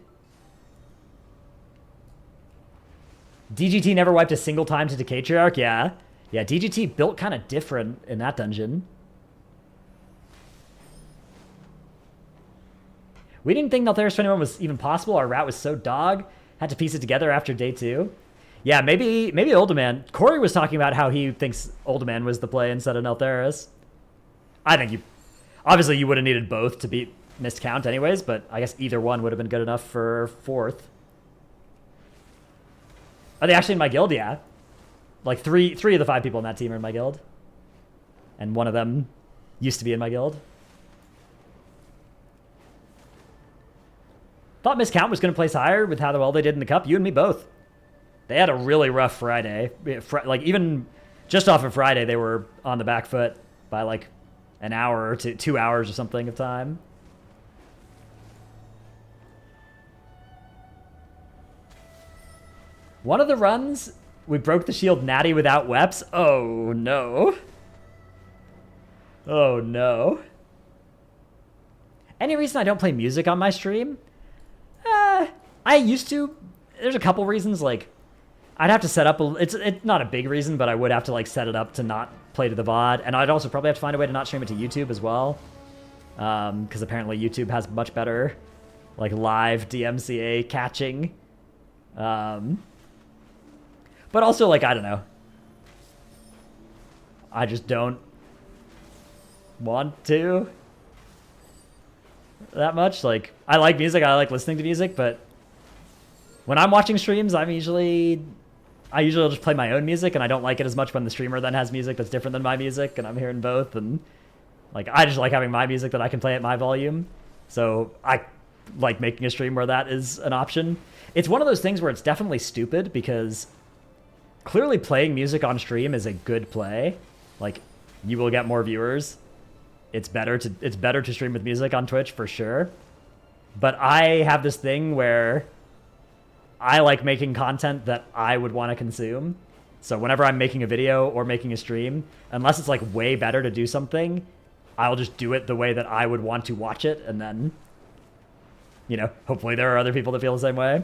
DGT never wiped a single time to Decay Triarch? Yeah. Yeah, DGT built kind of different in that dungeon. We didn't think Neltheris 21 was even possible. Our route was so dog. Had to piece it together after day 2. Yeah, maybe Uldaman. Corey was talking about how he thinks Uldaman was the play instead of Neltheris. I think obviously you would have needed both to beat missed count anyways, but I guess either one would have been good enough for 4th. Are they actually in my guild? Yeah. Like three of the 5 people in that team are in my guild. And one of them used to be in my guild. Thought miscount was going to place higher with how well they did in the cup. You and me both. They had a really rough Friday. Like, even just off of Friday, they were on the back foot by like an hour or 2 hours or something of time. One of the runs, we broke the shield natty without weps. Oh, no. Oh, no. Any reason I don't play music on my stream? I used to. There's a couple reasons. Like, I'd have to set up it's not a big reason, but I would have to like set it up to not play to the VOD. And I'd also probably have to find a way to not stream it to YouTube as well. Because apparently YouTube has much better like live DMCA catching. But also, like, I don't know. I just don't want to that much. Like, I like music, I like listening to music, but when I'm watching streams, I usually will just play my own music, and I don't like it as much when the streamer then has music that's different than my music, and I'm hearing both, and like, I just like having my music that I can play at my volume. So I like making a stream where that is an option. It's one of those things where it's definitely stupid, because clearly playing music on stream is a good play. Like, you will get more viewers. It's better to stream with music on Twitch for sure. But I have this thing where I like making content that I would want to consume. So whenever I'm making a video or making a stream, unless it's like way better to do something, I'll just do it the way that I would want to watch it, and then, you know, hopefully there are other people that feel the same way.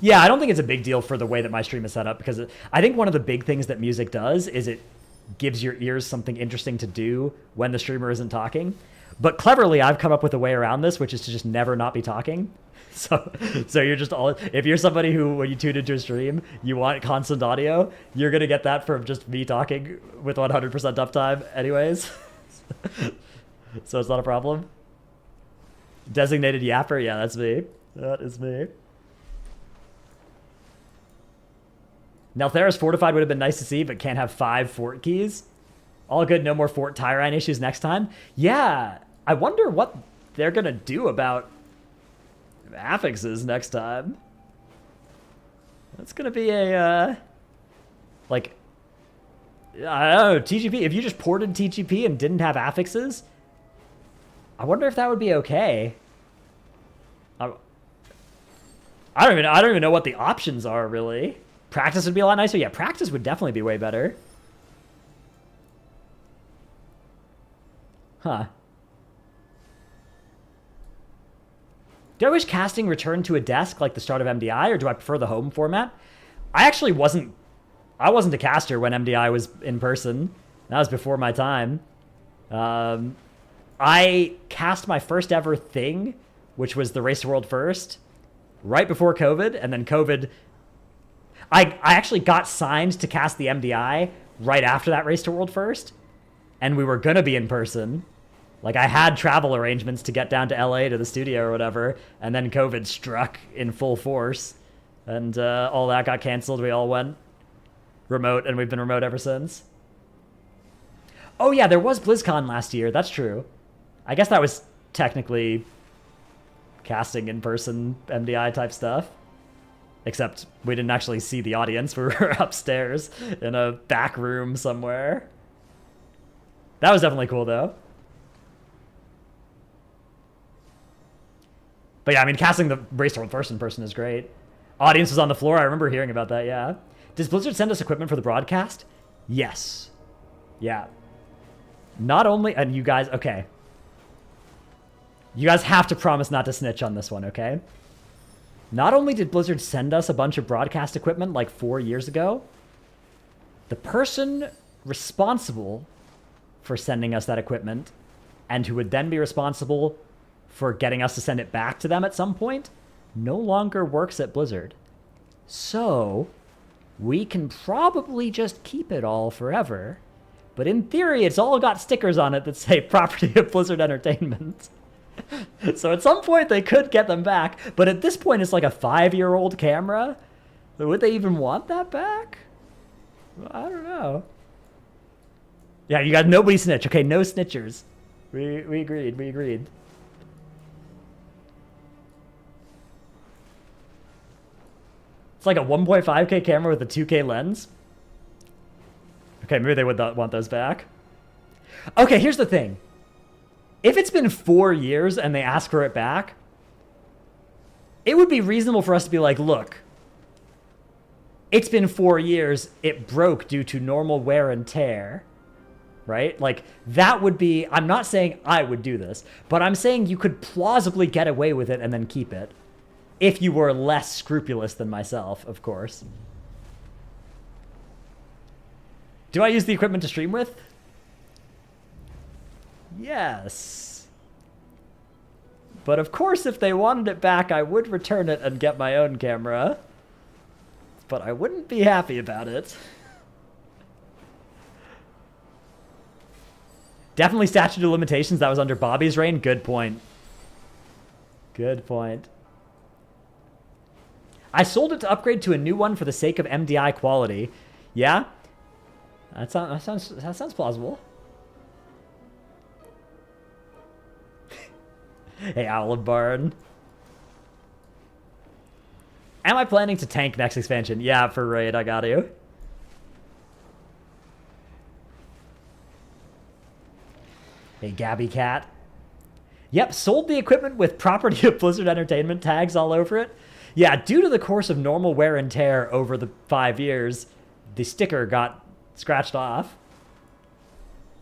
Yeah, I don't think it's a big deal for the way that my stream is set up, because I think one of the big things that music does is it gives your ears something interesting to do when the streamer isn't talking. But cleverly, I've come up with a way around this, which is to just never not be talking. So you're just if you're somebody who, when you tune into a stream, you want constant audio, you're going to get that from just me talking with 100% uptime anyways. So it's not a problem. Designated yapper? Yeah, that's me. That is me. Nelthera's Fortified would have been nice to see, but can't have 5 fort keys. All good, no more Fort Tyrine issues next time. Yeah, I wonder what they're going to do about affixes next time. That's going to be a, like, I don't know, TGP. If you just ported TGP and didn't have affixes, I wonder if that would be okay. I don't even know what the options are, really. Practice would be a lot nicer. Yeah, practice would definitely be way better. Huh. Do I wish casting returned to a desk like the start of MDI, or do I prefer the home format? I actually wasn't a caster when MDI was in person. That was before my time. I cast my first ever thing, which was the Race to World First, right before COVID, and then COVID... I actually got signed to cast the MDI right after that Race to World First, and we were going to be in person. Like, I had travel arrangements to get down to LA to the studio or whatever, and then COVID struck in full force, and all that got canceled. We all went remote, and we've been remote ever since. Oh yeah, there was BlizzCon last year. That's true. I guess that was technically casting in-person MDI type stuff. Except we didn't actually see the audience. We were upstairs in a back room somewhere. That was definitely cool, though. But yeah, I mean, casting the Race to World First in person is great. Audience was on the floor. I remember hearing about that, yeah. Does Blizzard send us equipment for the broadcast? Yes. Yeah. Not only... And you guys... Okay. You guys have to promise not to snitch on this one, okay? Not only did Blizzard send us a bunch of broadcast equipment like 4 years ago, the person responsible for sending us that equipment, and who would then be responsible for getting us to send it back to them at some point, no longer works at Blizzard. So, we can probably just keep it all forever. But in theory, it's all got stickers on it that say property of Blizzard Entertainment. So at some point they could get them back, but at this point it's like a 5-year-old camera. Would they even want that back? I don't know. Yeah, you got nobody snitch. Okay, no snitchers. We agreed. We agreed. It's like a 1.5K camera with a 2K lens. Okay, maybe they would not want those back. Okay, here's the thing. If it's been 4 years and they ask for it back, it would be reasonable for us to be like, look, it's been 4 years, it broke due to normal wear and tear, right? Like, that would be, I'm not saying I would do this, but I'm saying you could plausibly get away with it and then keep it. If you were less scrupulous than myself, of course. Do I use the equipment to stream with? Yes. But of course, if they wanted it back, I would return it and get my own camera. But I wouldn't be happy about it. Definitely statute of limitations. That was under Bobby's reign. Good point. Good point. I sold it to upgrade to a new one for the sake of MDI quality. Yeah? That sounds plausible. Hey, Olive Barn. Am I planning to tank next expansion? Yeah, for raid, I got you. Hey, Gabby Cat. Yep, sold the equipment with property of Blizzard Entertainment tags all over it. Yeah, due to the course of normal wear and tear over the 5 years, the sticker got scratched off.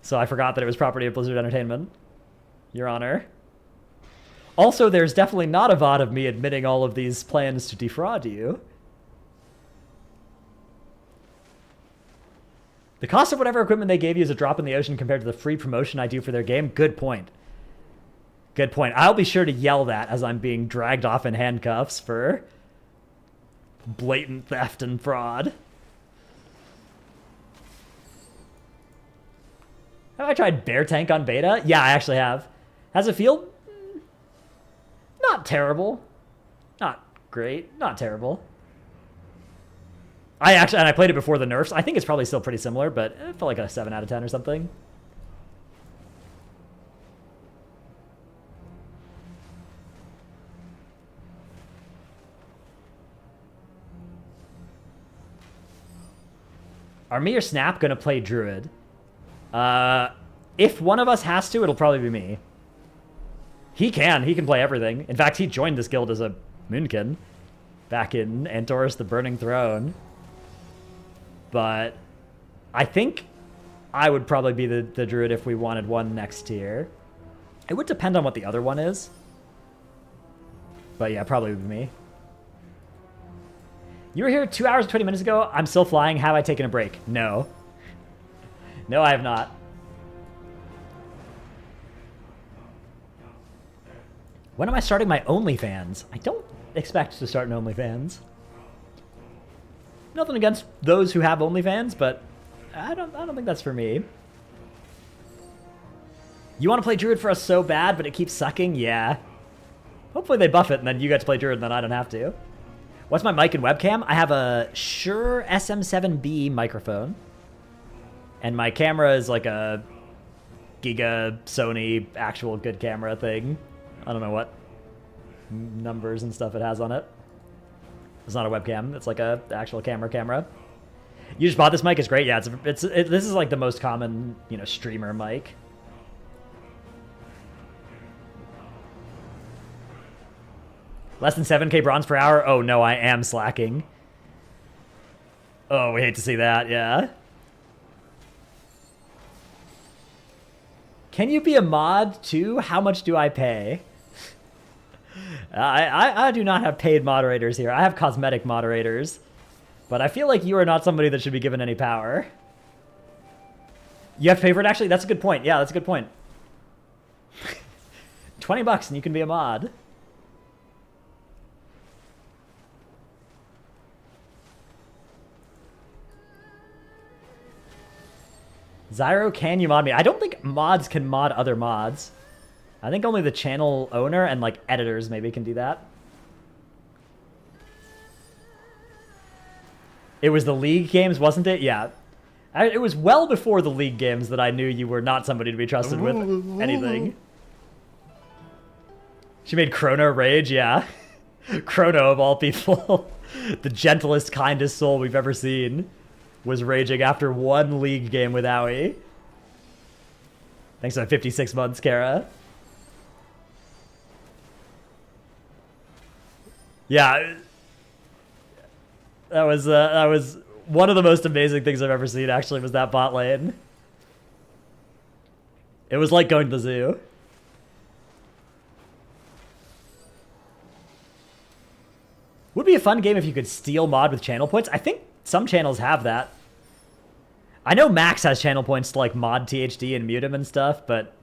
So I forgot that it was property of Blizzard Entertainment, Your Honor. Also, there's definitely not a VOD of me admitting all of these plans to defraud you. The cost of whatever equipment they gave you is a drop in the ocean compared to the free promotion I do for their game. Good point. Good point. I'll be sure to yell that as I'm being dragged off in handcuffs for blatant theft and fraud. Have I tried Bear Tank on beta? Yeah, I actually have. How's it feel? Not terrible. Not great. Not terrible. And I played it before the nerfs. I think it's probably still pretty similar, but it felt like a 7 out of 10 or something. Are me or Snap gonna play Druid? If one of us has to, it'll probably be me. He can play everything. In fact, he joined this guild as a Moonkin back in Antorus the Burning Throne. But I think I would probably be the Druid if we wanted one next tier. It would depend on what the other one is. But yeah, probably would be me. You were here 2 hours and 20 minutes ago. I'm still flying. Have I taken a break? No. No, I have not. When am I starting my OnlyFans? I don't expect to start an OnlyFans. Nothing against those who have OnlyFans, but I don't think that's for me. You want to play Druid for us so bad, but it keeps sucking? Yeah. Hopefully they buff it, and then you get to play Druid, and then I don't have to. What's my mic and webcam? I have a Shure SM7B microphone. And my camera is like a Giga Sony actual good camera thing. I don't know what numbers and stuff it has on it. It's not a webcam. It's like a actual camera. You just bought this mic? It's great. Yeah, this is like the most common, streamer mic. Less than 7k bronze per hour? Oh no, I am slacking. Oh, we hate to see that, yeah. Can you be a mod too? How much do I pay? I do not have paid moderators here. I have cosmetic moderators. But I feel like you are not somebody that should be given any power. You have to pay for it, actually? That's a good point. Yeah, that's a good point. $20 and you can be a mod. Zyro, can you mod me? I don't think mods can mod other mods. I think only the channel owner and like editors maybe can do that. It was the League games, wasn't it? Yeah. It was well before the League games that I knew you were not somebody to be trusted with anything. She made Chrono rage, yeah. Chrono, of all people. The gentlest, kindest soul we've ever seen. Was raging after one League game with Owie. Thanks for 56 months, Kara. Yeah. That was one of the most amazing things I've ever seen, actually, was that bot lane. It was like going to the zoo. Would be a fun game if you could steal mod with channel points. I think some channels have that. I know Max has channel points to like mod THD and mute him and stuff, but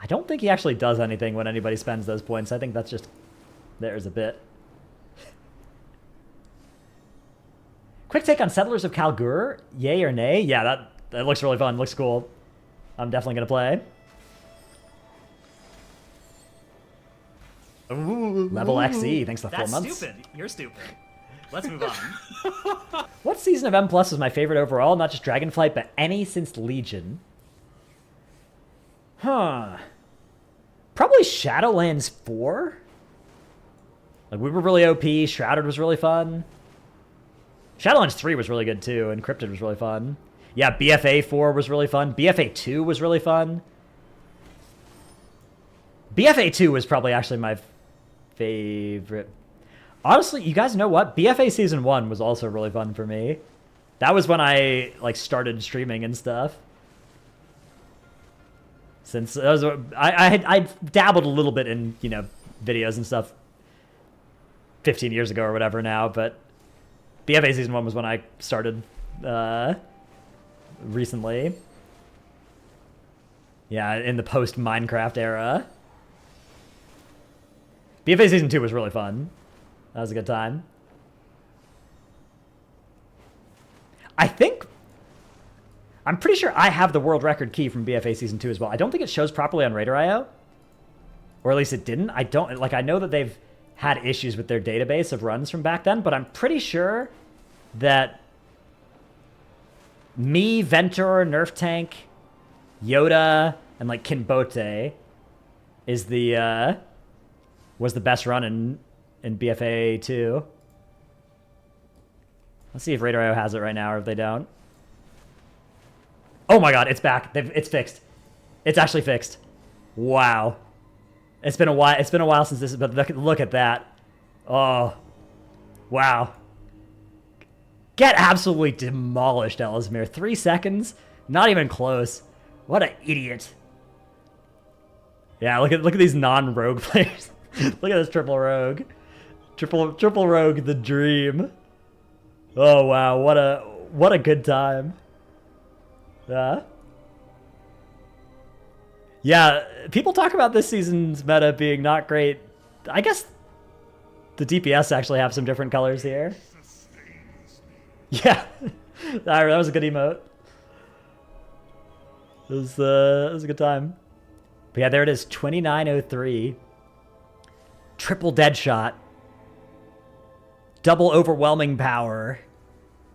I don't think he actually does anything when anybody spends those points. I think that's just there's a bit. Quick take on Settlers of Kalgur. Yay or nay? Yeah, that looks really fun. Looks cool. I'm definitely going to play. Ooh, level XE. Thanks for 4 months. That's stupid. You're stupid. Let's move on. What season of M Plus was my favorite overall? Not just Dragonflight, but any since Legion. Huh. Probably Shadowlands 4? Like, we were really OP. Shrouded was really fun. Shadowlands 3 was really good, too. Encrypted was really fun. Yeah, BFA 4 was really fun. BFA 2 was really fun. BFA 2 was probably actually my favorite. Honestly, you guys know what? BFA Season 1 was also really fun for me. That was when I, like, started streaming and stuff. Since I dabbled a little bit in, you know, videos and stuff 15 years ago or whatever now, but BFA Season 1 was when I started recently. Yeah, in the post-Minecraft era. BFA Season 2 was really fun. That was a good time. I'm pretty sure I have the world record key from BFA Season 2 as well. I don't think it shows properly on Raider.io. Or at least it didn't. I know that they've had issues with their database of runs from back then, but I'm pretty sure that me, Ventor, Nerf Tank, Yoda, and like Kinbote is was the best run in BFA 2. Let's see if Raider.io has it right now or if they don't. Oh my god, it's back. It's fixed. It's actually fixed. Wow. It's been a while. It's been a while since this. But look at that. Oh, wow. Get absolutely demolished, Ellesmere. 3 seconds. Not even close. What an idiot. Yeah, look at these non-rogue players. Look at this triple rogue. Triple rogue, the dream. Oh wow, what a good time. Yeah, people talk about this season's meta being not great. I guess the DPS actually have some different colors here. Yeah, that was a good emote. It was a good time. But yeah, there it is, 2903. Triple dead shot. Double overwhelming power.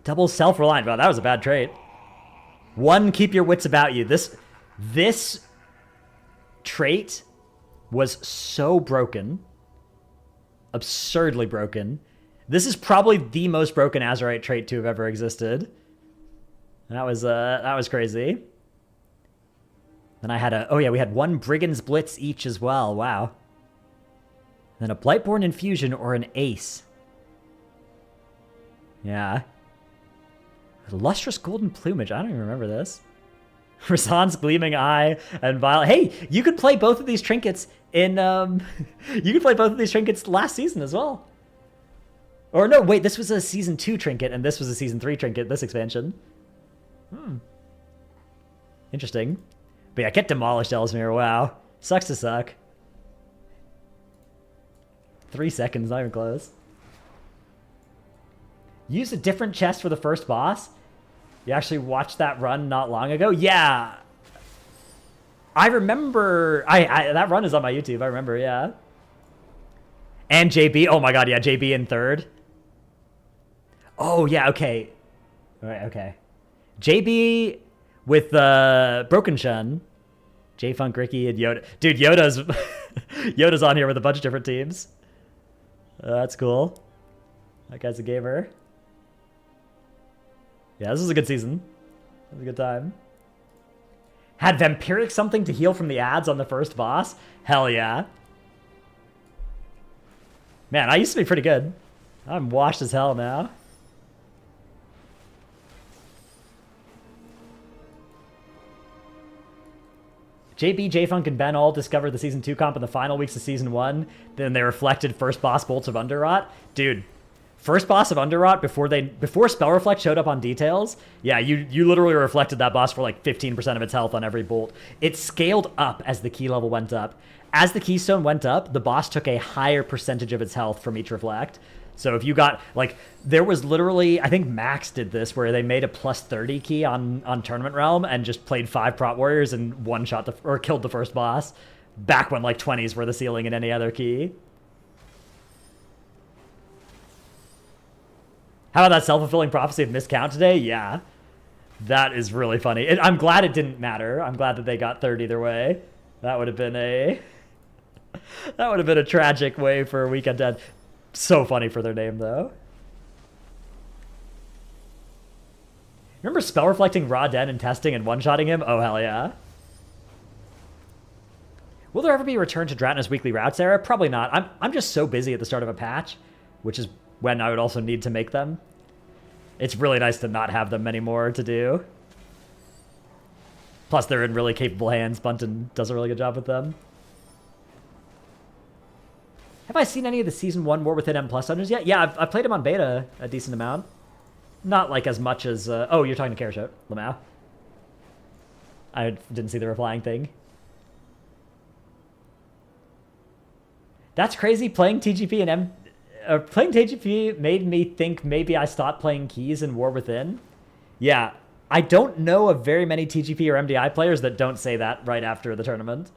Double self-reliant. Wow, that was a bad trait. 1, keep your wits about you. This trait was so broken. Absurdly broken. This is probably the most broken Azerite trait to have ever existed. That was crazy. Then I had we had 1 Brigand's Blitz each as well. Wow. Then a Blightborn Infusion or an Ace. Yeah. Lustrous Golden Plumage. I don't even remember this. Rasan's Gleaming Eye and Violet. Hey, you could play both of these trinkets in you could play both of these trinkets last season as well. Or no, wait, this was a Season 2 trinket and this was a Season 3 trinket, this expansion. Interesting. But yeah, get demolished, Ellesmere. Wow. Sucks to suck. 3 seconds, not even close. Use a different chest for the first boss? You actually watched that run not long ago? Yeah. I remember... that run is on my YouTube. I remember, yeah. And JB. Oh my god, yeah. JB in 3rd. Oh, yeah, okay. All right, okay. JB with Broken Shun. J-Funk, Ricky, and Yoda. Dude, Yoda's on here with a bunch of different teams. That's cool. That guy's a gamer. Yeah, this was a good season. It was a good time. Had Vampiric something to heal from the ads on the first boss? Hell yeah. Man, I used to be pretty good. I'm washed as hell now. JB, J-Funk, and Ben all discovered the Season 2 comp in the final weeks of Season 1. Then they reflected first boss bolts of Underrot. Dude, First boss of Underrot before Spell Reflect showed up on details, yeah, you literally reflected that boss for like 15% of its health on every bolt. It scaled up as the key level went up. As the keystone went up, the boss took a higher percentage of its health from each reflect. So if you got, like, there was literally, I think Max did this, where they made a plus 30 key on Tournament Realm and just played 5 Prot Warriors and one-shot or killed the first boss, back when like 20s were the ceiling in any other key. How about that self-fulfilling prophecy of miscount today? Yeah. That is really funny. I'm glad it didn't matter. I'm glad that they got third either way. That would have been a... that would have been a tragic way for Weekend Dead. So funny for their name, though. Remember spell reflecting Raw Den and testing and one-shotting him? Oh, hell yeah. Will there ever be a return to Dratna's weekly routes era? Probably not. I'm just so busy at the start of a patch, which is when I would also need to make them. It's really nice to not have them anymore to do. Plus, they're in really capable hands. Bunton does a really good job with them. Have I seen any of the Season 1 War Within M Plus dungeons yet? Yeah, I've played them on beta a decent amount. Not like as much as... oh, you're talking to Carashot, Lamau. I didn't see the replying thing. That's crazy. Playing TGP and playing TGP made me think maybe I stopped playing keys in War Within. Yeah, I don't know of very many TGP or MDI players that don't say that right after the tournament.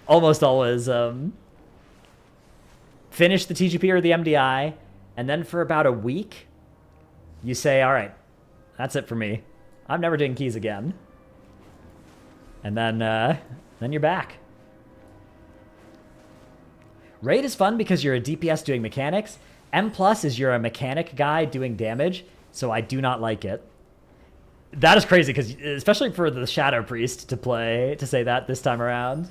Almost always finish the TGP or the MDI, and then for about a week, you say, all right, that's it for me. I'm never doing keys again. And then you're back. Raid is fun because you're a DPS doing mechanics. M plus is you're a mechanic guy doing damage, so I do not like it. That is crazy, because especially for the Shadow Priest to say that this time around.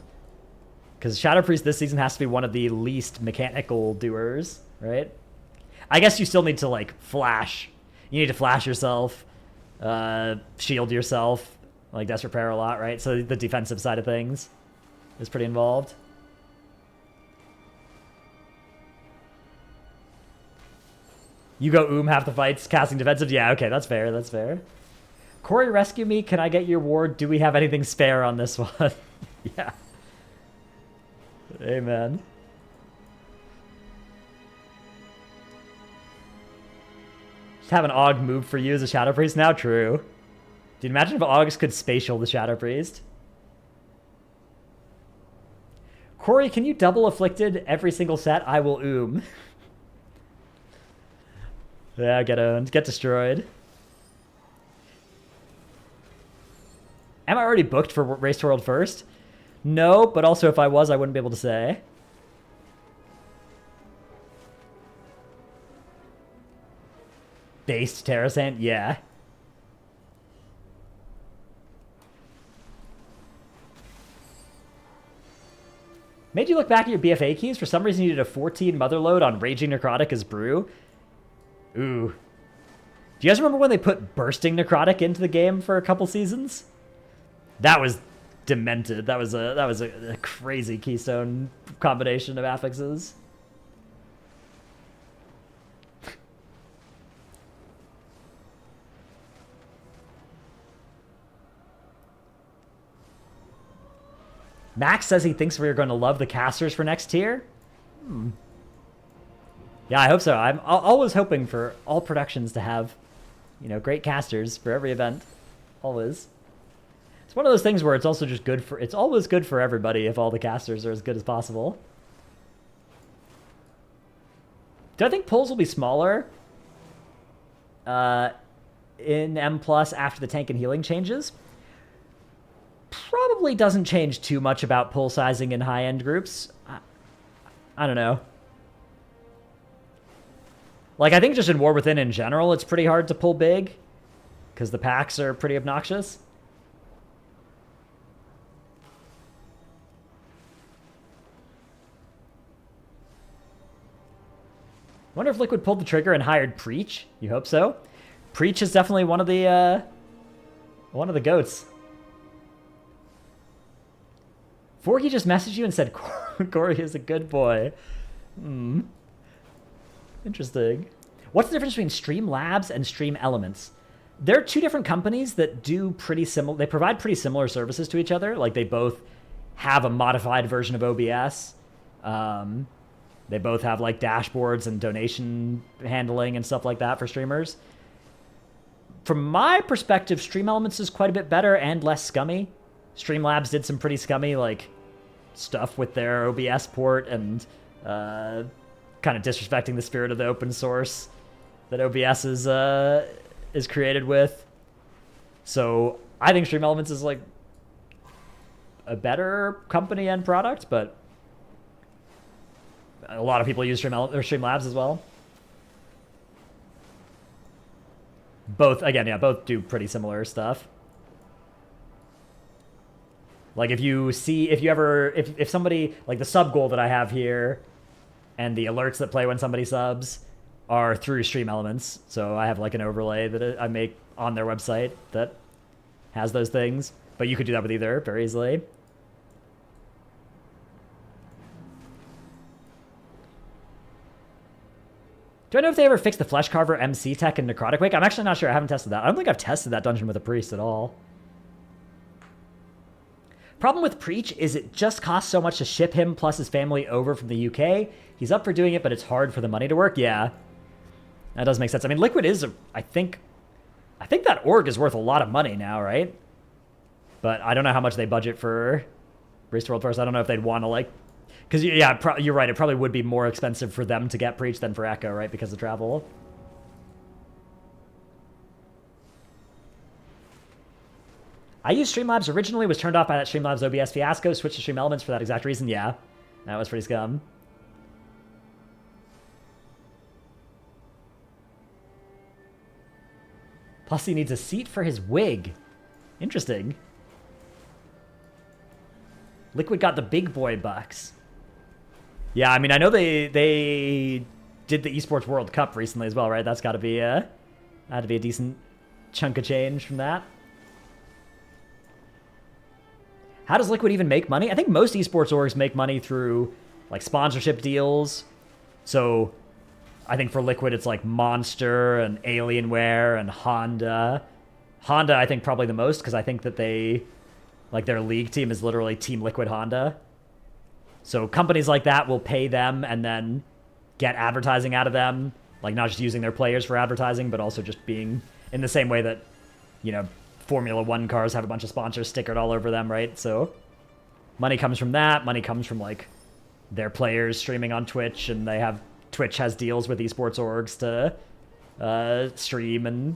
Because Shadow Priest this season has to be one of the least mechanical doers, right? I guess you still need to, like, flash. You need to flash yourself, shield yourself, like Desperate Prayer a lot, right? So the defensive side of things is pretty involved. You go half the fights, casting defensive? Yeah, okay, that's fair, that's fair. Corey, rescue me. Can I get your ward? Do we have anything spare on this one? Yeah. Amen. Just have an Aug move for you as a Shadow Priest now? True. Dude, imagine if Augs could spatial the Shadow Priest. Corey, can you double Afflicted every single set? I will Yeah, get owned. Get destroyed. Am I already booked for Race to World first? No, but also if I was, I wouldn't be able to say. Based Terrasant? Yeah. Made you look back at your BFA keys? For some reason you did a 14 Motherload on Raging Necrotic as Brew. Ooh. Do you guys remember when they put Bursting Necrotic into the game for a couple seasons? That was demented. That was a crazy keystone combination of affixes. Max says he thinks we're going to love the casters for next tier. Yeah, I hope so. I'm always hoping for all productions to have, great casters for every event. Always. It's one of those things where it's also just good for... It's always good for everybody if all the casters are as good as possible. Do I think pulls will be smaller in M+ after the tank and healing changes? Probably doesn't change too much about pull sizing in high-end groups. I don't know. Like, I think just in War Within in general, it's pretty hard to pull big, because the packs are pretty obnoxious. I wonder if Liquid pulled the trigger and hired Preach. You hope so. Preach is definitely one of the goats. Forky just messaged you and said Corey is a good boy. Interesting. What's the difference between Streamlabs and Stream Elements? They're two different companies that do pretty similar. They provide pretty similar services to each other. Like they both have a modified version of OBS. They both have like dashboards and donation handling and stuff like that for streamers. From my perspective, Stream Elements is quite a bit better and less scummy. Streamlabs did some pretty scummy like stuff with their OBS port and kind of disrespecting the spirit of the open source that OBS is created with. So I think Stream Elements is like a better company and product, but a lot of people use Streamlabs as well. Both, again, yeah, both do pretty similar stuff. Like if somebody, like the sub goal that I have here and the alerts that play when somebody subs are through Stream Elements. So I have like an overlay that I make on their website that has those things. But you could do that with either very easily. Do I know if they ever fixed the Flesh Carver MC tech in Necrotic Wake? I'm actually not sure. I haven't tested that. I don't think I've tested that dungeon with a priest at all. Problem with Preach is it just costs so much to ship him plus his family over from the UK. He's up for doing it, but it's hard for the money to work. Yeah, that does make sense. I mean, Liquid is, I think that org is worth a lot of money now, right? But I don't know how much they budget for Race to World First. I don't know if they'd want to like... Because, yeah, you're right. It probably would be more expensive for them to get Preach than for Echo, right? Because of travel. I used Streamlabs originally, was turned off by that Streamlabs OBS fiasco, switched to Stream Elements for that exact reason. Yeah, that was pretty scum. Plus, he needs a seat for his wig. Interesting. Liquid got the big boy bucks. Yeah, I mean, I know they did the Esports World Cup recently as well, right? That's got to be a decent chunk of change from that. How does Liquid even make money? I think most esports orgs make money through like sponsorship deals. So I think for Liquid, it's like Monster and Alienware and Honda. Honda, I think probably the most because I think that their league team is literally Team Liquid Honda. So companies like that will pay them and then get advertising out of them. Like not just using their players for advertising, but also just being in the same way that, you know, Formula 1 cars have a bunch of sponsors stickered all over them, right? So money comes from that. Money comes from like their players streaming on Twitch, and Twitch has deals with esports orgs to stream and,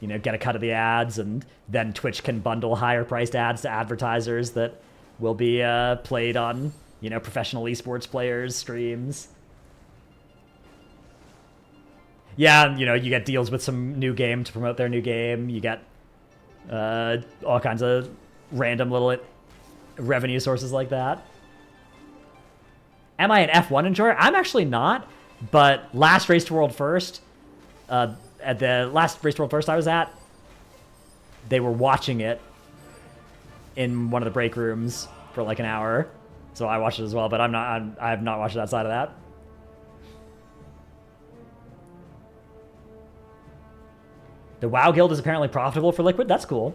you know, get a cut of the ads, and then Twitch can bundle higher priced ads to advertisers that will be played on, you know, professional esports players' streams. Yeah, you know, you get deals with some new game to promote their new game. You get all kinds of random little revenue sources like that. Am I an F1 enjoyer? I'm actually not, but last Race to World First, at the last Race to World First I was at, they were watching it in one of the break rooms for like an hour, so I watched it as well, but I have not watched it outside of that. The WoW Guild is apparently profitable for Liquid. That's cool.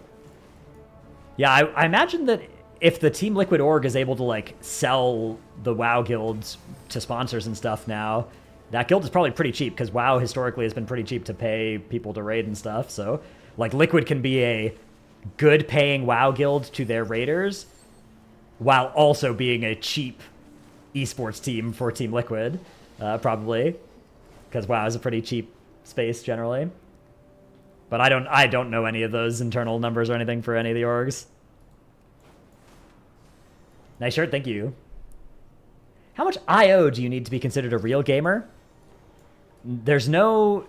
Yeah, I imagine that if the Team Liquid org is able to like sell the WoW Guilds to sponsors and stuff now, that guild is probably pretty cheap because WoW historically has been pretty cheap to pay people to raid and stuff. So like Liquid can be a good paying WoW guild to their raiders while also being a cheap esports team for Team Liquid, probably, because WoW is a pretty cheap space generally. But I don't know any of those internal numbers or anything for any of the orgs. Nice shirt, thank you. How much IO do you need to be considered a real gamer? There's no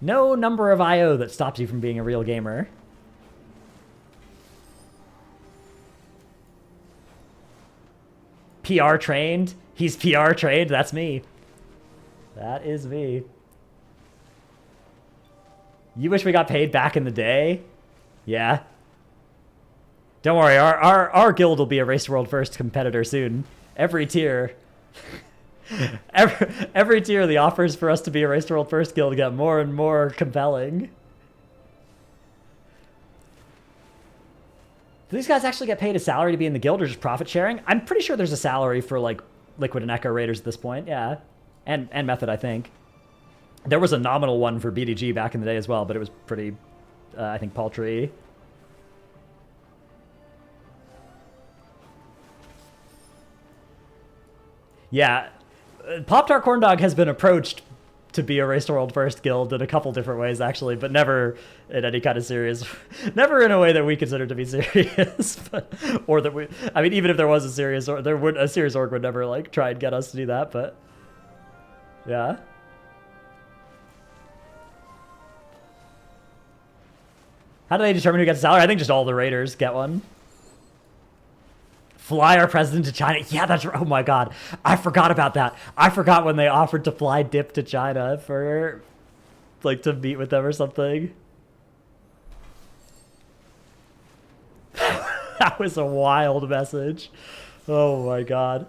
number of IO that stops you from being a real gamer. PR trained? He's PR trained? That's me. That is me. You wish we got paid back in the day? Yeah. Don't worry, our guild will be a Race to World First competitor soon. Every tier. Every tier, the offers for us to be a Race to World First Guild get more and more compelling. Do these guys actually get paid a salary to be in the guild or just profit sharing? I'm pretty sure there's a salary for like Liquid and Echo Raiders at this point, yeah. And Method, I think. There was a nominal one for BDG back in the day as well, but it was pretty, I think, paltry. Yeah, Pop-Tart Corn Dog has been approached to be a Race to World First guild in a couple different ways, actually, but never in any kind of serious, never in a way that we consider to be serious, but, or that we, I mean, even if there was a serious, or there would, a serious org would never, like, try and get us to do that, but, yeah. How do they determine who gets a salary? I think just all the raiders get one. Fly our president to China. Yeah, that's right. Oh my god. I forgot about that. I forgot when they offered to fly Dip to China for, like, to meet with them or something. That was a wild message. Oh my god.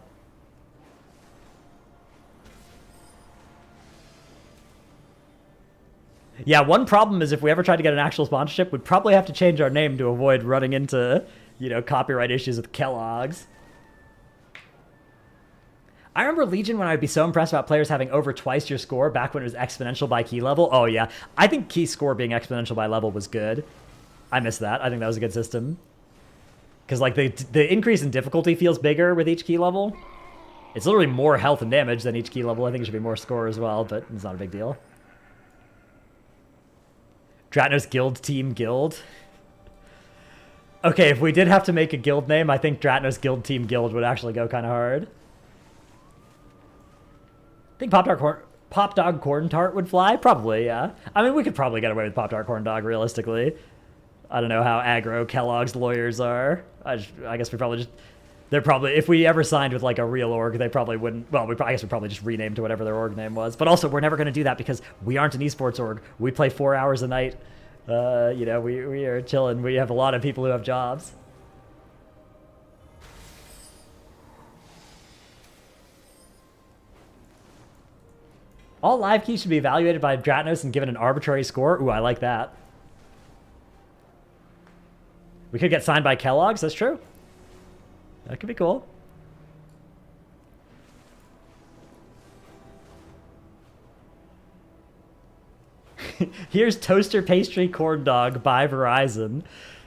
Yeah, one problem is if we ever tried to get an actual sponsorship, we'd probably have to change our name to avoid running into, you know, copyright issues with Kellogg's. I remember Legion when I'd be so impressed about players having over twice your score back when it was exponential by key level. Oh yeah, I think key score being exponential by level was good. I miss that. I think that was a good system. Because like the increase in difficulty feels bigger with each key level. It's literally more health and damage than each key level. I think it should be more score as well, but it's not a big deal. Dratnos Guild Team Guild. Okay, if we did have to make a guild name, I think Dratnos Guild Team Guild would actually go kind of hard. I think Pop Dog Corn Tart would fly? Probably, yeah. I mean, we could probably get away with Pop Dog Corn Dog, realistically. I don't know how aggro Kellogg's lawyers are. I guess we probably just... They're probably... If we ever signed with, like, a real org, they probably wouldn't... Well, I guess we'd probably just rename to whatever their org name was. But also, we're never going to do that because we aren't an esports org. We play 4 hours a night. You know, we are chilling. We have a lot of people who have jobs. All live keys should be evaluated by Dratnos and given an arbitrary score. Ooh, I like that. We could get signed by Kellogg's. That's true. That could be cool. Here's Toaster Pastry Corn Dog by Verizon.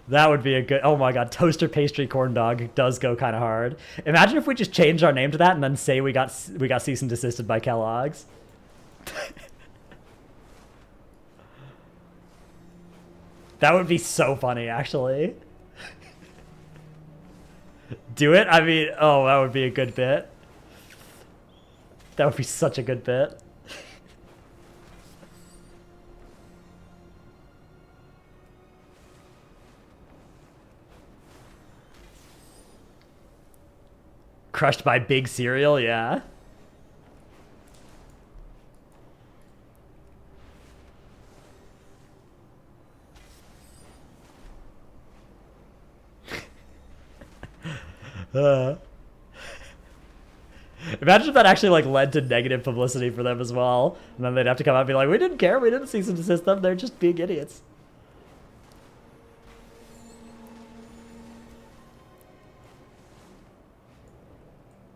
That would be a good... Oh my god, Toaster Pastry Corn Dog does go kind of hard. Imagine if we just changed our name to that and then say we got cease and desisted by Kellogg's. That would be so funny, actually. Do it? I mean, oh, that would be a good bit. That would be such a good bit. Crushed by big cereal, yeah. Imagine if that actually like led to negative publicity for them as well, and then they'd have to come out and be like, "We didn't care. We didn't cease and desist them. They're just being idiots."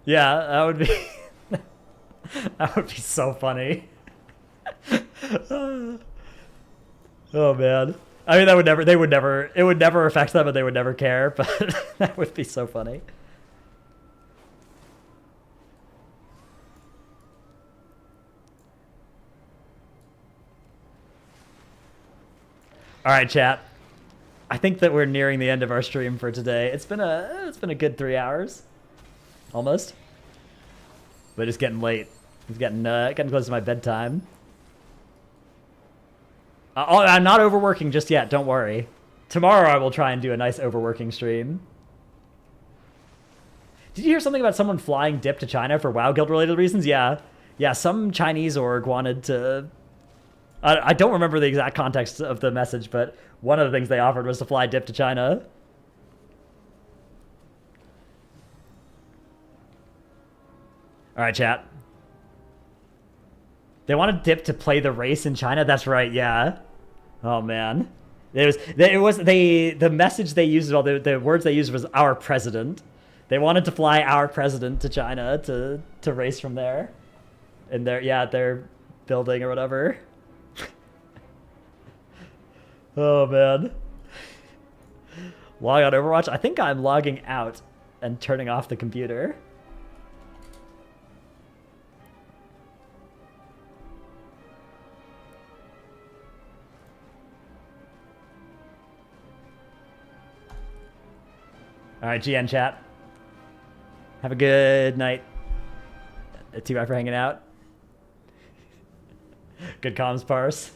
Yeah, that would be that would be so funny. Oh man. I mean, it would never affect them and they would never care, but that would be so funny. All right, chat. I think that we're nearing the end of our stream for today. It's been a good 3 hours. Almost. But it's getting late. It's getting close to my bedtime. I'm not overworking just yet, don't worry. Tomorrow I will try and do a nice overworking stream. Did you hear something about someone flying Dip to China for WoW Guild related reasons? Yeah. Yeah, some Chinese org wanted to... I don't remember the exact context of the message, but one of the things they offered was to fly Dip to China. Alright, chat. They wanted Dip to play the race in China. That's right. Yeah. Oh man. The message they used, well, the words they used was "our president." They wanted to fly our president to China to race from there, in their building or whatever. Oh man. Log on Overwatch. I think I'm logging out and turning off the computer. All right, GN chat. Have a good night. T-Rap for hanging out. Good comms parse.